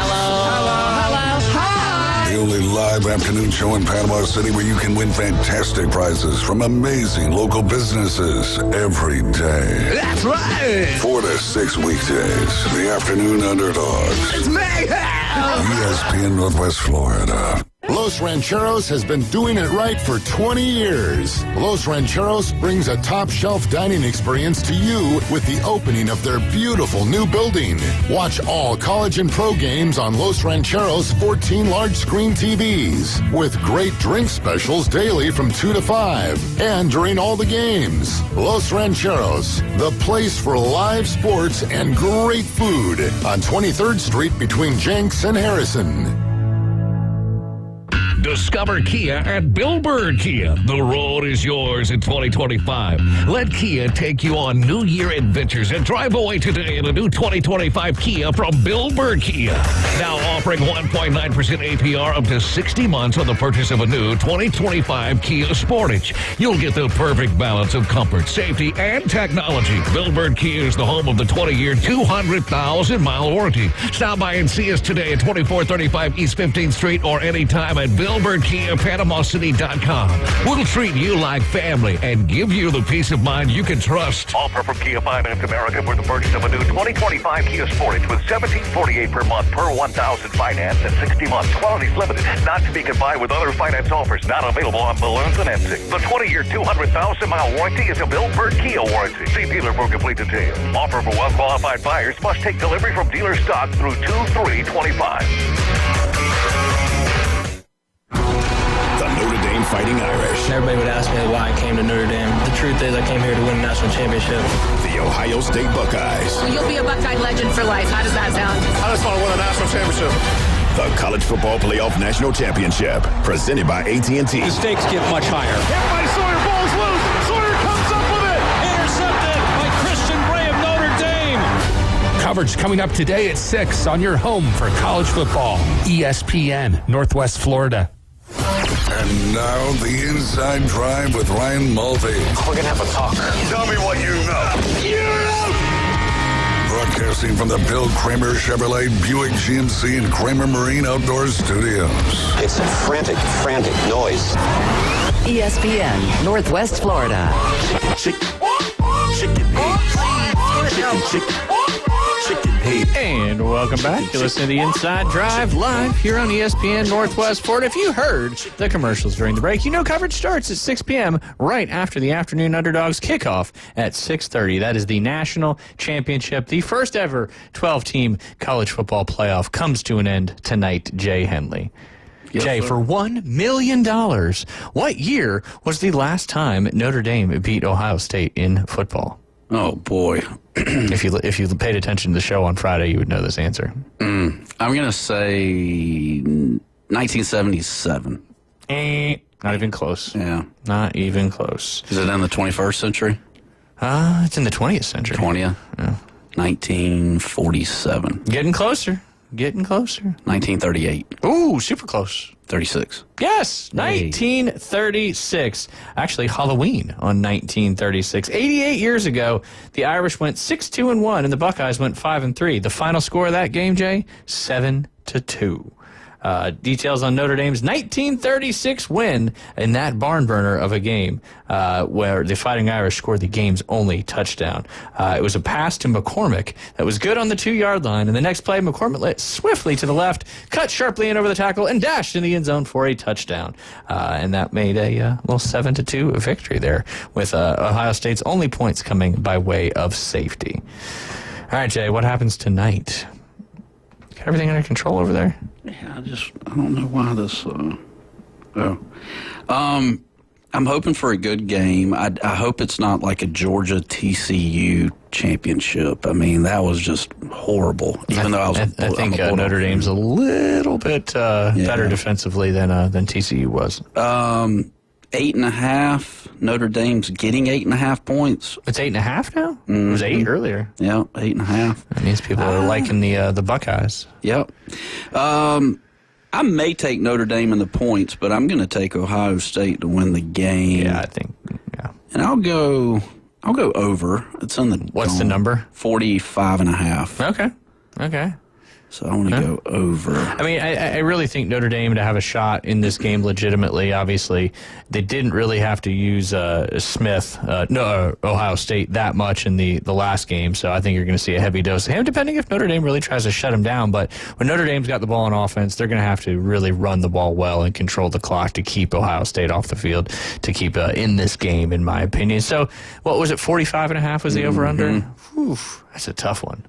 Hi. The only live afternoon show in Panama City where you can win fantastic prizes from amazing local businesses every day. That's right. 4 to 6 weekdays. The Afternoon Underdogs. It's mayhem. ESPN Northwest Florida. Los Rancheros has been doing it right for 20 years. Los Rancheros brings a top-shelf dining experience to you with the opening of their beautiful new building. Watch all college and pro games on Los Rancheros' 14 large-screen TVs with great drink specials daily from 2 to 5 and during all the games. Los Rancheros, the place for live sports and great food on 23rd Street between Jenks and Harrison. Discover Kia at Bill Bird Kia. The road is yours in 2025. Let Kia take you on New Year adventures and drive away today in a new 2025 Kia from Bill Bird Kia. Now offering 1.9% APR up to 60 months on the purchase of a new 2025 Kia Sportage. You'll get the perfect balance of comfort, safety, and technology. Bill Bird Kia is the home of the 20-year, 200,000-mile warranty. Stop by and see us today at 2435 East 15th Street or anytime at BillBirdKiaPanamaCity.com. We'll treat you like family and give you the peace of mind you can trust. Offer from Kia Finance America for the purchase of a new 2025 Kia Sportage with $1,748 per month per 1,000 finance and 60 months. Qualities limited. Not to be combined with other finance offers. Not available on balloon financing. The 20-year, 200,000-mile warranty is a Bill Bird Kia warranty. See dealer for complete details. Offer for well-qualified buyers. Must take delivery from dealer stock through 2/3/25. The Notre Dame Fighting Irish. Everybody would ask me why I came to Notre Dame. The truth is I came here to win a national championship. The Ohio State Buckeyes. Well, you'll be a Buckeye legend for life. How does that sound? I just want to win a national championship. The College Football Playoff National Championship, presented by AT&T. The stakes get much higher. Hit by Sawyer, ball's loose. Sawyer comes up with it. Intercepted by Christian Gray of Notre Dame. Coverage coming up today at 6 on your home for college football. ESPN, Northwest Florida. And now the Inside Drive with Ryan Mulvey. We're going to have a talk. Tell me what you know. Broadcasting from the Bill Kramer Chevrolet Buick GMC and Kramer Marine Outdoor Studios. It's a frantic noise. ESPN, Northwest Florida. And welcome back. You're listening to the Inside Drive live here on ESPN Northwest Florida. If you heard the commercials during the break, you know coverage starts at 6 p.m. right after the afternoon Underdogs kickoff at 6:30. That is the national championship. The first ever 12-team college football playoff comes to an end tonight, Jay Henley. Yes, Jay, sir. for $1 million, what year was the last time Notre Dame beat Ohio State in football? Oh, boy. If you paid attention to the show on Friday, you would know this answer. I'm going to say 1977. Not even close. Yeah. Not even close. Is it in the 21st century? It's in the 20th century. 20th? Yeah. 1947. Getting closer. 1938. Ooh, super close. 36. Yes, 1936. Actually, Halloween on 1936. 88 years ago, the Irish went 6-2-1, and the Buckeyes went 5-3. The final score of that game, Jay, 7-2. Details on Notre Dame's 1936 win in that barn burner of a game where the Fighting Irish scored the game's only touchdown. It was a pass to McCormick that was good on the 2-yard line, and the next play, McCormick lit swiftly to the left, cut sharply in over the tackle, and dashed in the end zone for a touchdown. And that made a little 7-2 victory there, with Ohio State's only points coming by way of safety. All right, Jay, what happens tonight? Got everything under control over there? Yeah, I don't know why this. I'm hoping for a good game. I hope it's not like a Georgia TCU championship. I mean, that was just horrible. Even though I think Notre Dame's a little bit better defensively than TCU was. 8.5. Notre Dame's getting 8.5 points. It's 8.5 now? Mm-hmm. It was 8 earlier. Yeah, 8.5. That means people are liking the Buckeyes. Yep. I may take Notre Dame in the points, but I'm going to take Ohio State to win the game. Yeah, I think. Yeah. And I'll go over. It's in the. What's the number? 45.5. Okay. So I want to go over. I mean, I really think Notre Dame to have a shot in this game legitimately. Obviously, they didn't really have to use Ohio State that much in the last game. So I think you're going to see a heavy dose of him, depending if Notre Dame really tries to shut him down. But when Notre Dame's got the ball on offense, they're going to have to really run the ball well and control the clock to keep Ohio State off the field, to keep in this game, in my opinion. So what was it, 45.5 was the over-under? That's a tough one.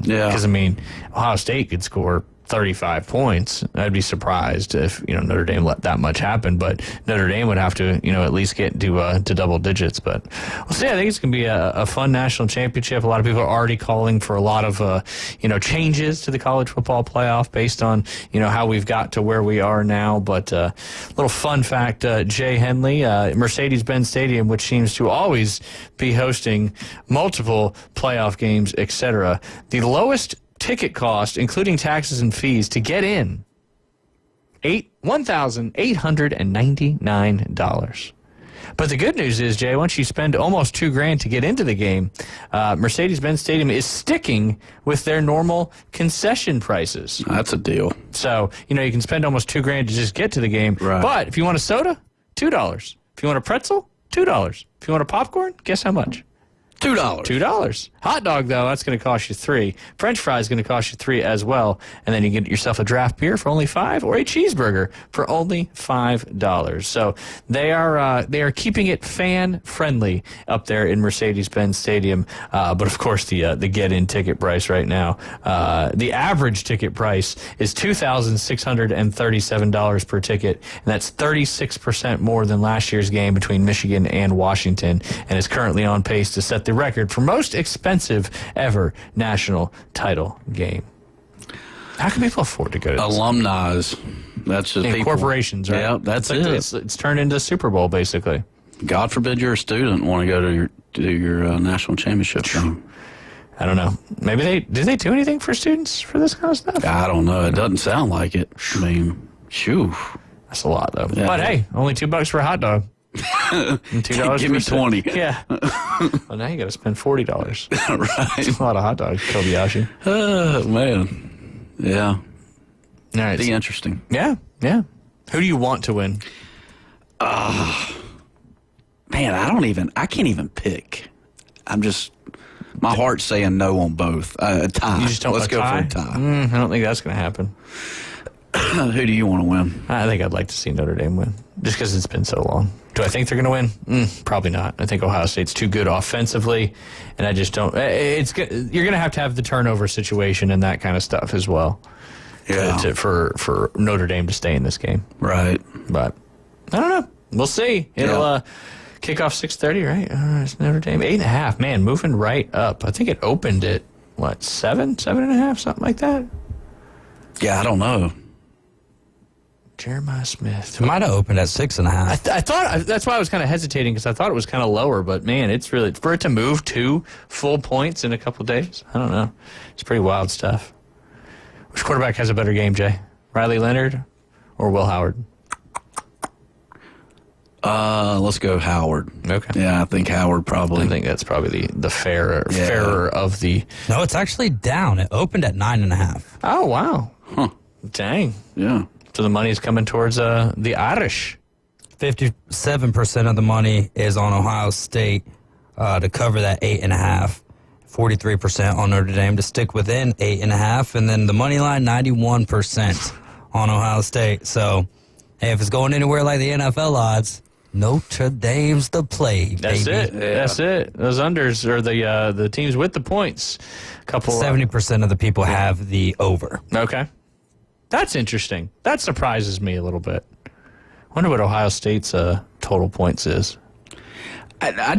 Yeah. Because, I mean, Ohio State could score 35 points. I'd be surprised if, Notre Dame let that much happen. But Notre Dame would have to, at least get to double digits. But we'll see. I think it's going to be a fun national championship. A lot of people are already calling for a lot of, changes to the college football playoff based on, how we've got to where we are now. But a little fun fact, Jay Henley, Mercedes-Benz Stadium, which seems to always be hosting multiple playoff games, etc. The lowest ticket cost, including taxes and fees, to get in, $1,899. But the good news is, Jay, once you spend almost $2,000 to get into the game, Mercedes-Benz Stadium is sticking with their normal concession prices. That's a deal. So, you can spend almost $2,000 to just get to the game. Right. But if you want a soda, $2. If you want a pretzel, $2. If you want a popcorn, guess how much? $2. Hot dog, though, that's going to cost you $3. French fries going to cost you $3 as well. And then you get yourself a draft beer for only $5 or a cheeseburger for only $5. So they are keeping it fan friendly up there in Mercedes-Benz Stadium. But of course, the get-in ticket price right now, the average ticket price is $2,637 per ticket, and that's 36% more than last year's game between Michigan and Washington, and is currently on pace to set the record for most expensive ever national title game. How can people afford to go to this? Alumni. That's just people. Corporations, right? Yeah, that's it. It's turned into Super Bowl, basically. God forbid you're a student want to go to your national championship game. I don't know. Maybe did they do anything for students for this kind of stuff? I don't know. It doesn't sound like it. I mean, shoo. That's a lot, though. Yeah. But hey, only $2 for a hot dog. And $2 Give me 20. Yeah. Well, now you got to spend $40. Right. That's a lot of hot dogs, Kobayashi. Oh, man. Yeah. All right. Be interesting. Yeah. Who do you want to win? Man, I can't even pick. My heart's saying no on both. A tie. You just don't Let's go tie? for a tie. I don't think that's going to happen. Who do you want to win? I think I'd like to see Notre Dame win, just because it's been so long. Do I think they're going to win? Probably not. I think Ohio State's too good offensively, and I just don't. You're going to have the turnover situation and that kind of stuff as well. Yeah. For Notre Dame to stay in this game. Right. But I don't know. We'll see. It'll kick off 6:30, right? It's Notre Dame 8.5. Man, moving right up. I think it opened at 7.5, something like that. Yeah, I don't know. Jeremiah Smith. It might have opened at 6.5. I thought that's why I was kind of hesitating, because I thought it was kind of lower. But man, it's really, for it to move 2 full points in a couple days. I don't know. It's pretty wild stuff. Which quarterback has a better game, Jay? Riley Leonard or Will Howard? Let's go Howard. Okay. Yeah, I think Howard probably. I think that's probably the fairer of the. No, it's actually down. It opened at 9.5. Oh wow! Huh. Dang. Yeah. So the money's coming towards the Irish. 57% of the money is on Ohio State to cover that 8.5. 43% on Notre Dame to stick within 8.5, and then the money line 91% on Ohio State. So, hey, if it's going anywhere like the NFL odds, Notre Dame's the play. That's baby. it. Yeah. That's it. Those unders are the teams with the points. 70% of the people have the over. Okay, that's interesting. That surprises me a little bit. Wonder what Ohio State's total points is. I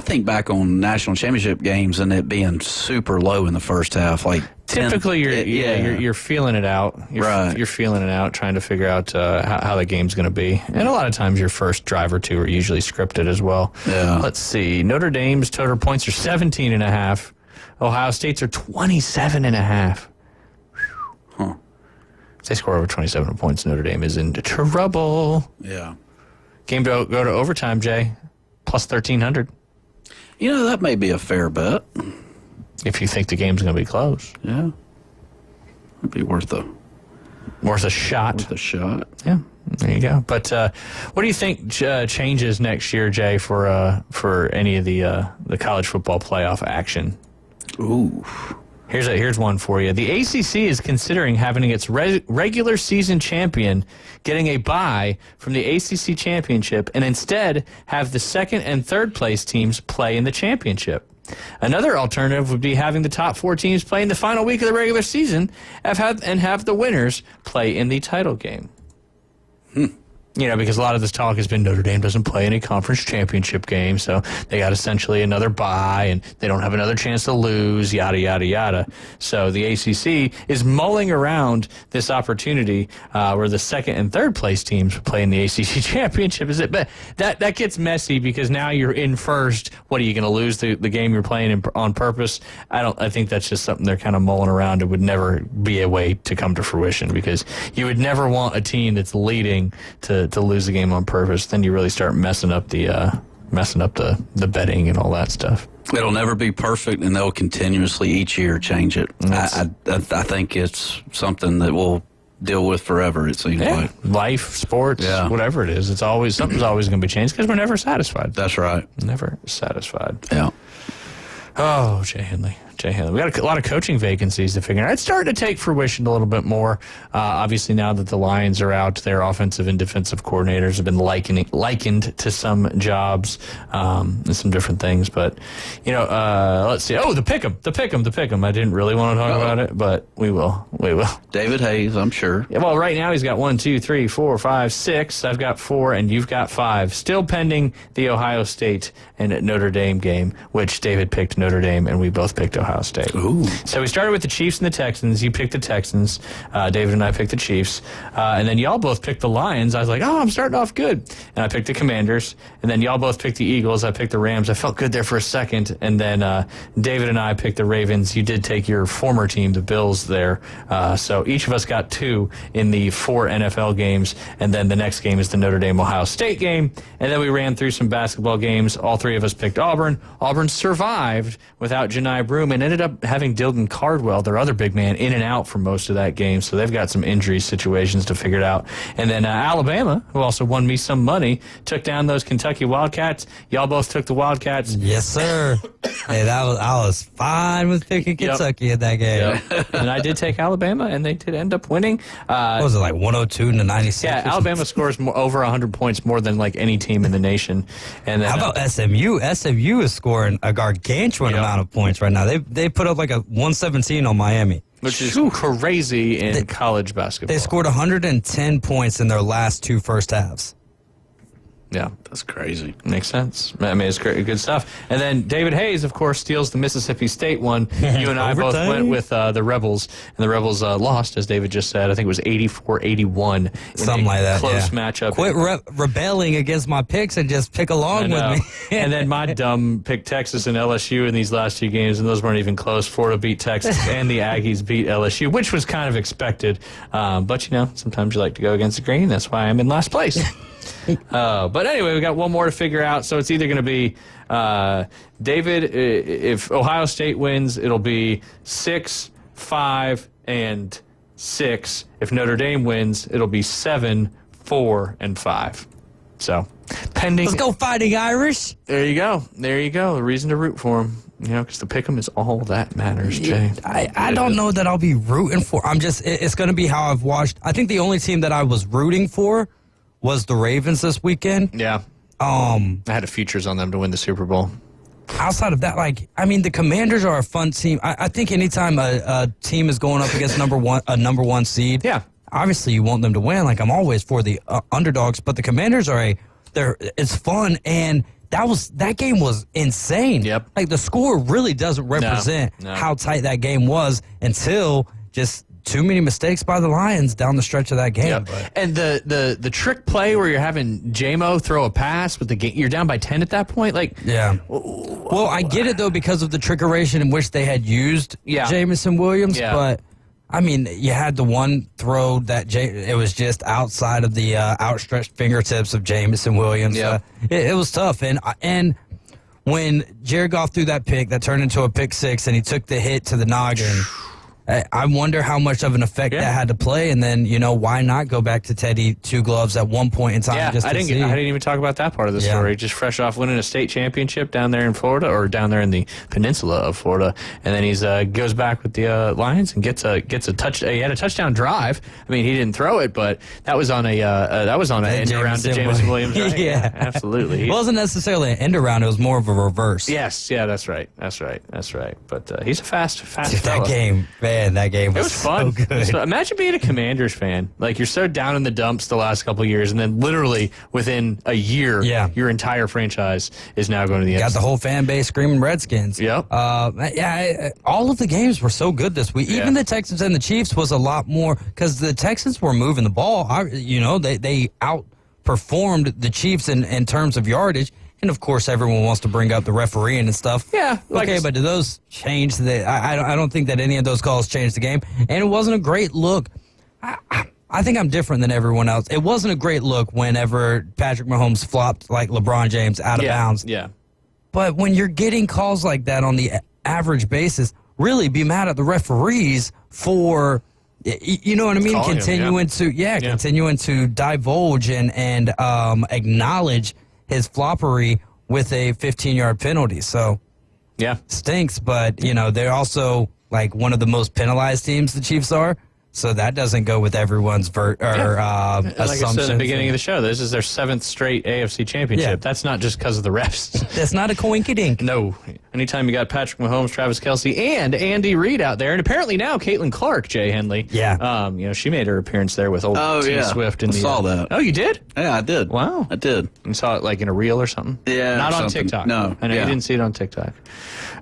think back on national championship games and it being super low in the first half. Like typically, you're feeling it out. You're feeling it out, trying to figure out how the game's going to be. And a lot of times, your first drive or two are usually scripted as well. Yeah. Let's see. Notre Dame's total points are 17.5. Ohio State's are 27.5. Huh. If they score over 27 points, Notre Dame is in trouble. Yeah. Game to go to overtime, Jay. Plus 1,300. You know, that may be a fair bet. If you think the game's going to be close. Yeah. It'd be worth a shot. Worth a shot. Yeah. There you go. But what do you think changes next year, Jay, for any of the college football playoff action? Ooh. Here's one for you. The ACC is considering having its regular season champion getting a bye from the ACC championship and instead have the second and third place teams play in the championship. Another alternative would be having the top 4 teams play in the final week of the regular season and have the winners play in the title game. You know, because a lot of this talk has been Notre Dame doesn't play any conference championship games, so they got essentially another bye, and they don't have another chance to lose, yada, yada, yada. So the ACC is mulling around this opportunity where the second and third place teams play in the ACC championship. But that gets messy because now you're in first. What, are you going to lose the game you're playing on purpose? I think that's just something they're kind of mulling around. It would never be a way to come to fruition because you would never want a team that's leading to lose the game on purpose. Then you really start messing up the betting and all that stuff. It'll never be perfect, and they'll continuously each year change it. I think it's something that we'll deal with forever. It seems like life, sports, whatever it is. Something's always going to be changed because we're never satisfied. That's right. Never satisfied. Yeah. Oh, Jay Henley. We got a lot of coaching vacancies to figure out. It's starting to take fruition a little bit more. Obviously, now that the Lions are out, their offensive and defensive coordinators have been likened to some jobs and some different things. But, let's see. Oh, the pick'em. I didn't really want to talk about it, but we will. David Hayes, I'm sure. Yeah, well, right now he's got 1, 2, 3, 4, 5, 6. I've got 4, and you've got 5. Still pending the Ohio State and Notre Dame game, which David picked Notre Dame, and we both picked Ohio Ohio State. Ooh. So we started with the Chiefs and the Texans. You picked the Texans. David and I picked the Chiefs. And then y'all both picked the Lions. I was like, I'm starting off good. And I picked the Commanders. And then y'all both picked the Eagles. I picked the Rams. I felt good there for a second. And then David and I picked the Ravens. You did take your former team, the Bills, there. So each of us got 2 in the 4 NFL games. And then the next game is the Notre Dame-Ohio State game. And then we ran through some basketball games. All 3 of us picked Auburn. Auburn survived without Janai Broome and ended up having Dilton Cardwell, their other big man, in and out for most of that game. So they've got some injury situations to figure it out. And then Alabama, who also won me some money, took down those Kentucky Wildcats. Y'all both took the Wildcats. Yes, sir. Hey, I was fine with picking Kentucky in that game. Yep. And I did take Alabama, and they did end up winning. What was it, like 102 to 96? Yeah, Alabama scores over 100 points more than like any team in the nation. And then, how about SMU? SMU is scoring a gargantuan amount of points right now. They put up like a 117 on Miami. Which is crazy in college basketball. They scored 110 points in their last 2 first halves. Yeah, that's crazy. Makes sense. I mean, it's great, good stuff. And then David Hayes, of course, steals the Mississippi State one. You and I both went with the Rebels, and the Rebels lost, as David just said. I think it was 84-81. Something like that. Close matchup. Quit rebelling against my picks and just pick along with me. And then my dumb picked Texas and LSU in these last 2 games, and those weren't even close. Florida beat Texas, and the Aggies beat LSU, which was kind of expected. But sometimes you like to go against the grain. That's why I'm in last place. But anyway, we got one more to figure out. So it's either going to be David. If Ohio State wins, it'll be 6, 5, and 6. If Notre Dame wins, it'll be 7, 4, and 5. So pending. Let's go, Fighting Irish. There you go. There you go. A reason to root for them. Because the pick'em is all that matters, Jay. I don't know that I'll be rooting for. It's going to be how I've watched. I think the only team that I was rooting for was the Ravens this weekend. Yeah. I had futures on them to win the Super Bowl. Outside of that, the Commanders are a fun team. I think anytime a team is going up against a number one seed, obviously you want them to win. I'm always for the underdogs, but the Commanders it's fun, and that game was insane. Yep. The score really doesn't represent how tight that game was until just too many mistakes by the Lions down the stretch of that game. Yep. And the trick play where you're having J-Mo throw a pass with the game, you're down by 10 at that point. Well, I get it though because of the trickeration in which they had used Jameson Williams, but you had the one throw that it was just outside of the outstretched fingertips of Jameson Williams. Yep. It was tough, and when Jared Goff threw that pick that turned into a pick 6, and he took the hit to the noggin. I wonder how much of an effect that had to play, and then why not go back to Teddy Two Gloves at one point in time? Yeah, I didn't even talk about that part of the story. Just fresh off winning a state championship down there in Florida, or down there in the peninsula of Florida, and then he's goes back with the Lions and gets a touch. He had a touchdown drive. I mean, he didn't throw it, but that was on an end around to Jameson Williams. Right? Yeah, absolutely. It wasn't necessarily an end around; it was more of a reverse. Yes, yeah, that's right. But he's a fast fella. That game, man. That game was fun. So good. Imagine being a Commanders fan. You're so down in the dumps the last couple of years, and then literally within a year, your entire franchise is now going to the Got the whole fan base screaming Redskins. Yep. All of the games were so good this week. Even the Texans and the Chiefs was a lot more because the Texans were moving the ball. They outperformed the Chiefs in terms of yardage. And, of course, everyone wants to bring up the refereeing and stuff. Yeah. Okay, but do those change? I don't think that any of those calls changed the game. And it wasn't a great look. I think I'm different than everyone else. It wasn't a great look whenever Patrick Mahomes flopped like LeBron James out of bounds. Yeah. But when you're getting calls like that on the average basis, really be mad at the referees for... You know what I mean? Continuing to divulge and acknowledge his floppery with a 15-yard penalty. So, stinks. But they're also one of the most penalized teams. The Chiefs are. So that doesn't go with everyone's like assumptions. I said at the beginning of the show, this is their 7th straight AFC championship. That's not just because of the refs. That's not a coinkydink. No, Anytime you got Patrick Mahomes, Travis Kelce, and Andy Reid out there, and apparently now Caitlin Clark, Jay Henley. Yeah. She made her appearance there with old T Swift. I saw that. Oh, you did? Yeah, I did. Wow. I did. You saw it like in a reel or something? Yeah. Not on something. TikTok. No. I know you didn't see it on TikTok.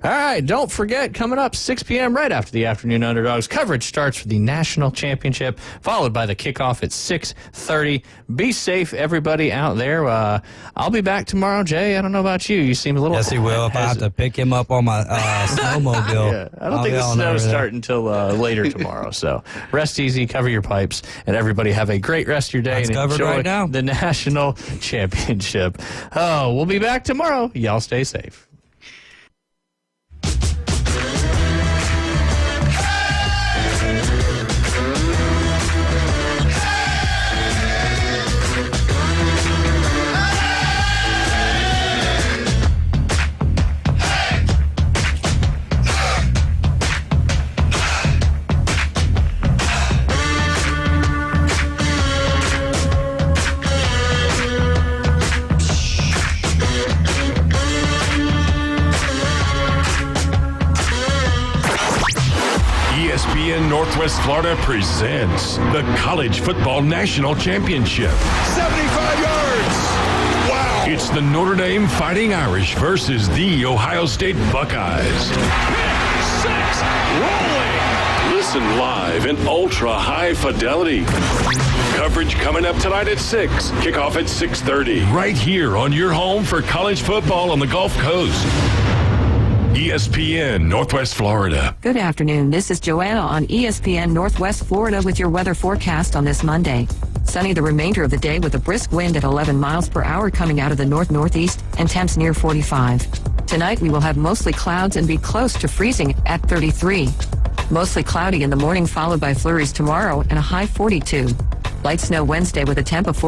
All right, don't forget, coming up 6 p.m. right after the Afternoon Underdogs, coverage starts for the National Championship, followed by the kickoff at 6:30. Be safe, everybody out there. I'll be back tomorrow, Jay. I don't know about you. You seem a little... Yes, he will. If I have to pick him up on my snowmobile. Yeah, I don't think the snow starts until later tomorrow. So rest easy, cover your pipes, and everybody have a great rest of your day. That's and covered enjoy right now. the National Championship. Oh, we'll be back tomorrow. Y'all stay safe. ESPN Northwest Florida presents the College Football National Championship. 75 yards! Wow! It's the Notre Dame Fighting Irish versus the Ohio State Buckeyes. Pick six, rolling. Listen live in ultra-high fidelity. Coverage coming up tonight at 6. Kickoff at 6:30. Right here on your home for college football on the Gulf Coast. ESPN Northwest Florida. Good afternoon. This is Joanna on ESPN Northwest Florida with your weather forecast on this Monday. Sunny the remainder of the day with a brisk wind at 11 miles per hour coming out of the north-northeast and temps near 45. Tonight we will have mostly clouds and be close to freezing at 33. Mostly cloudy in the morning followed by flurries tomorrow and a high 42. Light snow Wednesday with a temp of 40.